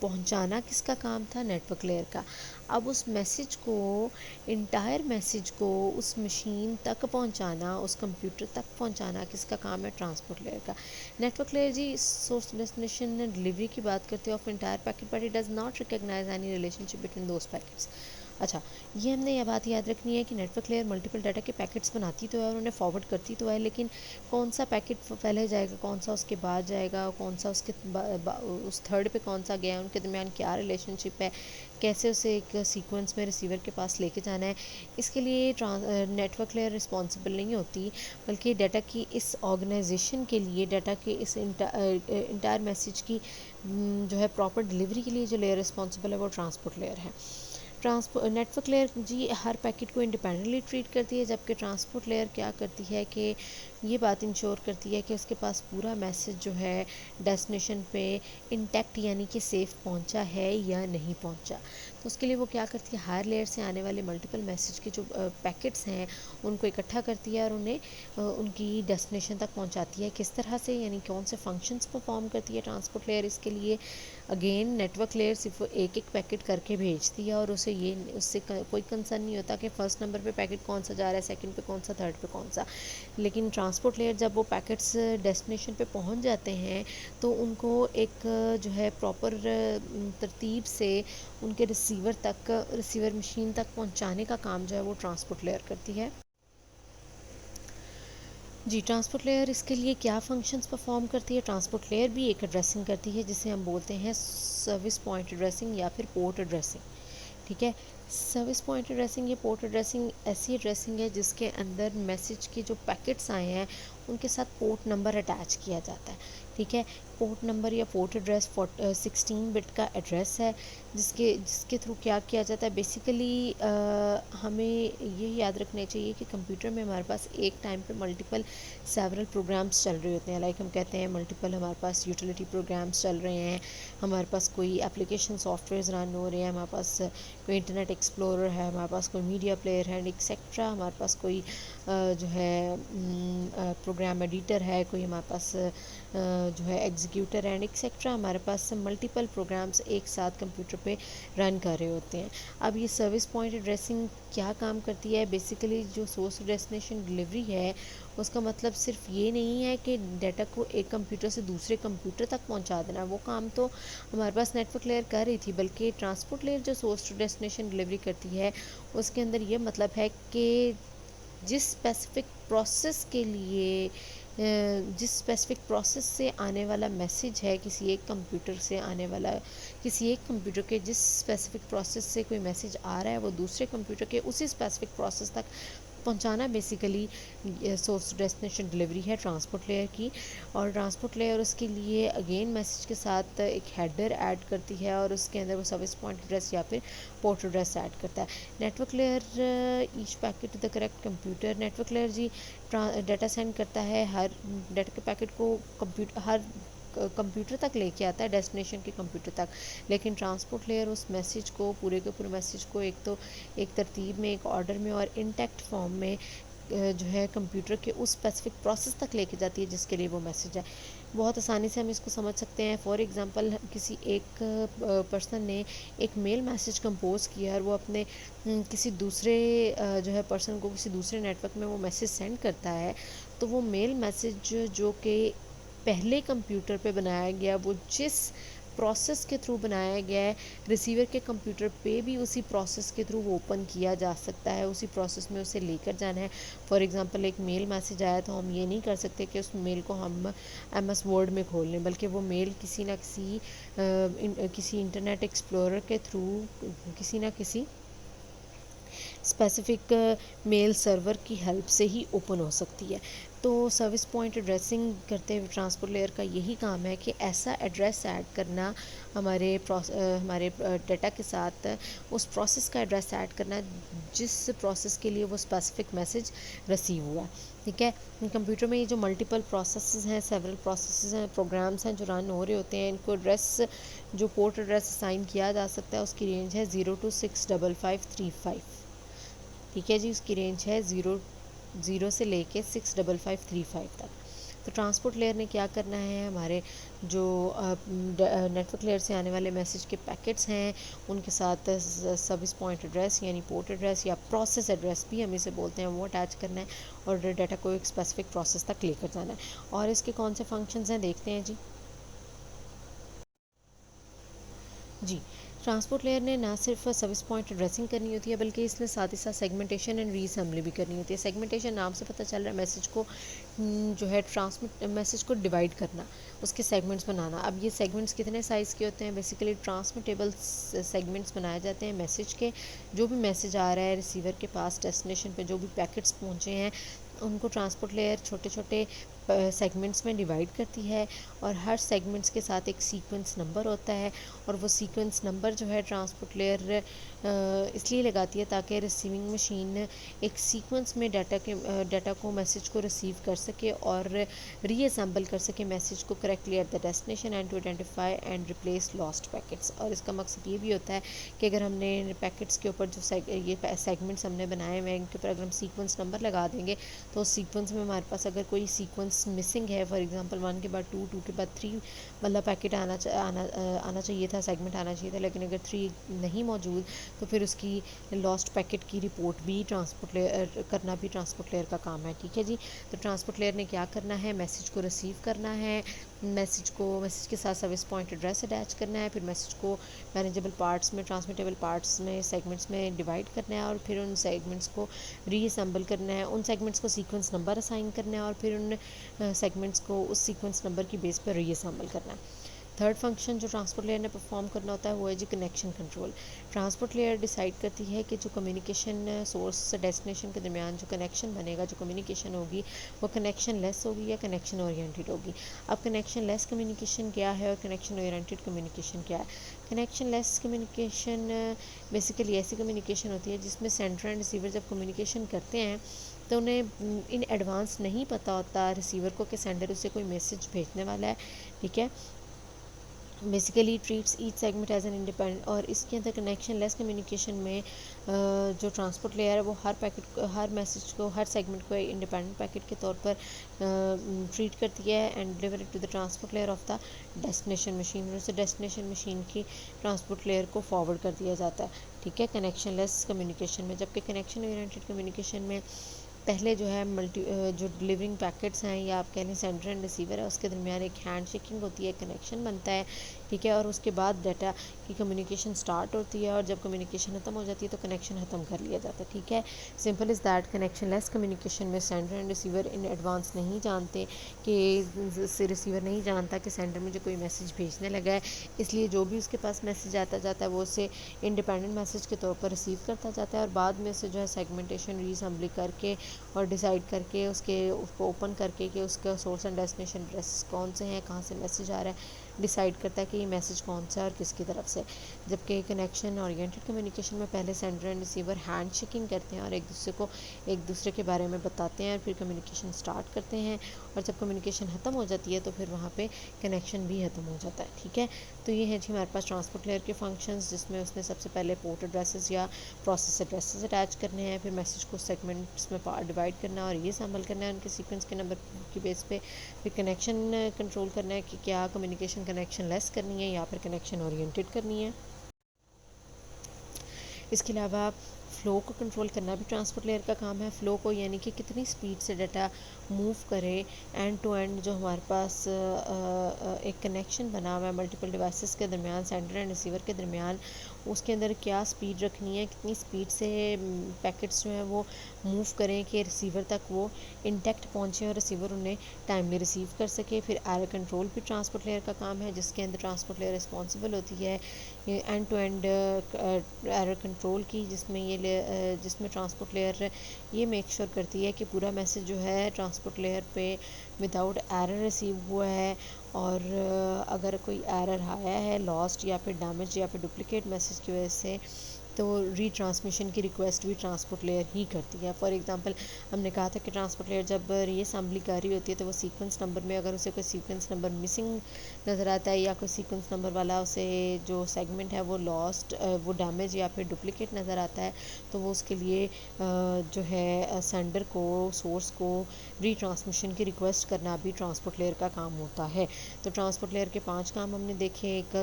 पहुंचाना किसका काम था, नेटवर्क लेयर का। अब उस मैसेज को, इंटायर मैसेज को उस मशीन तक पहुंचाना, उस कंप्यूटर तक पहुंचाना किसका काम है, ट्रांसपोर्ट लेयर का। नेटवर्क लेयर जी सोर्स डेस्टिनेशन डिलीवरी की बात करते हैं of entire packet, but it does not recognize any relationship between those packets. अच्छा, ये हमने यह बात याद रखनी है कि नेटवर्क लेयर मल्टीपल डाटा के पैकेट्स बनाती तो है और उन्हें फॉरवर्ड करती तो है, लेकिन कौन सा पैकेट पहले जाएगा, कौन सा उसके बाद जाएगा, कौन सा उसके उस थर्ड पे कौन सा गया, उनके दरमियान क्या रिलेशनशिप है, कैसे उसे एक सीक्वेंस में रिसीवर के पास लेके जाना है, इसके लिए नेटवर्क लेयर रिस्पॉन्सिबल नहीं होती, बल्कि डाटा की इस ऑर्गेनाइजेशन के लिए, डाटा के इस इंटायर मैसेज की जो है प्रॉपर डिलीवरी के लिए जो लेयर रिस्पॉन्सिबल है वो ट्रांसपोर्ट लेयर है। नेटवर्क लेयर जी हर पैकेट को इंडिपेंडेंटली ट्रीट करती है, जबकि ट्रांसपोर्ट लेयर क्या करती है कि ये बात इंश्योर करती है कि उसके पास पूरा मैसेज जो है डेस्टिनेशन पे इंटैक्ट यानी कि सेफ़ पहुंचा है या नहीं पहुंचा। तो उसके लिए वो क्या करती है, हायर लेयर से आने वाले मल्टीपल मैसेज के जो पैकेट्स हैं उनको इकट्ठा करती है और उन्हें उनकी डेस्टिनेशन तक पहुंचाती है। किस तरह से, यानी कौन से फंक्शंस परफॉर्म करती है ट्रांसपोर्ट लेयर इसके लिए। अगेन नेटवर्क लेयर सिर्फ एक एक पैकेट करके भेजती है और उससे कोई कंसर्न नहीं होता कि फ़र्स्ट नंबर पे पैकेट कौन सा जा रहा है, सेकंड पे कौन सा, थर्ड पे कौन सा। लेकिन ट्रांसपोर्ट लेयर जब वो पैकेट्स डेस्टिनेशन पे पहुंच जाते हैं तो उनको एक जो है प्रॉपर तरतीब से उनके रिसीवर मशीन तक पहुंचाने का काम जो है वो ट्रांसपोर्ट लेयर करती है। जी, ट्रांसपोर्ट लेयर इसके लिए क्या फंक्शंस परफॉर्म करती है। ट्रांसपोर्ट लेयर भी एक एड्रेसिंग करती है जिसे हम बोलते हैं सर्विस पॉइंट एड्रेसिंग या फिर पोर्ट एड्रेसिंग। ठीक है, सर्विस पॉइंट एड्रेसिंग या पोर्ट एड्रेसिंग ऐसी एड्रेसिंग है जिसके अंदर मैसेज के जो पैकेट्स आए हैं उनके साथ पोर्ट नंबर अटैच किया जाता है। ठीक है, पोर्ट नंबर या पोर्ट एड्रेस 16 बिट का एड्रेस है जिसके थ्रू क्या किया जाता है। बेसिकली हमें ये याद रखना चाहिए कि कंप्यूटर में हमारे पास एक टाइम पे मल्टीपल सेवरल प्रोग्राम्स चल रहे होते हैं। लाइक हम कहते हैं मल्टीपल हमारे पास यूटिलिटी प्रोग्राम्स चल रहे हैं, हमारे पास कोई एप्लीकेशन सॉफ्टवेयर रन हो रहे हैं, हमारे पास कोई इंटरनेट एक्सप्लोरर है, हमारे पास कोई मीडिया प्लेयर है एक्सेट्रा, हमारे पास कोई जो है प्रोग्राम एडिटर है, कोई हमारे पास जो है एग्जीक्यूटर एंड एक्सेट्रा हमारे पास मल्टीपल प्रोग्राम्स एक साथ कंप्यूटर पे रन कर रहे होते हैं। अब ये सर्विस पॉइंट एड्रेसिंग क्या काम करती है? बेसिकली जो सोर्स टू डेस्टिनेशन डिलीवरी है उसका मतलब सिर्फ ये नहीं है कि डाटा को एक कंप्यूटर से दूसरे कंप्यूटर तक पहुंचा देना, वो काम तो हमारे पास नेटवर्क लेयर कर रही थी, बल्कि ट्रांसपोर्ट लेयर जो सोर्स टू डेस्टिनेशन डिलीवरी करती है उसके अंदर ये मतलब है कि जिस स्पेसिफिक प्रोसेस के लिए जिस स्पेसिफिक प्रोसेस से आने वाला मैसेज है, किसी एक कंप्यूटर से आने वाला, किसी एक कंप्यूटर के जिस स्पेसिफिक प्रोसेस से कोई मैसेज आ रहा है वो दूसरे कंप्यूटर के उसी स्पेसिफिक प्रोसेस तक पहुंचाना बेसिकली सोर्स डेस्टिनेशन डिलीवरी है ट्रांसपोर्ट लेयर की। और ट्रांसपोर्ट लेयर उसके लिए अगेन मैसेज के साथ एक हेडर ऐड करती है और उसके अंदर वो सर्विस पॉइंट एड्रेस या फिर पोर्ट एड्रेस ऐड करता है। Network layer each packet to the correct computer, network layer जी डाटा सेंड करता है, हर डाटा के पैकेट को हर कंप्यूटर तक लेके आता है, डेस्टिनेशन के कंप्यूटर तक। लेकिन ट्रांसपोर्ट लेयर उस मैसेज को, पूरे के पूरे मैसेज को एक तो एक तरतीब में, एक ऑर्डर में और इंटैक्ट फॉर्म में जो है कंप्यूटर के उस स्पेसिफिक प्रोसेस तक लेके जाती है जिसके लिए वो मैसेज है। बहुत आसानी से हम इसको समझ सकते हैं। फॉर एग्ज़ाम्पल किसी एक पर्सन ने एक मेल मैसेज कंपोज किया और वो अपने किसी दूसरे जो है पर्सन को किसी दूसरे नेटवर्क में वो मैसेज सेंड करता है, तो वो मेल मैसेज जो कि पहले कंप्यूटर पे बनाया गया, वो जिस प्रोसेस के थ्रू बनाया गया है, रिसीवर के कंप्यूटर पे भी उसी प्रोसेस के थ्रू वो ओपन किया जा सकता है, उसी प्रोसेस में उसे लेकर जाना है। फॉर एग्जांपल एक मेल मैसेज आया तो हम ये नहीं कर सकते कि उस मेल को हम MS वर्ड में खोल लें, बल्कि वो मेल किसी ना किसी किसी इंटरनेट एक्सप्लोरर के थ्रू किसी ना किसी स्पेसिफिक मेल सर्वर की हेल्प से ही ओपन हो सकती है। तो सर्विस पॉइंट एड्रेसिंग करते हुए ट्रांसपोर्ट लेयर का यही काम है कि ऐसा एड्रेस ऐड करना हमारे डाटा के साथ, उस प्रोसेस का एड्रेस ऐड करना जिस प्रोसेस के लिए वो स्पेसिफिक मैसेज रिसीव हुआ। ठीक है, कंप्यूटर में ये जो मल्टीपल प्रोसेसेस हैं, सेवरल प्रोसेसेस हैं, प्रोग्राम्स हैं जो रन हो रहे होते हैं, इनको एड्रेस, जो पोर्ट एड्रेस असाइन किया जा सकता है उसकी रेंज है 0 to 65535। ठीक है जी, उसकी रेंज है 0 से लेके 65535 तक। तो ट्रांसपोर्ट लेयर ने क्या करना है, हमारे जो नेटवर्क लेयर से आने वाले मैसेज के पैकेट्स हैं उनके साथ सर्विस पॉइंट एड्रेस यानी पोर्ट एड्रेस या प्रोसेस एड्रेस भी हम इसे बोलते हैं, वो अटैच करना है और डाटा को एक स्पेसिफिक प्रोसेस तक लेकर जाना है। और इसके कौन से फंक्शंस हैं देखते हैं जी। ट्रांसपोर्ट लेयर ने ना सिर्फ सर्विस पॉइंट एड्रेसिंग करनी होती है, बल्कि इसमें साथ ही साथ सेगमेंटेशन एंड रीअसेंबली भी करनी होती है। सेगमेंटेशन नाम से पता चल रहा है मैसेज को जो है मैसेज को डिवाइड करना, उसके सेगमेंट्स बनाना। अब ये सेगमेंट्स कितने साइज़ के होते हैं? बेसिकली ट्रांसमिटेबल सेगमेंट्स बनाए जाते हैं मैसेज के। जो भी मैसेज आ रहा है रिसीवर के पास, डेस्टिनेशन पे जो भी पैकेट्स पहुँचे हैं उनको ट्रांसपोर्ट लेयर छोटे छोटे सेगमेंट्स में डिवाइड करती है और हर सेगमेंट्स के साथ एक सीक्वेंस नंबर होता है। और वो सीक्वेंस नंबर जो है ट्रांसपोर्ट लेयर इसलिए लगाती है ताकि रिसीविंग मशीन एक सीक्वेंस में डाटा को, मैसेज को रिसीव कर सके और रीअसेंबल कर सके मैसेज को correctly at the destination end to identify and replace lost packets. और इसका मकसद ये भी होता है कि अगर हमने पैकेट्स के ऊपर जो ये सेगमेंट्स हमने बनाए हुए हैं इनके ऊपर अगर हम सीक्वेंस नंबर लगा देंगे तो उस सीक्वेंस में हमारे पास अगर कोई सीक्वेंस मिसिंग है, फॉर एग्जांपल 1 के बाद 2, 2 के बाद 3 मतलब पैकेट आना चाहिए था, सेगमेंट आना चाहिए था, लेकिन अगर 3 नहीं मौजूद तो फिर उसकी लॉस्ट पैकेट की रिपोर्ट भी ट्रांसपोर्ट लेयर करना भी ट्रांसपोर्ट लेयर का काम है। ठीक है जी। तो ट्रांसपोर्ट लेयर ने क्या करना है, मैसेज को रिसीव करना है, मैसेज के साथ सर्विस पॉइंट एड्रेस अटैच करना है, फिर मैसेज को मैनेजेबल पार्ट्स में, ट्रांसमिटेबल पार्ट्स में, सेगमेंट्स में डिवाइड करना है और फिर उन सेगमेंट्स को रीअसेंबल करना है, उन सेगमेंट्स को सीक्वेंस नंबर असाइन करना है और फिर उन सेगमेंट्स को उस सीक्वेंस नंबर की बेस पर रीअसेंबल करना है। थर्ड फंक्शन जो ट्रांसपोर्ट लेयर ने परफॉर्म करना होता है वो है G connection control. Transport layer decide करती है कि जो कम्युनिकेशन सोर्स से डेस्टिनेशन के दरमियान जो कनेक्शन बनेगा, जो कम्युनिकेशन होगी वो कनेक्शन लेस होगी या कनेक्शन ओरिएंटेड होगी। अब कनेक्शन लेस कम्युनिकेशन क्या है और कनेक्शन ओरिएंटेड कम्युनिकेशन क्या है? कनेक्शन लेस कम्युनिकेशन बेसिकली ऐसी कम्युनिकेशन होती है जिसमें सेंडर एंड रिसीवर जब कम्युनिकेशन करते हैं तो उन्हें इन एडवांस नहीं पता होता रिसीवर को कि सेंडर उसे कोई मैसेज भेजने वाला है। ठीक है, basically treats each segment as an independent, और इसके अंदर कनेक्शन लेस कम्युनिकेशन में जो ट्रांसपोर्ट लेयर है वो हर मैसेज को, हर सेगमेंट को इंडिपेंडेंट पैकेट के तौर पर ट्रीट करती है and deliver it to the transport layer of the destination machine, और उसे डेस्टिनेशन मशीन की ट्रांसपोर्ट लेयर को फॉरवर्ड कर दिया जाता है। ठीक है, कनेक्शन लेस कम्युनिकेशन में। जबकि कनेक्शन ओरिएंटेड कम्युनिकेशन में पहले जो है जो डिलीवरिंग पैकेट्स हैं या आप कह लें सेंडर एंड रिसीवर है, उसके दरमियान एक हैंड शेकिंग होती है, कनेक्शन बनता है। ठीक है, और उसके बाद डाटा की कम्युनिकेशन स्टार्ट होती है, और जब कम्युनिकेशन ख़त्म हो जाती है तो कनेक्शन ख़त्म कर लिया जाता है। ठीक है, simple is that. Connectionless communication में sender and receiver in advance नहीं जानते कि रिसीवर नहीं जानता कि सेंडर मुझे कोई मैसेज भेजने लगा है, इसलिए जो भी उसके पास मैसेज आता जाता है वो उसे इंडिपेंडेंट मैसेज के तौर पर रिसीव करता जाता है, और बाद में उसे जो है सेगमेंटेशन रीअसेंबली करके और डिसाइड करके उसको ओपन करके कि उसका सोर्स एंड डेस्टिनेशन एड्रेस कौन से हैं, कहाँ से मैसेज आ रहा है, डिसाइड करता है कि ये मैसेज कौन सा है और किसकी तरफ से। जबकि कनेक्शन ओरिएंटेड कम्युनिकेशन में पहले sender and receiver hand shaking करते हैं और एक दूसरे के बारे में बताते हैं, और फिर कम्युनिकेशन स्टार्ट करते हैं, और जब कम्युनिकेशन ख़त्म हो जाती है तो फिर वहाँ पे कनेक्शन भी ख़त्म हो जाता है। ठीक है, तो ये है जी हमारे पास ट्रांसपोर्ट लेयर के फंक्शंस, जिसमें उसने सबसे पहले पोर्ट एड्रेसेस या प्रोसेस एड्रेसेस अटैच करने हैं, फिर मैसेज को सेगमेंट्स में डिवाइड करना और ये शामिल करना है उनके सीक्वेंस के नंबर की बेस पे, फिर कनेक्शन कंट्रोल करना है कि क्या कम्युनिकेशन कनेक्शन लेस करनी है या फिर कनेक्शन ओरिएंटेड करनी है। इसके अलावा फ़्लो को कंट्रोल करना भी ट्रांसपोर्ट लेयर का काम है। फ़्लो को यानी कि कितनी स्पीड से डाटा मूव करे, एंड टू एंड जो हमारे पास एक कनेक्शन बना हुआ है मल्टीपल डिवाइसेस के दरमियान, सेंडर एंड रिसीवर के दरमियान, उसके अंदर क्या स्पीड रखनी है, कितनी स्पीड से पैकेट्स जो हैं वो मूव करें कि रिसीवर तक वो इंटैक्ट पहुँचे और रिसीवर उन्हें टाइमली रिसीव कर सके। फिर एरर कंट्रोल भी ट्रांसपोर्ट लेयर का काम है, जिसके अंदर ट्रांसपोर्ट लेयर रिस्पॉन्सिबल होती है end to end error control की, जिसमें ट्रांसपोर्ट लेयर ये मेक श्योर करती है कि पूरा मैसेज जो है ट्रांसपोर्ट लेयर पे विदाउट एरर रिसीव हुआ है, और अगर कोई एरर आया है, लॉस्ट या फिर डैमेज या फिर डुप्लीकेट मैसेज की वजह से, तो रीट्रांसमिशन की रिक्वेस्ट भी ट्रांसपोर्ट लेयर ही करती है। फॉर एग्जांपल हमने कहा था कि ट्रांसपोर्ट लेयर जब रीअसेंबली कर रही होती है तो वो सीक्वेंस नंबर में अगर उसे कोई सीक्वेंस नंबर मिसिंग नज़र आता है या कोई सीक्वेंस नंबर वाला उसे जो सेगमेंट है वो लॉस्ट, वो डैमेज या फिर डुप्लीकेट नज़र आता है, तो वो उसके लिए जो है सेंडर को, सोर्स को रीट्रांसमिशन की रिक्वेस्ट करना भी ट्रांसपोर्ट लेयर का काम होता है। तो ट्रांसपोर्ट लेयर के 5 काम हमने देखे। एक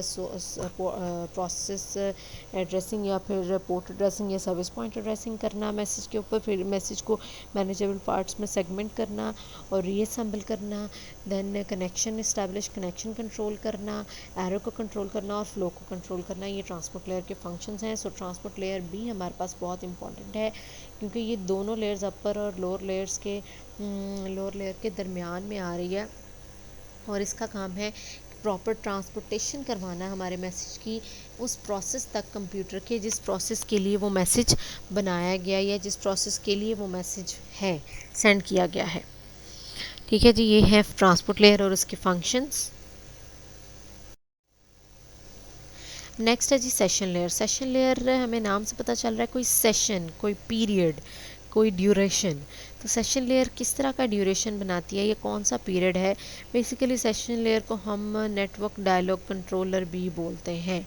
प्रोसेस एड्रेसिंग या फिर पोर्ट एड्रेसिंग या सर्विस पॉइंट एड्रेसिंग करना मैसेज के ऊपर, फिर मैसेज को मैनेजेबल पार्ट्स में सेगमेंट करना और रीअसेंबल करना, then connection establish, connection control करना, एरर को कंट्रोल करना और फ्लो को कंट्रोल करना, ये ट्रांसपोर्ट लेयर के फंक्शंस हैं। सो ट्रांसपोर्ट लेयर भी हमारे पास बहुत इंपॉर्टेंट है, क्योंकि ये दोनों लेयर्स अपर और लोअर लेयर के दरमियान में आ रही है, और इसका काम है प्रॉपर ट्रांसपोर्टेशन करवाना हमारे मैसेज की उस प्रोसेस तक कंप्यूटर के, जिस प्रोसेस के लिए वो मैसेज बनाया गया या जिस प्रोसेस के लिए वो मैसेज है सेंड किया गया है। ठीक है जी, ये है ट्रांसपोर्ट लेयर और उसके फंक्शंस। नेक्स्ट है जी सेशन लेयर। सेशन लेयर हमें नाम से पता चल रहा है कोई सेशन, कोई पीरियड, कोई ड्यूरेशन। तो सेशन लेयर किस तरह का ड्यूरेशन बनाती है, ये कौन सा पीरियड है? बेसिकली सेशन लेयर को हम नेटवर्क डायलॉग कंट्रोलर भी बोलते हैं।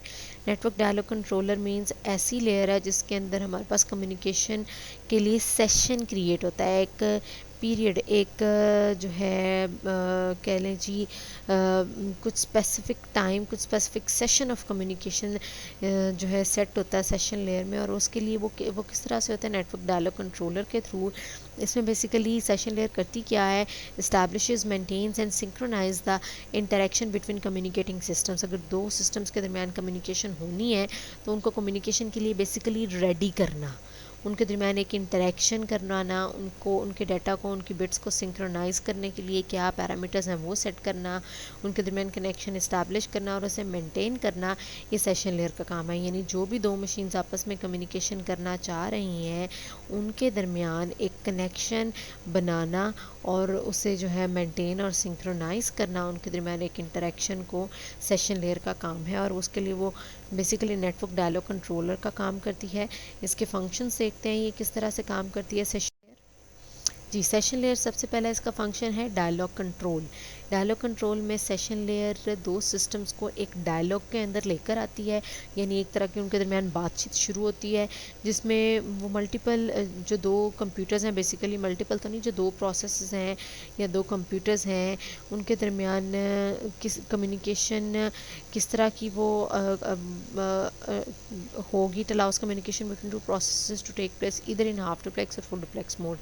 नेटवर्क डायलॉग कंट्रोलर मींस ऐसी लेयर है जिसके अंदर हमारे पास कम्युनिकेशन के लिए सेशन क्रिएट होता है, एक पीरियड, एक जो है कह लें जी कुछ स्पेसिफिक टाइम, कुछ स्पेसिफिक सेशन ऑफ कम्युनिकेशन जो है सेट होता है सेशन लेयर में, और उसके लिए वो किस तरह से होता है? नेटवर्क डायलॉग कंट्रोलर के थ्रू। इसमें बेसिकली सेशन लेयर करती क्या है? Establishes, maintains and synchronize the interaction between communicating systems. अगर दो सिस्टम्स के दरमियान कम्युनिकेशन होनी है तो उनको कम्युनिकेशन के लिए बेसिकली रेडी करना, उनके दरमियान एक इंटरेक्शन करवाना, उनको उनके डाटा को, उनकी बिट्स को सिंक्रोनाइज़ करने के लिए क्या पैरामीटर्स हैं वो सेट करना, उनके दरमियान कनेक्शन इस्टेब्लिश करना और उसे मेंटेन करना, ये सेशन लेयर का काम है। यानी जो भी दो मशीन्स आपस में कम्युनिकेशन करना चाह रही हैं उनके दरमियान एक कनेक्शन बनाना और उसे जो है मेंटेन और सिंक्रोनाइज़ करना, उनके दरमियान एक इंटरेक्शन को, सेशन लेयर का काम है। और उसके लिए वो बेसिकली नेटवर्क डायलॉग कंट्रोलर का काम करती है। इसके फंक्शंस देखते हैं ये किस तरह से काम करती है सेशन लेयर। जी, सेशन लेयर सबसे पहला इसका फंक्शन है डायलॉग कंट्रोल। डायलॉग कंट्रोल में सेशन लेयर दो सिस्टम्स को एक डायलॉग के अंदर लेकर आती है, यानी एक तरह की उनके दरमियान बातचीत शुरू होती है, जिसमें वो मल्टीपल जो दो कंप्यूटर्स हैं, बेसिकली मल्टीपल तो नहीं, जो दो प्रोसेसेस हैं या दो कंप्यूटर्स हैं, उनके दरमियान किस कम्युनिकेशन किस तरह की वो होगी। It allows communication between two processes to take place either in half duplex और फुल डुप्लेक्स मोड।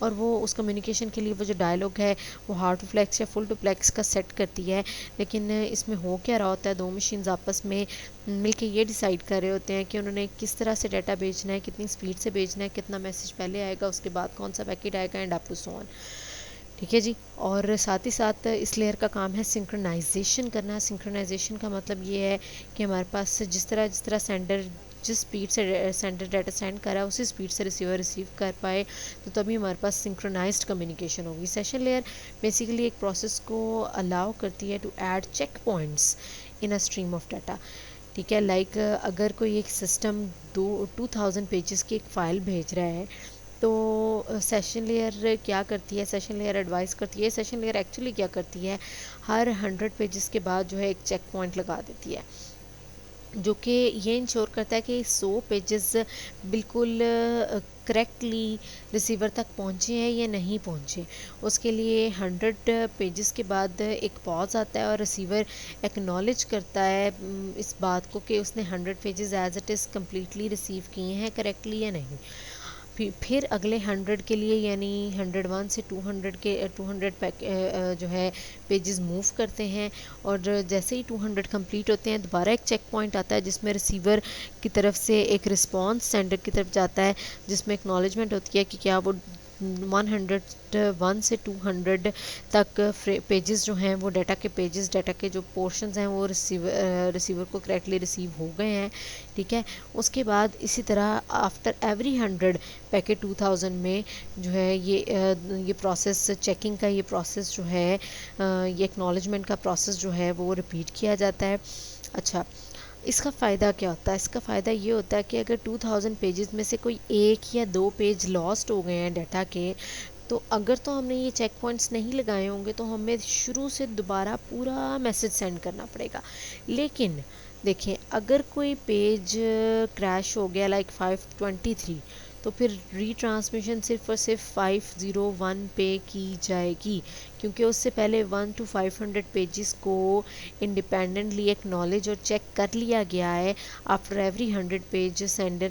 और वो उस कम्युनिकेशन के लिए वो जो डायलॉग है वो हाफ डुप्लेक्स या फुल डुप्लेक्स का सेट करती है। लेकिन इसमें हो क्या रहा होता है, दो मशीन्स आपस में मिलके ये डिसाइड कर रहे होते हैं कि उन्होंने किस तरह से डाटा भेजना है, कितनी स्पीड से भेजना है, कितना मैसेज पहले आएगा, उसके बाद कौन सा पैकेट आएगा, and up to so on. ठीक है जी। और साथ ही साथ इस लेयर का काम है सिंक्रोनाइजेशन करना। सिंक्रोनाइजेशन का मतलब ये है कि हमारे पास जिस तरह सेंडर जिस स्पीड से सेंडर डाटा सेंड कर रहा है उसी स्पीड से रिसीवर रिसीव कर पाए, तो तभी हमारे पास सिंक्रोनाइज्ड कम्युनिकेशन होगी। सेशन लेयर बेसिकली एक प्रोसेस को अलाउ करती है to add check points in a stream of data. ठीक है, लाइक अगर कोई एक सिस्टम 2000 पेजेस की एक फ़ाइल भेज रहा है, तो सेशन लेयर क्या करती है, सेशन लेयर एडवाइस करती है, सेशन लेयर एक्चुअली क्या करती है, हर 100 पेजेस के बाद जो है एक चेक पॉइंट लगा देती है, जो कि ये इंश्योर करता है कि 100 पेजेस बिल्कुल करेक्टली रिसीवर तक पहुँचे हैं या नहीं पहुँचे। उसके लिए 100 पेजेस के बाद एक पॉज आता है और रिसीवर एक्नॉलेज करता है इस बात को कि उसने 100 pages as it is completely receive किए हैं करेक्टली या नहीं। फिर अगले 100 के लिए, यानी 101 से 200 के 200 जो है पेजेस मूव करते हैं, और जैसे ही 200 कंप्लीट होते हैं दोबारा एक चेक पॉइंट आता है जिसमें रिसीवर की तरफ से एक रिस्पांस सेंडर की तरफ जाता है, जिसमें एक्नॉलेजमेंट होती है कि क्या वो 101 से 200 तक पेजेस जो हैं वो डाटा के पेजेस, डाटा के जो पोर्शंस हैं वो रिसीवर को करेक्टली रिसीव हो गए हैं। ठीक है, उसके बाद इसी तरह आफ्टर एवरी 100 पैकेट 2000 में जो है ये प्रोसेस चेकिंग का ये प्रोसेस जो है ये एक्नॉलेजमेंट का प्रोसेस जो है वो रिपीट किया जाता है। अच्छा, इसका फ़ायदा क्या होता है? इसका फ़ायदा ये होता है कि अगर 2000 पेजेस में से कोई एक या दो पेज लॉस्ट हो गए हैं डाटा के, तो अगर तो हमने ये चेक पॉइंट्स नहीं लगाए होंगे तो हमें शुरू से दोबारा पूरा मैसेज सेंड करना पड़ेगा। लेकिन देखिए, अगर कोई पेज क्रैश हो गया लाइक 523, तो फिर रीट्रांसमिशन सिर्फ और सिर्फ 501 पे की जाएगी, क्योंकि उससे पहले 1 to 500 पेजेस को इंडिपेंडेंटली एक्नॉलेज और चेक कर लिया गया है। After every 100 page sender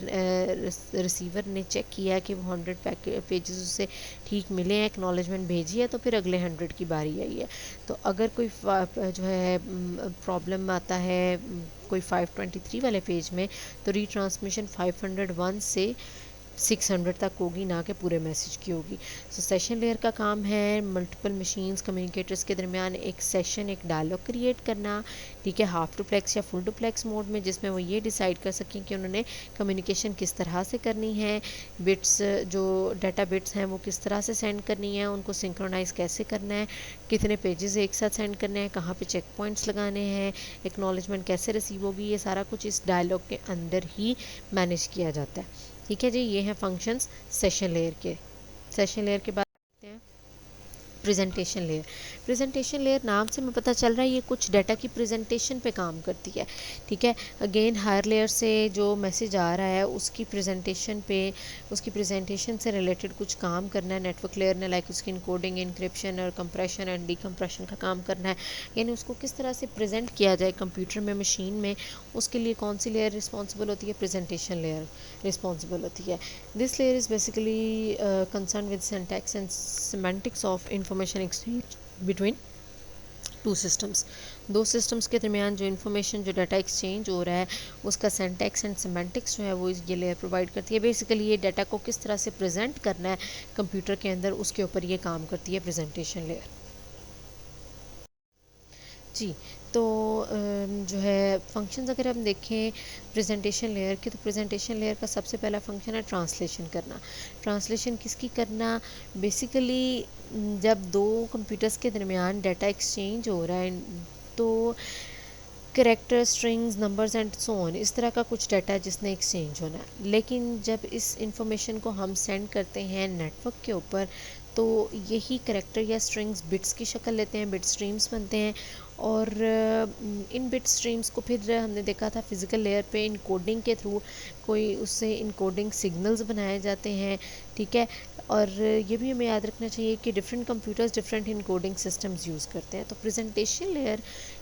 receiver ने चेक किया कि वो 100 पेजेस उससे ठीक मिले हैं, एक्नॉलेजमेंट भेजी है, तो फिर अगले 100 की बारी आई है। तो अगर कोई जो है प्रॉब्लम आता है कोई 523 वाले पेज में, तो रीट्रांसमिशन 501 से 600 तक होगी, ना कि पूरे मैसेज की होगी। सो सेशन लेयर का काम है मल्टीपल मशीन्स कम्युनिकेटर्स के दरमियान एक सेशन, एक डायलॉग क्रिएट करना। ठीक है, हाफ डुप्लेक्स या फुल डुप्लेक्स मोड में, जिसमें वो ये डिसाइड कर सकें कि उन्होंने कम्युनिकेशन किस तरह से करनी है, बिट्स जो डाटा बिट्स हैं वो किस तरह से सेंड करनी है, उनको सिंक्रोनाइज़ कैसे करना है, कितने पेजेस एक साथ सेंड करने हैं, कहाँ पे चेक पॉइंट्स लगाने हैं, एक्नॉलेजमेंट कैसे रिसीव होगी, ये सारा कुछ इस डायलॉग के अंदर ही मैनेज किया जाता है। ठीक है जी, ये हैं फंक्शंस सेशन लेयर के। सेशन लेयर के बाद देखते हैं प्रेजेंटेशन लेयर। प्रेजेंटेशन लेयर नाम से हमें पता चल रहा है ये कुछ डाटा की प्रेजेंटेशन पे काम करती है। ठीक है, अगेन हायर लेयर से जो मैसेज आ रहा है उसकी प्रेजेंटेशन पे, उसकी प्रेजेंटेशन से रिलेटेड कुछ काम करना है नेटवर्क लेयर ने, लाइक उसकी इनकोडिंग, इनक्रिप्शन और कंप्रेशन एंड डीकम्प्रेशन का काम करना है, यानी उसको किस तरह से प्रेजेंट किया जाए कंप्यूटर में, मशीन में, उसके लिए कौन सी लेयर रिस्पॉन्सिबल होती है? प्रेजेंटेशन लेयर रिस्पॉन्सिबल होती है। This layer is basically concern with syntax and semantics of information exchange between two systems. दो सिस्टम्स के दरमियान जो इन्फॉर्मेशन, जो डाटा एक्सचेंज हो रहा है, उसका सिंटैक्स एंड सिमेंटिक्स जो है वो ये लेयर प्रोवाइड करती है। बेसिकली ये डाटा को किस तरह से प्रेजेंट करना है कंप्यूटर के अंदर, उसके ऊपर ये काम करती है प्रेजेंटेशन लेयर। जी, तो जो है फंक्शंस अगर हम देखें प्रेजेंटेशन लेयर के, तो प्रेजेंटेशन लेयर का सबसे पहला फंक्शन है ट्रांसलेशन करना। ट्रांसलेशन किसकी करना? बेसिकली जब दो कंप्यूटर्स के दरमियान डाटा एक्सचेंज हो रहा है, तो character, strings, numbers and so on, इस तरह का कुछ डाटा है जिसने एक्सचेंज होना है। लेकिन जब इस इंफॉर्मेशन को हम सेंड करते हैं नेटवर्क के ऊपर, तो यही करैक्टर या स्ट्रिंग्स बिट्स की शक्ल लेते हैं, बिट स्ट्रीम्स बनते हैं। और इन बिट स्ट्रीम्स को फिर हमने देखा था फिज़िकल लेयर पे इनकोडिंग के थ्रू कोई उससे इनकोडिंग सिग्नल्स बनाए जाते हैं, ठीक है। और ये भी हमें याद रखना चाहिए कि different computers different encoding systems use करते हैं। तो प्रेजेंटेशन लेयर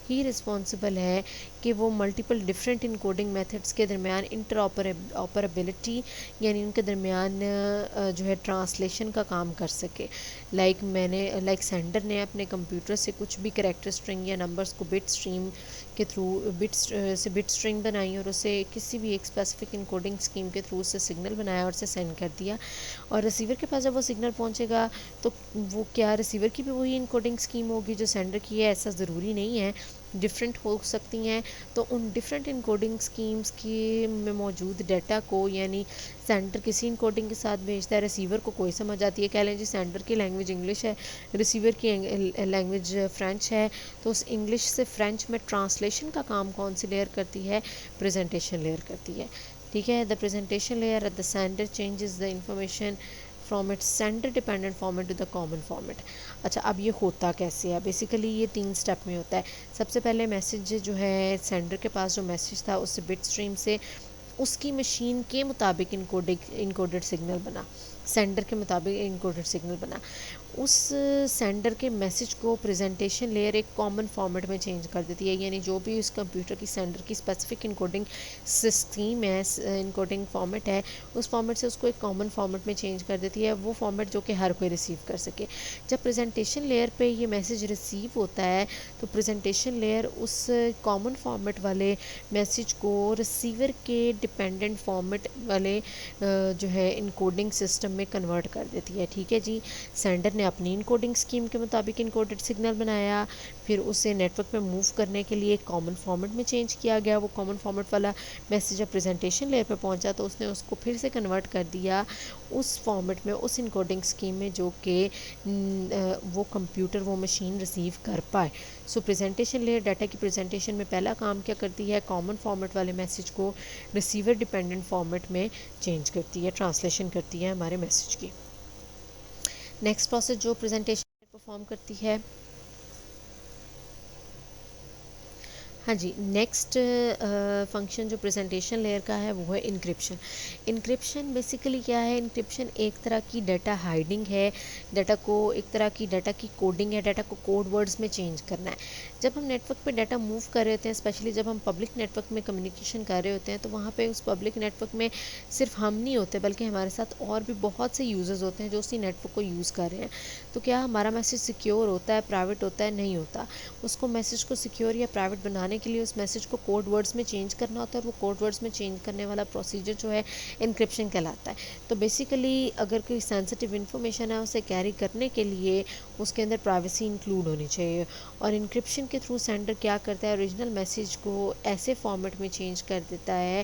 ही रिस्पॉन्सिबल है कि वो मल्टीपल डिफरेंट इनकोडिंग मेथड्स के दरमियान इंटरऑपरेबिलिटी यानी उनके दरमियान जो है ट्रांसलेशन का काम कर सके। लाइक सेंडर ने अपने कंप्यूटर से कुछ भी करैक्टर स्ट्रिंग या नंबर्स को बिट स्ट्रीम के थ्रू बिट स्ट्रिंग बनाई और उसे किसी भी एक स्पेसिफिक इनकोडिंग स्कीम के थ्रू उससे सिग्नल बनाया और उसे सेंड कर दिया। और रिसीवर के पास जब वो सिग्नल पहुंचेगा तो वो क्या रिसीवर की भी वही इनकोडिंग स्कीम होगी जो सेंडर की है? ऐसा ज़रूरी नहीं है, डिफरेंट हो सकती हैं। तो उन डिफरेंट इनकोडिंग स्कीम्स की में मौजूद डाटा को यानी सेंडर किसी इनकोडिंग के साथ भेजता है, रिसीवर को कोई समझ आती है। कह लें जी सेंडर की लैंग्वेज इंग्लिश है, रिसीवर की लैंग्वेज फ्रेंच है, तो उस इंग्लिश से फ्रेंच में ट्रांसलेशन का काम कौन सी लेयर करती है? प्रेजेंटेशन लेयर करती है, ठीक है। The presentation layer at the sender changes the information from its sender dependent format to the common format. अच्छा, अब ये होता कैसे है? बेसिकली ये 3 स्टेप में होता है। सबसे पहले मैसेज जो है सेंडर के पास जो मैसेज था उससे बिट स्ट्रीम से उसकी मशीन के मुताबिक इनकोडेड सिग्नल बना, सेंडर के मुताबिक इनकोडेड सिग्नल बना। उस सेंडर के मैसेज को प्रेजेंटेशन लेयर एक कॉमन फॉर्मेट में चेंज कर देती है, यानी जो भी उस कंप्यूटर की सेंडर की स्पेसिफिक इनकोडिंग स्कीम है, इनकोडिंग फॉर्मेट है, उस फॉर्मेट से उसको एक कॉमन फॉर्मेट में चेंज कर देती है, वो फॉर्मेट जो कि हर कोई रिसीव कर सके। जब प्रेजेंटेशन लेयर पे ये मैसेज रिसीव होता है तो प्रेजेंटेशन लेयर उस कॉमन फॉर्मेट वाले मैसेज को रिसीवर के डिपेंडेंट फॉर्मेट वाले जो है इनकोडिंग सिस्टम में कन्वर्ट कर देती है, ठीक है जी। सेंडर ने अपनी इनकोडिंग स्कीम के मुताबिक इनकोडेड सिग्नल बनाया, फिर उसे नेटवर्क में मूव करने के लिए कॉमन फॉर्मेट में चेंज किया गया। वो कॉमन फॉर्मेट वाला मैसेज जब प्रेजेंटेशन लेयर पे पहुंचा तो उसने उसको फिर से कन्वर्ट कर दिया उस फॉर्मेट में, उस इनकोडिंग स्कीम में जो कि वो कंप्यूटर वो मशीन रिसीव कर पाए। सो प्रेजेंटेशन लेयर डाटा की प्रेजेंटेशन में पहला काम क्या करती है? कॉमन फॉर्मेट वाले मैसेज को रिसीवर डिपेंडेंट फॉर्मेट में चेंज करती है, ट्रांसलेशन करती है हमारे मैसेज की। नेक्स्ट प्रोसेस जो प्रेजेंटेशन परफॉर्म करती है, हाँ जी, नेक्स्ट फंक्शन जो प्रेजेंटेशन लेयर का है वो है इंक्रिप्शन। इंक्रिप्शन बेसिकली क्या है? इंक्रिप्शन एक तरह की डाटा हाइडिंग है, डाटा को एक तरह की डाटा की कोडिंग है, डाटा को कोड वर्ड्स में चेंज करना है। जब हम नेटवर्क पे डाटा मूव कर रहे होते हैं, स्पेशली जब हम पब्लिक नेटवर्क में कम्युनिकेशन कर रहे होते हैं, तो वहाँ पे उस पब्लिक नेटवर्क में सिर्फ हम नहीं होते बल्कि हमारे साथ और भी बहुत से यूज़र्स होते हैं जो उसी नेटवर्क को यूज़ कर रहे हैं। तो क्या हमारा मैसेज सिक्योर होता है, प्राइवेट होता है? नहीं होता। उसको मैसेज को सिक्योर या प्राइवेट बनाने के लिए उस मैसेज को कोड वर्ड्स में चेंज करना होता है, और वो कोड वर्ड्स में चेंज करने वाला प्रोसीजर जो है इंक्रिप्शन कहलाता है। तो बेसिकली अगर कोई सेंसिटिव इन्फॉर्मेशन है उसे कैरी करने के लिए उसके अंदर प्राइवेसी इंक्लूड होनी चाहिए। और इंक्रिप्शन के थ्रू सेंडर क्या करता है? ओरिजिनल मैसेज को ऐसे फॉर्मेट में चेंज कर देता है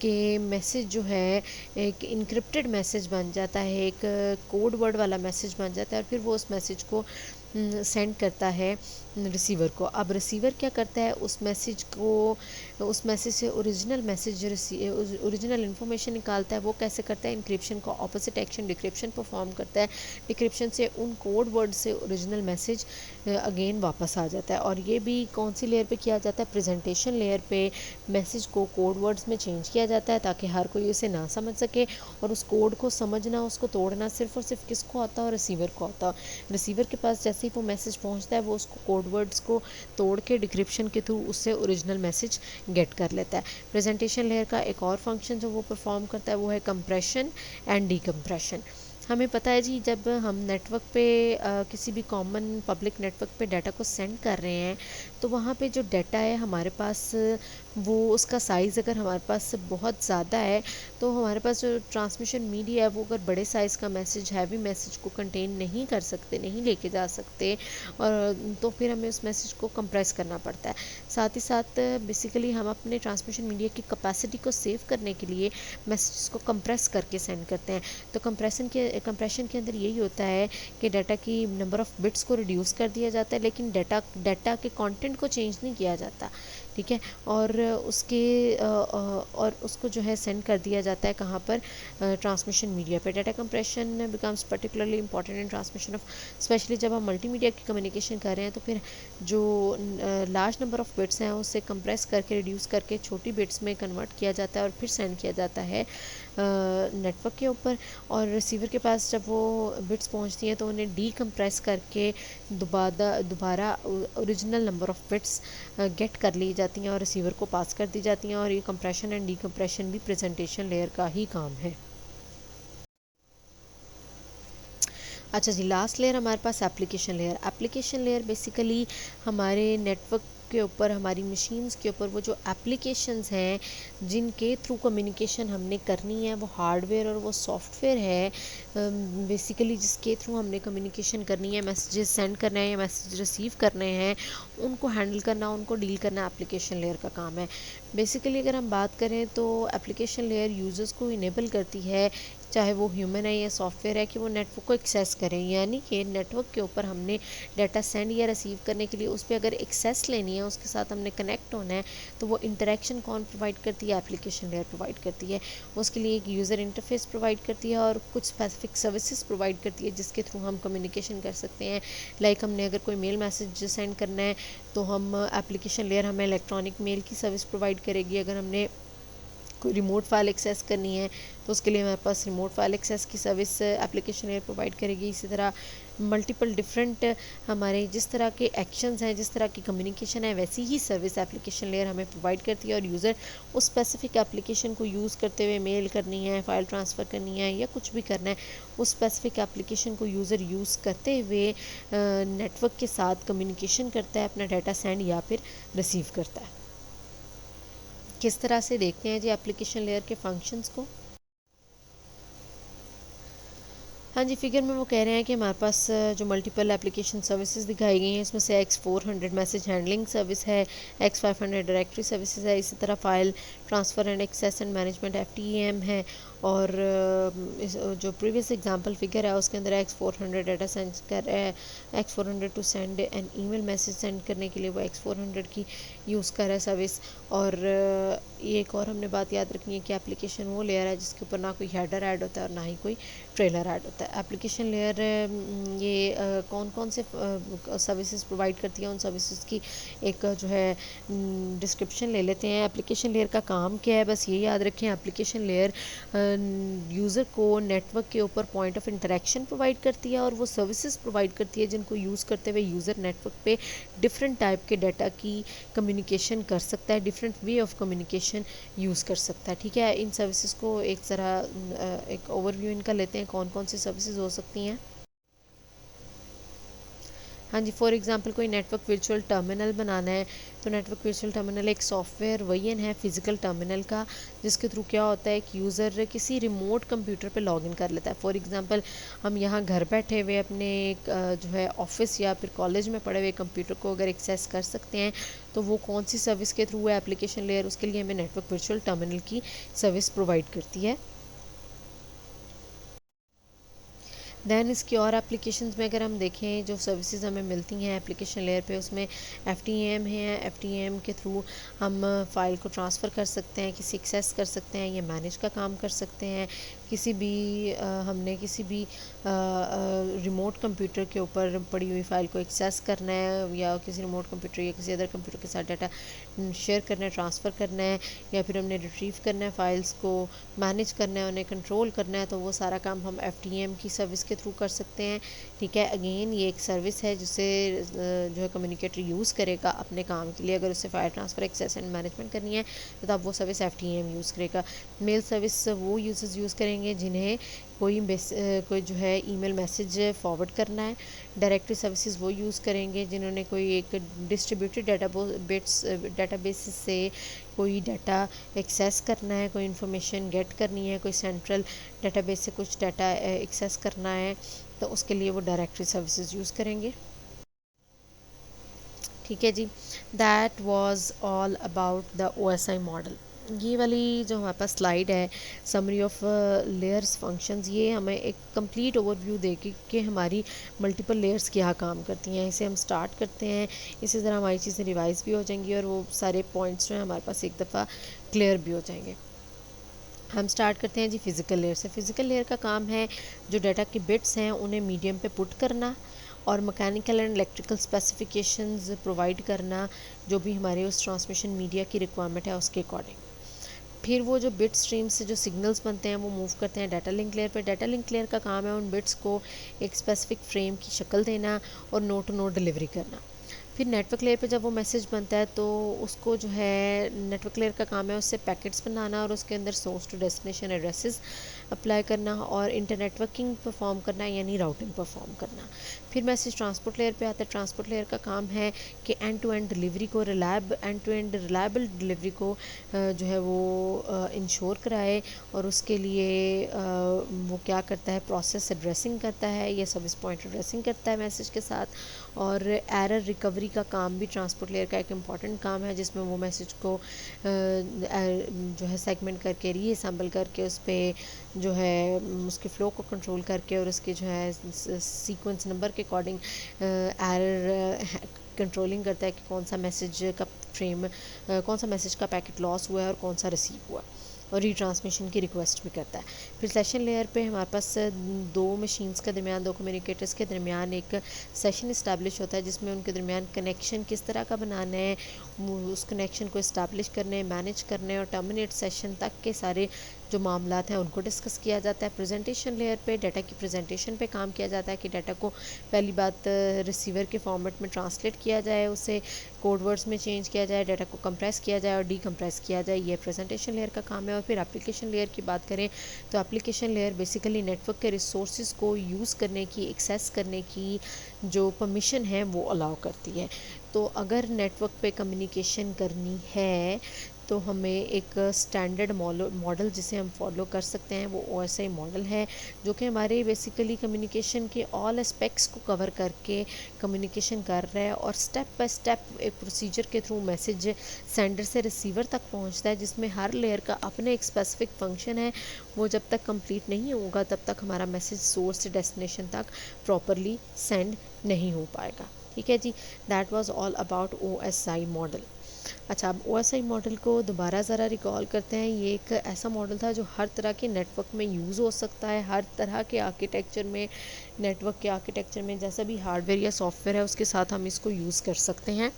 कि मैसेज जो है एक इनक्रिप्टेड मैसेज बन जाता है, एक कोड वर्ड वाला मैसेज बन जाता है, और फिर वो उस मैसेज को सेंड करता है रिसीवर को। अब रिसीवर क्या करता है? उस मैसेज से ओरिजिनल मैसेज ओरिजिनल इन्फॉर्मेशन निकालता है। वो कैसे करता है? इंक्रिप्शन को ऑपोजिट एक्शन डिक्रिप्शन परफॉर्म करता है। डिक्रिप्शन से उन कोड वर्ड से ओरिजिनल मैसेज अगेन वापस आ जाता है। और ये भी कौन सी लेयर पे किया जाता है? प्रेजेंटेशन लेयर पे मैसेज को कोड वर्ड्स में चेंज किया जाता है ताकि हर कोई उसे ना समझ सके, और उस कोड को समझना, उसको तोड़ना सिर्फ और सिर्फ किसको आता है? रिसीवर को आता है। रिसीवर के पास जैसे ही वो मैसेज पहुंचता है वो उसको कोड वर्ड्स को तोड़ के डिक्रिप्शन के थ्रू उससे ओरिजिनल मैसेज गेट कर लेता है। प्रेजेंटेशन लेयर का एक और फंक्शन जो वो परफॉर्म करता है वो है कंप्रेशन एंड डीकम्प्रेशन। हमें पता है जी, जब हम नेटवर्क पे किसी भी कॉमन पब्लिक नेटवर्क पे डाटा को सेंड कर रहे हैं तो वहाँ पे जो डाटा है हमारे पास वो उसका साइज़ अगर हमारे पास बहुत ज़्यादा है तो हमारे पास जो ट्रांसमिशन मीडिया है वो अगर बड़े साइज़ का मैसेज, हैवी मैसेज को कंटेन नहीं कर सकते, नहीं लेके जा सकते, और तो फिर हमें उस मैसेज को कंप्रेस करना पड़ता है। साथ ही साथ बेसिकली हम अपने ट्रांसमिशन मीडिया की कैपेसिटी को सेव करने के लिए मैसेज को कंप्रेस करके सेंड करते हैं। तो कंप्रेशन के अंदर यही होता है कि डाटा की नंबर ऑफ़ बिट्स को रिड्यूस कर दिया जाता है, लेकिन डाटा के कंटेंट को चेंज नहीं किया जाता। ठीक है। और और उसको जो है सेंड कर दिया जाता है कहाँ पर, ट्रांसमिशन मीडिया पे। Data compression becomes particularly important in transmission of, specially जब हम मल्टीमीडिया की कम्युनिकेशन कर रहे हैं तो फिर जो लार्ज नंबर ऑफ बिट्स हैं उसे कंप्रेस करके रिड्यूस करके छोटी बिट्स में कन्वर्ट किया जाता है और फिर सेंड किया जाता है नेटवर्क के ऊपर। और रिसीवर के पास जब वो बिट्स पहुंचती हैं तो उन्हें डीकम्प्रेस करके दोबारा original number of bits get कर ली जाती हैं और रिसीवर को पास कर दी जाती हैं। और ये कंप्रेशन एंड डीकम्प्रेशन भी प्रेजेंटेशन लेयर का ही काम है। अच्छा जी, लास्ट लेयर हमारे पास application layer. Application layer basically हमारे नेटवर्क के ऊपर, हमारी मशीन्स के ऊपर वो जो एप्लीकेशंस हैं जिनके थ्रू कम्युनिकेशन हमने करनी है, वो हार्डवेयर और वो सॉफ्टवेयर है बेसिकली जिसके थ्रू हमने कम्युनिकेशन करनी है, मैसेजेस सेंड करना है या मैसेज रिसीव करने हैं, उनको हैंडल करना, उनको डील करना एप्लीकेशन लेयर का काम है। बेसिकली अगर हम बात करें तो एप्लीकेशन लेयर यूज़र्स को इनेबल करती है, चाहे वो ह्यूमन है या सॉफ्टवेयर है, कि वो नेटवर्क को एक्सेस करें। यानी कि नेटवर्क के ऊपर हमने डाटा सेंड या रिसीव करने के लिए उस पर अगर एक्सेस लेनी है, उसके साथ हमने कनेक्ट होना है, तो वो इंटरेक्शन कौन प्रोवाइड करती है? एप्लीकेशन लेयर प्रोवाइड करती है। उसके लिए एक यूज़र इंटरफेस प्रोवाइड करती है और कुछ स्पेसिफिक सर्विसेज प्रोवाइड करती है जिसके थ्रू हम कम्युनिकेशन कर सकते हैं। लाइक हमने अगर कोई मेल मैसेज सेंड करना है तो हम एप्लीकेशन लेयर हमें इलेक्ट्रॉनिक मेल की सर्विस प्रोवाइड करेगी। अगर हमने कोई रिमोट फाइल एक्सेस करनी है तो उसके लिए हमारे पास रिमोट फाइल एक्सेस की सर्विस एप्लीकेशन लेयर प्रोवाइड करेगी। इसी तरह मल्टीपल डिफरेंट हमारे जिस तरह के एक्शंस हैं, जिस तरह की कम्युनिकेशन है, वैसी ही सर्विस एप्लीकेशन लेयर हमें प्रोवाइड करती है। और यूज़र उस स्पेसिफिक एप्लीकेशन को यूज़ करते हुए मेल करनी है, फ़ाइल ट्रांसफ़र करनी है या कुछ भी करना है, उस स्पेसिफिक एप्लीकेशन को यूज़र यूज़ करते हुए नेटवर्क के साथ कम्युनिकेशन करता है, अपना डाटा सेंड या फिर रिसीव करता है। किस तरह से देखते हैं जी एप्लीकेशन लेयर के फंक्शंस को। हाँ जी, फिगर में वो कह रहे हैं कि हमारे पास जो मल्टीपल एप्लीकेशन सर्विसेज दिखाई गई हैं, इसमें से X400 मैसेज हैंडलिंग सर्विस है, X500 डायरेक्टरी सर्विसेज है, इसी तरह file transfer and access and management FTEM है। और इस जो प्रीवियस एग्जांपल फिगर है उसके अंदर X400 डाटा सेंड कर रहा है, X400 to send an email message send करने के लिए वो X400 की यूज़ कर रहा है सर्विस। और ये एक और हमने बात याद रखनी है कि एप्लीकेशन वो लेयर है जिसके ऊपर ना कोई हेडर ऐड होता है और ना ही कोई ट्रेलर ऐड होता है। एप्लीकेशन लेयर ये कौन कौन से सर्विसेज प्रोवाइड करती है, उन सर्विसेज की एक जो है डिस्क्रिप्शन ले लेते हैं। एप्लीकेशन लेयर का काम क्या है, बस ये याद रखें, एप्लीकेशन लेयर यूज़र को नेटवर्क के ऊपर पॉइंट ऑफ इंटरेक्शन प्रोवाइड करती है और वो सर्विसेज प्रोवाइड करती है जिनको यूज़ करते हुए यूज़र नेटवर्क पे डिफरेंट टाइप के डाटा की कम्युनिकेशन कर सकता है, different way of communication use कर सकता है। ठीक है, इन सर्विसेज को एक ज़रा एक ओवरव्यू इनका लेते हैं, कौन कौन सी सर्विसेज हो सकती हैं। हाँ जी, फॉर एग्जांपल कोई नेटवर्क वर्चुअल टर्मिनल बनाना है तो नेटवर्क वर्चुअल टर्मिनल एक सॉफ्टवेयर वर्जन है फिज़िकल टर्मिनल का, जिसके थ्रू क्या होता है कि यूज़र किसी रिमोट कंप्यूटर पे लॉगिन कर लेता है। फॉर एग्जांपल हम यहाँ घर बैठे हुए अपने जो है ऑफिस या फिर कॉलेज में पड़े हुए कंप्यूटर को अगर एक्सेस कर सकते हैं तो वो कौन सी सर्विस के थ्रू है? एप्लीकेशन लेयर उसके लिए हमें नेटवर्क वर्चुअल टर्मिनल की सर्विस प्रोवाइड करती है। दैन इसकी और एप्लीकेशंस में अगर हम देखें जो सर्विसेज हमें मिलती हैं एप्लीकेशन लेयर पे, उसमें FTEM है। FTEM के थ्रू हम फ़ाइल को ट्रांसफ़र कर सकते हैं, किसी एक्सेस कर सकते हैं, ये मैनेज का काम कर सकते हैं। किसी भी हमने किसी भी रिमोट कंप्यूटर के ऊपर पड़ी हुई फ़ाइल को एक्सेस करना है या किसी रिमोट कंप्यूटर या किसी अदर कंप्यूटर के साथ डाटा शेयर करना है, ट्रांसफ़र करना है, या फिर हमने रिट्रीव करना है फ़ाइल्स को, मैनेज करना है, उन्हें कंट्रोल करना है, तो वो सारा काम हम FTEM की सर्विस के थ्रू कर सकते हैं। ठीक है, अगेन ये एक सर्विस है जिसे जो है कम्युनिकेटर यूज़ करेगा अपने काम के लिए। अगर उसे file transfer access and management करनी है तो तब वो सर्विस FTEM यूज़ करेगा। मेल सर्विस वो यूज़र्स यूज़ करेंगे जिन्हें कोई जो है ईमेल मैसेज फॉरवर्ड करना है। डायरेक्टरी सर्विसेज वो यूज़ करेंगे जिन्होंने कोई एक डिस्ट्रीब्यूटेड डाटाबेस से कोई डाटा एक्सेस करना है, कोई इन्फॉर्मेशन गेट करनी है, कोई सेंट्रल डाटाबेस से कुछ डाटा एक्सेस करना है, तो उसके लिए वो डायरेक्टरी सर्विसेज यूज़ करेंगे। ठीक है जी, that was all about the OSI model. ये वाली जो हमारे पास स्लाइड है समरी ऑफ लेयर्स फंक्शंस, ये हमें एक कंप्लीट ओवरव्यू देगी कि हमारी मल्टीपल लेयर्स क्या काम करती हैं। इसे हम स्टार्ट करते हैं, इसी तरह हमारी चीज़ें रिवाइज भी हो जाएंगी और वो सारे पॉइंट्स जो हैं हमारे पास एक दफ़ा क्लियर भी हो जाएंगे। हम स्टार्ट करते हैं जी फिज़िकल लेयर से। फिज़िकल लेयर का काम है जो डाटा के बिट्स हैं उन्हें मीडियम पे पुट करना और mechanical and electrical specifications provide करना, जो भी हमारे उस ट्रांसमिशन मीडिया की रिक्वायरमेंट है उसके अकॉर्डिंग। फिर वो जो बिट स्ट्रीम से जो सिग्नल्स बनते हैं वो मूव करते हैं डाटा लिंक लेयर पे। डाटा लिंक लेयर का काम है उन बिट्स को एक स्पेसिफिक फ्रेम की शक्ल देना और नोड टू नोड डिलीवरी करना। फिर नेटवर्क लेयर पे जब वो मैसेज बनता है तो उसको जो है नेटवर्क लेयर का काम है उससे पैकेट्स बनाना और उसके अंदर source to destination addresses apply करना और इंटरनेटवर्किंग परफॉर्म करना, यानी राउटिंग परफॉर्म करना। फिर मैसेज ट्रांसपोर्ट लेयर पे आता है। ट्रांसपोर्ट लेयर का काम है कि एंड टू एंड डिलीवरी को end to end reliable delivery को जो है वो इंश्योर कराए और उसके लिए वो क्या करता है, प्रोसेस एड्रेसिंग करता है या सर्विस पॉइंट एड्रेसिंग करता है मैसेज के साथ। और एरर रिकवरी का काम भी ट्रांसपोर्ट लेयर का एक इम्पॉर्टेंट काम है, जिसमें वो मैसेज को जो है सेगमेंट करके रीअसेंबल करके उस पर जो है उसके फ़्लो को कंट्रोल करके और उसके जो है सीक्वेंस नंबर के अकॉर्डिंग एरर कंट्रोलिंग करता है कि कौन सा मैसेज का फ्रेम कौन सा मैसेज का पैकेट लॉस हुआ है और कौन सा रिसीव हुआ, और रीट्रांसमिशन की रिक्वेस्ट भी करता है। फिर सेशन लेयर पे हमारे पास दो मशीन्स के दरमियान, दो कम्युनिकेटर्स के दरमियान एक सेशन इस्टेब्लिश होता है जिसमें उनके दरमियान कनेक्शन किस तरह का बनाना है, उस कनेक्शन को इस्टेब्लिश करने, मैनेज करने और टर्मिनेट सेशन तक के सारे जो मामलात हैं उनको डिस्कस किया जाता है। प्रेजेंटेशन लेयर पे डाटा की प्रेजेंटेशन पे काम किया जाता है कि डाटा को पहली बात रिसीवर के फॉर्मेट में ट्रांसलेट किया जाए, उसे कोड वर्ड्स में चेंज किया जाए, डाटा को कंप्रेस किया जाए और डीकम्प्रेस किया जाए। ये प्रेजेंटेशन लेयर का काम है। और फिर एप्लीकेशन लेयर की बात करें तो एप्लीकेशन लेयर बेसिकली नेटवर्क के रिसोर्सेज को यूज़ करने की, एक्सेस करने की जो परमिशन है वो अलाउ करती है। तो अगर नेटवर्क पे कम्युनिकेशन करनी है तो हमें एक स्टैंडर्ड मॉडल जिसे हम फॉलो कर सकते हैं वो OSI मॉडल है, जो कि हमारे बेसिकली कम्युनिकेशन के ऑल एस्पेक्ट्स को कवर करके कम्युनिकेशन कर रहा है और स्टेप बाय स्टेप एक प्रोसीजर के थ्रू मैसेज सेंडर से रिसीवर तक पहुंचता है, जिसमें हर लेयर का अपना एक स्पेसिफिक फंक्शन है। वो जब तक कंप्लीट नहीं होगा तब तक हमारा मैसेज सोर्स से डेस्टिनेशन तक प्रॉपरली सेंड नहीं हो पाएगा। ठीक है जी, that was all about OSI model. अच्छा, अब OSI मॉडल को दोबारा ज़रा रिकॉल करते हैं। ये एक ऐसा मॉडल था जो हर तरह के नेटवर्क में यूज़ हो सकता है, हर तरह के आर्किटेक्चर में, नेटवर्क के आर्किटेक्चर में जैसा भी हार्डवेयर या सॉफ्टवेयर है उसके साथ हम इसको यूज़ कर सकते हैं।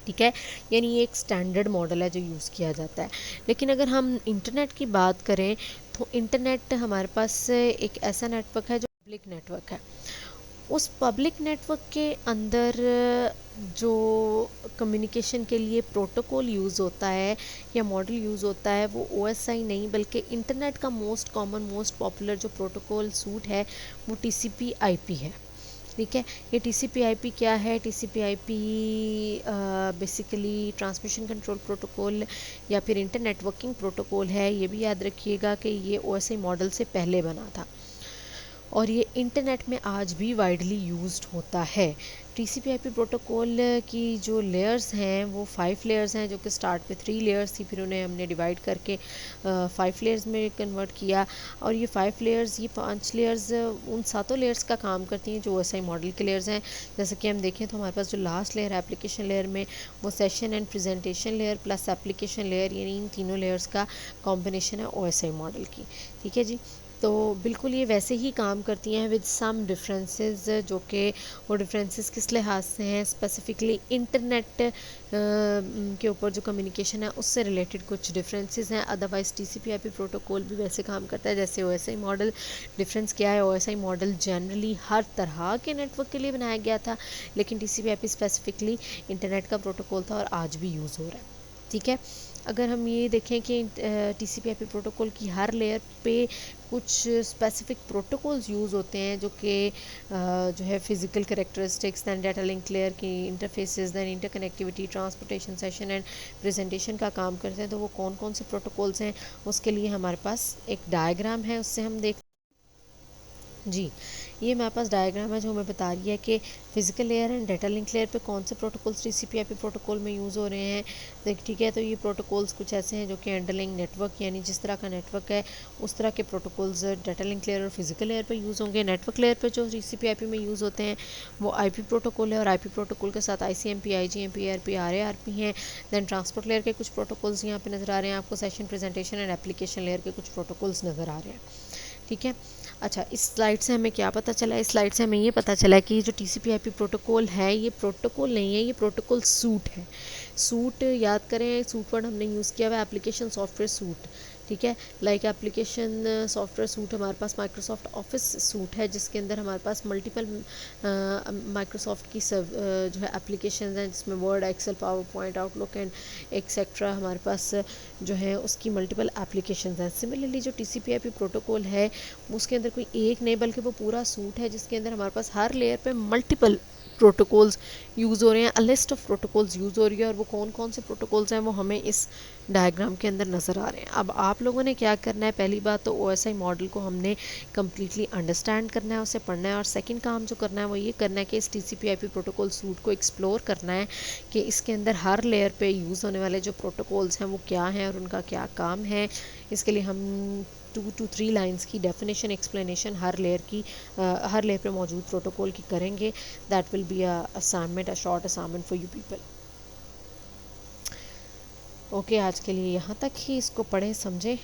ठीक है, यानी ये एक स्टैंडर्ड मॉडल है जो यूज़ किया जाता है। लेकिन अगर हम इंटरनेट की बात करें तो इंटरनेट हमारे पास एक ऐसा नेटवर्क है जो पब्लिक नेटवर्क है। उस पब्लिक नेटवर्क के अंदर जो कम्युनिकेशन के लिए प्रोटोकॉल यूज़ होता है या मॉडल यूज़ होता है वो OSI नहीं बल्कि इंटरनेट का मोस्ट कॉमन, मोस्ट पॉपुलर जो प्रोटोकॉल सूट है वो TCP/IP है। ठीक है, ये TCP/IP क्या है? TCP/IP basically transmission control protocol या फिर इंटरनेटवर्किंग प्रोटोकॉल है। ये भी याद रखिएगा कि ये OSI मॉडल से पहले बना था और ये इंटरनेट में आज भी वाइडली यूज्ड होता है। TCP/IP प्रोटोकॉल की जो लेयर्स हैं वो 5 लेयर्स हैं, जो कि स्टार्ट पे 3 लेयर्स थी, फिर उन्हें हमने डिवाइड करके 5 लेयर्स में कन्वर्ट किया। और ये 5 लेयर्स, ये 5 लेयर्स उन सातों लेयर्स का काम करती हैं जो OSI मॉडल के लेयर्स हैं। जैसे कि हम देखें तो हमारे पास जो लास्ट लेयर है एप्लीकेशन लेयर में, वो session and presentation layer plus application layer, यानी इन तीनों लेयर्स का कॉम्बिनेशन है OSI मॉडल की। ठीक है जी, तो बिल्कुल ये वैसे ही काम करती हैं विद सम डिफरेंसेस, जो कि वो डिफरेंसेस किस लिहाज से हैं, स्पेसिफिकली इंटरनेट के ऊपर जो कम्युनिकेशन है उससे रिलेटेड कुछ डिफरेंसेस हैं। अदरवाइज़ TCP/IP प्रोटोकॉल भी वैसे काम करता है जैसे OSI मॉडल। डिफरेंस क्या है? OSI मॉडल जनरली हर तरह के नेटवर्क के लिए बनाया गया था, लेकिन TCP/IP स्पेसिफिकली इंटरनेट का प्रोटोकॉल था और आज भी यूज़ हो रहा है। ठीक है, अगर हम ये देखें कि TCP/IP प्रोटोकॉल की हर लेयर पे कुछ स्पेसिफिक प्रोटोकॉल्स यूज़ होते हैं जो कि जो है physical characteristics, then data link layer की interfaces, then interconnectivity, transportation, session and presentation का काम करते हैं। तो वो कौन कौन से प्रोटोकॉल्स हैं उसके लिए हमारे पास एक डायग्राम है, उससे हम देख जी। ये हमारे पास डायग्राम है जो हमें बता रही है कि physical layer and data link layer पे कौन से प्रोटोकॉल्स TCP/IP प्रोटोकॉल में यूज़ हो रहे हैं। ठीक है, तो ये प्रोटोकॉल्स कुछ ऐसे हैं जो कि अंडरलाइंग नेटवर्क यानी जिस तरह का नेटवर्क है उस तरह के प्रोटोकॉल्स डाटा लिंक लेयर और फिजिकल लेयर पे यूज़ होंगे। नेटवर्क लेयर पे जो TCP/IP में यूज़ होते हैं वो IP प्रोटोकॉल है और IP प्रोटोकॉल के साथ ICMP, IGMP, ARP, RARP हैं। देन ट्रांसपोर्ट लेयर के कुछ प्रोटोकॉल्स यहाँ पे नज़र आ रहे हैं आपको। Session presentation and application layer के कुछ प्रोटोकॉल्स नज़र आ रहे हैं। ठीक है, अच्छा, इस स्लाइड से हमें क्या पता चला है? इस स्लाइड से हमें ये पता चला है कि जो TCP/IP प्रोटोकॉल है ये प्रोटोकॉल नहीं है, ये प्रोटोकॉल सूट है। सूट याद करें, सूट वर्ड हमने यूज़ किया हुआ है एप्लीकेशन सॉफ्टवेयर सूट। ठीक है, लाइक एप्लीकेशन सॉफ्टवेयर सूट हमारे पास माइक्रोसॉफ्ट ऑफिस सूट है जिसके अंदर हमारे पास मल्टीपल माइक्रोसॉफ्ट की जो है एप्लीकेशन हैं जिसमें Word, Excel, PowerPoint, Outlook and etcetera हमारे पास जो है उसकी मल्टीपल एप्लीकेशन हैं। सिमिलरली जो TCP/IP प्रोटोकॉल है उसके अंदर कोई एक नहीं बल्कि वो पूरा सूट है जिसके अंदर हमारे पास हर लेयर पे मल्टीपल प्रोटोकॉल्स यूज़ हो रहे हैं, a list of protocols use हो रही है और वो कौन कौन से प्रोटोकॉल्स हैं वो हमें इस डायग्राम के अंदर नज़र आ रहे हैं। अब आप लोगों ने क्या करना है, पहली बात तो OSI मॉडल को हमने कम्प्लीटली अंडरस्टैंड करना है, उसे पढ़ना है और सेकंड काम जो करना है वो ये करना है कि इस TCP/IP प्रोटोकॉल सूट को एक्सप्लोर करना है कि इसके अंदर हर लेयर पे यूज़ होने वाले जो प्रोटोकॉल्स हैं वो क्या हैं और उनका क्या काम है। इसके लिए हम 2 to 3 लाइंस की डेफिनेशन एक्सप्लेनेशन हर लेयर पे मौजूद प्रोटोकॉल की करेंगे। That will be a short assignment for you people. Okay, आज के लिए यहाँ तक ही। इसको पढ़ें, समझें।